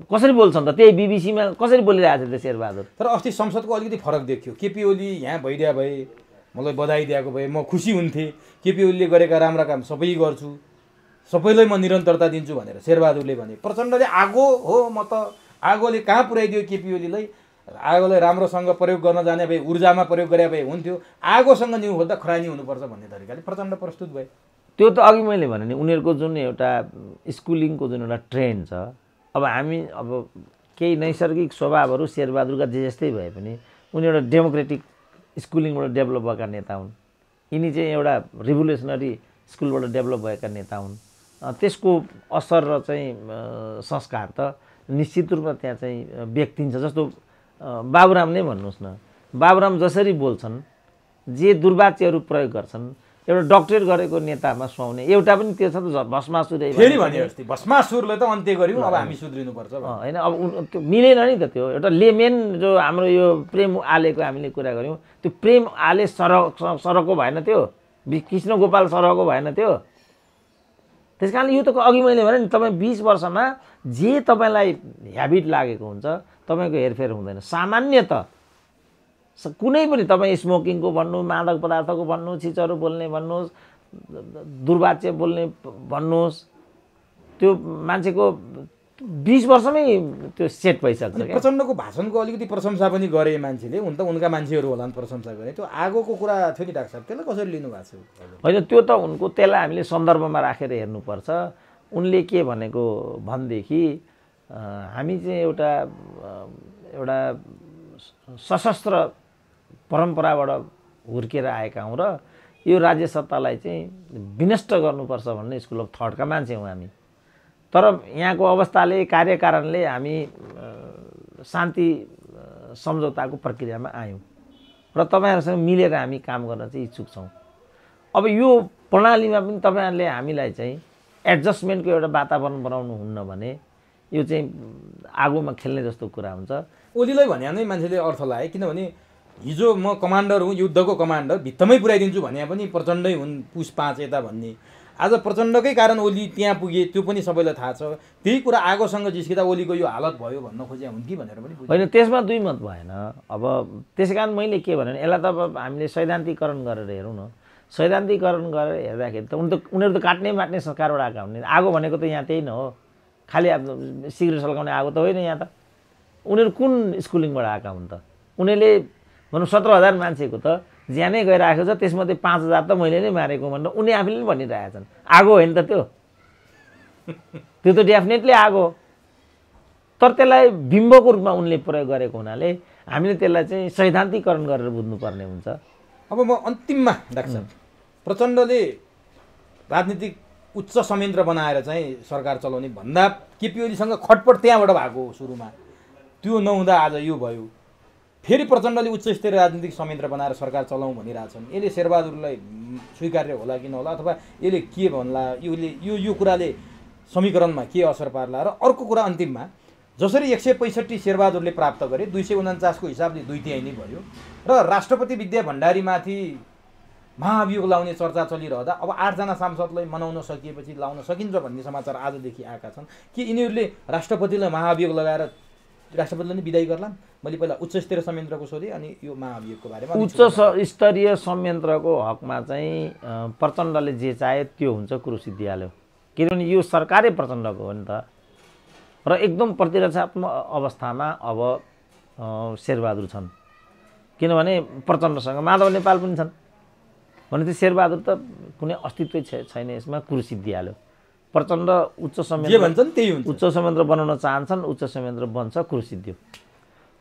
कसरी बोल्छन् त? त्यही बिबिसीमा कसरी बोलिरहेको थियो त्यो शेरबहादुर? तर अस्ति संसदको अलिकति फरक देखियो। केपी ओली यहाँ भइदिया भए मलाई बधाई दिएको भए म खुसी हुन्थेँ। केपी ओलीले गरेका राम्रा काम सबै गर्छु, सबैलाई म निरन्तरता दिन्छु भनेर शेरबहादुरले भने। प्रचण्डले आगो हो, म त आगोले कहाँ पुर्याइदियो केपी ओलीलाई, आगोलाई राम्रोसँग प्रयोग गर्न जाने भए ऊर्जामा प्रयोग गरे भए हुन्थ्यो, आगोसँग न्यु खोज्दा खरानी हुनुपर्छ भन्ने तरिकाले प्रचण्ड प्रस्तुत भए। त्यो त अघि मैले भने नि उनीहरूको जुन एउटा स्कुलिङको जुन एउटा ट्रेन्ड छ, अब हामी अब केही नैसर्गिक स्वभावहरू शेरबहादुरका जे जस्तै भए पनि उनी एउटा डेमोक्रेटिक स्कुलिङबाट डेभलप भएका नेता हुन्। यिनी चाहिँ एउटा रिभोल्युसनरी स्कुलबाट डेभलप भएका नेता हुन्। त्यसको असर र चाहिँ संस्कार त निश्चित रूपमा त्यहाँ चाहिँ व्यक्तिन्छ। जस्तो बाबुराम नै भन्नुहोस् न, बाबुराम जसरी बोल्छन्, जे दुर्वाच्यहरू प्रयोग गर्छन्, एउटा डक्टरेट गरेको नेतामा सुहाउने एउटा पनि त्यो छ त भस्मासुर फेरि भने अस्ति भस्मासुरले त अन्त्य गर्यौँ, अब हामी सुध्रिनुपर्छ होइन। अब त्यो मिलेन नि त। त्यो एउटा लेमेन जो हाम्रो यो प्रेम आलेको हामीले कुरा गऱ्यौँ, त्यो प्रेम आले सरको भएन, त्यो कृष्ण गोपाल सरको भएन त्यो। त्यस कारणले यो त अघि मैले भने नि तपाईँ 20 वर्षमा जे तपाईँलाई ह्याबिट लागेको हुन्छ तपाईँको हेरफेर हुँदैन। सामान्यत कुनै पनि तपाईँ स्मोकिङको भन्नु, मादक पदार्थको भन्नु, छिचहरू बोल्ने भन्नुहोस्, दुर्वाच्य बोल्ने भन्नुहोस्, त्यो मान्छेको 20 वर्षमै त्यो सेट भइसक्छ। प्रचण्डको भाषणको अलिकति प्रशंसा पनि गरे मान्छेले, हुन त उनका मान्छेहरू होला नि प्रशंसा गरे। त्यो आगोको कुरा थियो नि डाक्टर साहब, त्यसलाई कसरी लिनु भएको छ? होइन, त्यो त उनको त्यसलाई हामीले सन्दर्भमा राखेर हेर्नुपर्छ। उनले के भनेको भनेदेखि हामी चाहिँ एउटा सशस्त्र परम्पराबाट हुर्केर आएका हौँ र यो राज्य सत्तालाई चाहिँ विनष्ट गर्नुपर्छ भन्ने स्कुल अफ थटका मान्छे हौँ हामी। तर यहाँको अवस्थाले, कार्यकारणले हामी शान्ति सम्झौताको प्रक्रियामा आयौँ र तपाईँहरूसँग मिलेर हामी काम गर्न चाहिँ इच्छुक छौँ। अब यो प्रणालीमा पनि तपाईँहरूले हामीलाई चाहिँ एडजस्टमेन्टको एउटा वातावरण बनाउनु हुन्न भने यो चाहिँ आगोमा खेल्ने जस्तो कुरा हुन्छ। ओलीलाई भने नै मान्छेले अर्थ लाए, किनभने हिजो म कमान्डर हुँ, युद्धको कमान्डर, भित्तमै पुर्याइदिन्छु भने पनि प्रचण्डै हुन्, पुस 5 यता भन्ने। आज प्रचण्डकै कारण ओली त्यहाँ पुगे, त्यो पनि सबैलाई थाहा छ। त्यही कुरा आगोसँग जिस्किँदा ओलीको यो हालत भयो भन्न खोजे हुन् कि भनेर पनि होइन, त्यसमा दुई मत भएन। अब त्यसै कारण मैले के भने यसलाई त अब हामीले सैद्धान्तिकरण गरेर हेरौँ न। सैद्धान्तिकरण गरेर हेर्दाखेरि त उनीहरू त काट्ने माट्ने संस्कारबाट आएका हुन्। आगो भनेको त यहाँ त्यही न हो, खालि सिगरेट सल्काउने आगो त होइन यहाँ त। उनीहरू कुन स्कुलिङबाट आएका हुन् त? उनीहरूले भनौँ 17,000 मान्छेको त ज्यानै गइरहेको छ, त्यसमध्ये 5,000 त मैले नै मारेको भनेर उनी आफैले पनि भनिरहेछन्। आगो होइन त त्यो? त्यो त डेफिनेटली आगो। तर त्यसलाई बिम्बको रूपमा उनले प्रयोग गरेको हुनाले हामीले त्यसलाई चाहिँ सैद्धान्तिकरण गरेर बुझ्नुपर्ने हुन्छ। अब म अन्तिममा डाक्टर साहब, प्रचण्डले राजनीतिक उच्च संयन्त्र बनाएर चाहिँ सरकार चलाउने भन्दा केपी ओलीसँग खटपट त्यहाँबाट भएको सुरुमा, त्यो नहुँदा आज यो भयो। फेरि प्रचण्डले उच्च स्तरीय राजनीतिक संयन्त्र बनाएर सरकार चलाउँ भनिरहेछन्। यसले शेरबहादुरलाई स्वीकार्य होला कि नहोला, अथवा यसले के भन्ला, यो कुराले समीकरणमा के असर पार्ला? र अर्को कुरा अन्तिममा, जसरी 165 शेरबहादुरले प्राप्त गरे, 249 को हिसाबले 2/3 नै भयो र राष्ट्रपति विद्या भण्डारीमाथि महाभियोग लाउने चर्चा चलिरहँदा अब 8 जना सांसदलाई मनाउन सकिएपछि लाउन सकिन्छ भन्ने समाचार आजदेखि आएका छन्। कि यिनीहरूले राष्ट्रपतिलाई महाभियोग लगाएर राष्ट्रपतिले नै विदाई गर्ला। मैले पहिला उच्च स्तरीय संयन्त्रको सोधेँ अनि यो महाभियोगको बारेमा उच्च स्तरीय संयन्त्रको हकमा चाहिँ प्रचण्डले जे चाहे त्यो हुन्छ कुरो सिद्धिहाल्यो। किनभने यो सरकारै प्रचण्डको हो नि त र एकदम प्रतिरक्षात्मक अवस्थामा अब शेरबहादुर छन्। किनभने प्रचण्डसँग माधव नेपाल पनि छन् भने चाहिँ शेरबहादुर त कुनै अस्तित्वै छैन यसमा कुरो सिद्धिहाल्यो। प्रचण्ड उच्च संयन्त्र बनाउन चाहन्छन्, उच्च संयन्त्र बन्छ, कुरो सिद्धियो।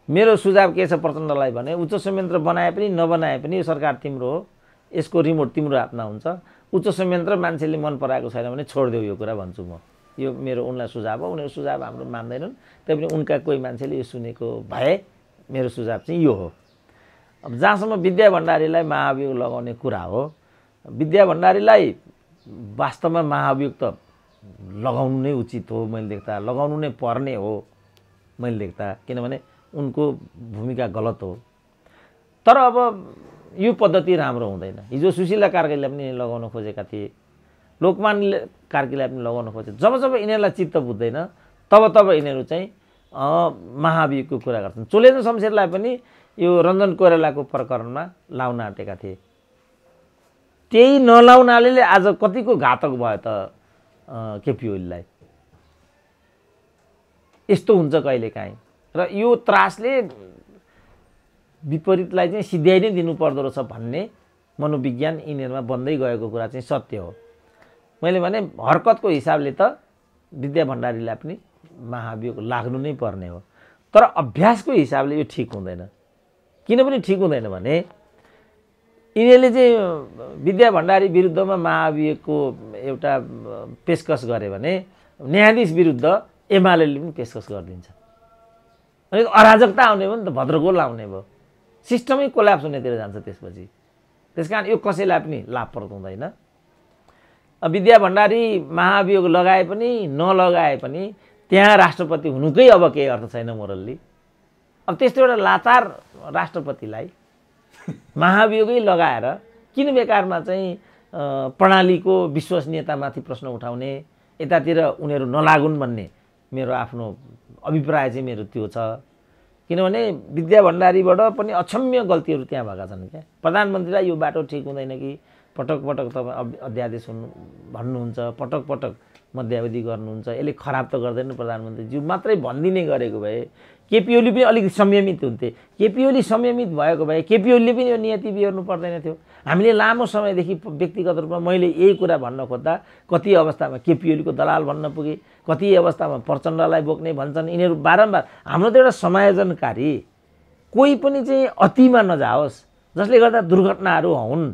मेरो सुझाव के छ प्रचण्डलाई भने उच्च संयन्त्र बनाए पनि नबनाए पनि यो सरकार तिम्रो हो, यसको रिमोट तिम्रो हातमा हुन्छ। उच्च संयन्त्र मान्छेले मन पराएको छैन भने छोडिदेऊ यो कुरा भन्छु म। यो मेरो उनलाई सुझाव हो। उनीहरू सुझाव हाम्रो मान्दैनन्, तैपनि उनका कोही मान्छेले यो सुनेको भए मेरो सुझाव चाहिँ यो हो। अब जहाँसम्म विद्या भण्डारीलाई महाभियोग लगाउने कुरा हो, विद्या भण्डारीलाई वास्तवमा महाभियोग त लगाउनु नै उचित हो मैले देख्दा, लगाउनु नै पर्ने हो मैले देख्दा, किनभने उनको भूमिका गलत हो। तर अब यो पद्धति राम्रो हुँदैन। हिजो सुशीला कार्कीलाई पनि लगाउन खोजेका थिए, लोकमान्य कार्कीलाई पनि लगाउन खोजे। जब जब यिनीहरूलाई चित्त बुझ्दैन तब यिनीहरू चाहिँ महाभियोगको कुरा गर्छन्। चोलेन्द्र शमशेरलाई पनि यो रञ्जन कोइरालाको प्रकरणमा लाउन आँटेका थिए। त्यही नलाउनाले आज कतिको घातक भयो त केपी ओलीलाई। यस्तो हुन्छ कहिलेकाहीँ र यो त्रासले विपरीतलाई चाहिँ सिध्याइ नै दिनु पर्दो रहेछ भन्ने मनोविज्ञान यिनीहरूमा बन्दै गएको कुरा चाहिँ सत्य हो। मैले भने हरकतको हिसाबले त विद्या भण्डारीलाई पनि महाभियोग लाग्नु नै पर्ने हो। तर अभ्यासको हिसाबले यो ठिक हुँदैन। किन पनि ठिक हुँदैन भने यिनीहरूले चाहिँ विद्या भण्डारी विरुद्धमा महाभियोगको एउटा पेशकस गरे भने न्यायाधीश विरुद्ध एमालेले पनि पेशकस गरिदिन्छ। अनि अराजकता आउने भयो नि त, भद्रगोल आउने भयो, सिस्टमै कोल्याप्स हुनेतिर जान्छ त्यसपछि। त्यसकारण यो कसैलाई पनि लाभप्रद हुँदैन। विद्या भण्डारी महाभियोग लगाए पनि नलगाए पनि त्यहाँ राष्ट्रपति हुनुकै अब केही अर्थ छैन मोरल्ली। अब त्यस्तो एउटा लाचार राष्ट्रपतिलाई महाभियोगै लगाएर किन बेकारमा चाहिँ प्रणालीको विश्वसनीयतामाथि प्रश्न उठाउने, यतातिर उनीहरू नलागुन् भन्ने मेरो आफ्नो अभिप्राय चाहिँ मेरो त्यो छ। किनभने विद्या भण्डारीबाट पनि अक्षम्य गल्तीहरू त्यहाँ भएका छन् क्या। प्रधानमन्त्रीलाई यो बाटो ठिक हुँदैन कि पटक पटक तपाईँ अध्यादेश भन्नुहुन्छ, पटक पटक मध्यावधि गर्नुहुन्छ, यसले खराब त गर्दैन प्रधानमन्त्रीज्यू मात्रै भनिदिने गरेको भए केपी ओली पनि अलिक संयमित हुन्थे। केपी ओली संयमित भएको भए केपी ओलीले पनि यो नियति बिहोर्नु पर्दैन थियो। हामीले लामो समयदेखि व्यक्तिगत रूपमा मैले यही कुरा भन्न खोज्दा कति अवस्थामा केपी ओलीको दलाल भन्न पुगे, कति अवस्थामा प्रचण्डलाई बोक्ने भन्छन्। यिनीहरू बारम्बार हाम्रो त एउटा समायोजनकारी कोही पनि चाहिँ अतिमा नजाओस् जसले गर्दा दुर्घटनाहरू हुन्,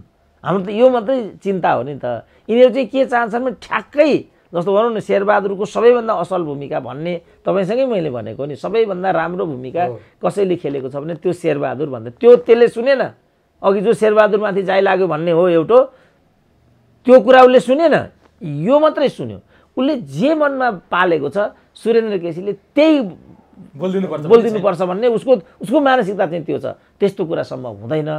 हाम्रो त यो मात्रै चिन्ता हो नि त। यिनीहरू चाहिँ के चाहन्छन् भने ठ्याक्कै जस्तो भनौँ न शेरबहादुरको सबैभन्दा असल भूमिका भन्ने तपाईँसँगै मैले भनेको नि, सबैभन्दा राम्रो भूमिका कसैले खेलेको छ भने त्यो शेरबहादुर भन्दा त्यसले सुनेन। अघि जो शेरबहादुरमाथि जाइ लाग्यो भन्ने हो एउटा, त्यो कुरा उसले सुनेन, यो मात्रै सुन्यो। उसले जे मनमा पालेको छ सुरेन्द्र केसीले त्यही बोलिदिनुपर्छ भन्ने उसको मानसिकता चाहिँ त्यो छ। त्यस्तो कुरा सम्भव हुँदैन।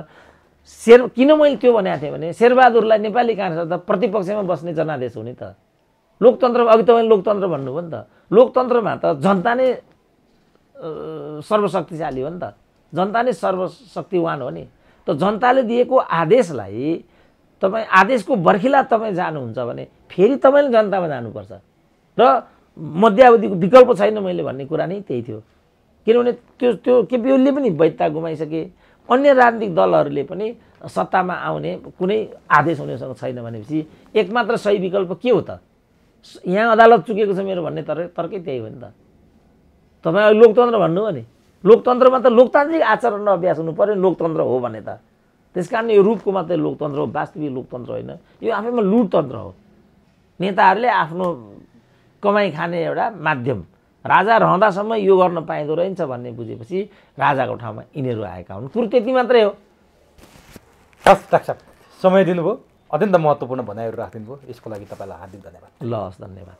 किन मैले त्यो भनेको थिएँ भने शेरबहादुरलाई नेपाली काङ्ग्रेस त प्रतिपक्षमा बस्ने जनादेश हो नि त। लोकतन्त्र अघि तपाईँले लोकतन्त्र भन्नुभयो नि त, लोकतन्त्रमा त जनता नै सर्वशक्तिशाली हो नि त, जनता नै सर्वशक्तिवान हो नि। त जनताले दिएको आदेशलाई तपाईँ आदेशको बर्खिला तपाईँ जानुहुन्छ भने फेरि तपाईँले जनतामा जानुपर्छ र मध्यावधिको विकल्प छैन मैले भन्ने कुरा नै त्यही थियो। किनभने त्यो केपी ओलीले पनि वैधता गुमाइसके, अन्य राजनीतिक दलहरूले पनि सत्तामा आउने कुनै आदेश उनीहरूसँग छैन भनेपछि एकमात्र सही विकल्प के हो त? यहाँ अदालत चुकेको छ मेरो भन्ने तर्कै त्यही हो नि त। तपाईँ लोकतन्त्र भन्नुभयो नि, लोकतन्त्रमा त लोकतान्त्रिक आचरण र अभ्यास हुनु पर्यो लोकतन्त्र हो भने त। त्यसकारण यो रूपको मात्रै लोकतन्त्र हो, वास्तविक लोकतन्त्र होइन। यो आफैमा लुटतन्त्र हो। नेताहरूले आफ्नो कमाइ खाने एउटा माध्यम, राजा रहँदासम्म यो गर्न पाइँदो रहेछ भन्ने बुझेपछि राजाको ठाउँमा यिनीहरू आएका हुन्। कुरो त्यति मात्रै हो। हस् डाक्टर साहब, समय दिनुभयो, अत्यन्त महत्त्वपूर्ण भनाइहरू राखिदिनु भयो, यसको लागि तपाईँलाई हार्दिक धन्यवाद। ल हस्, धन्यवाद।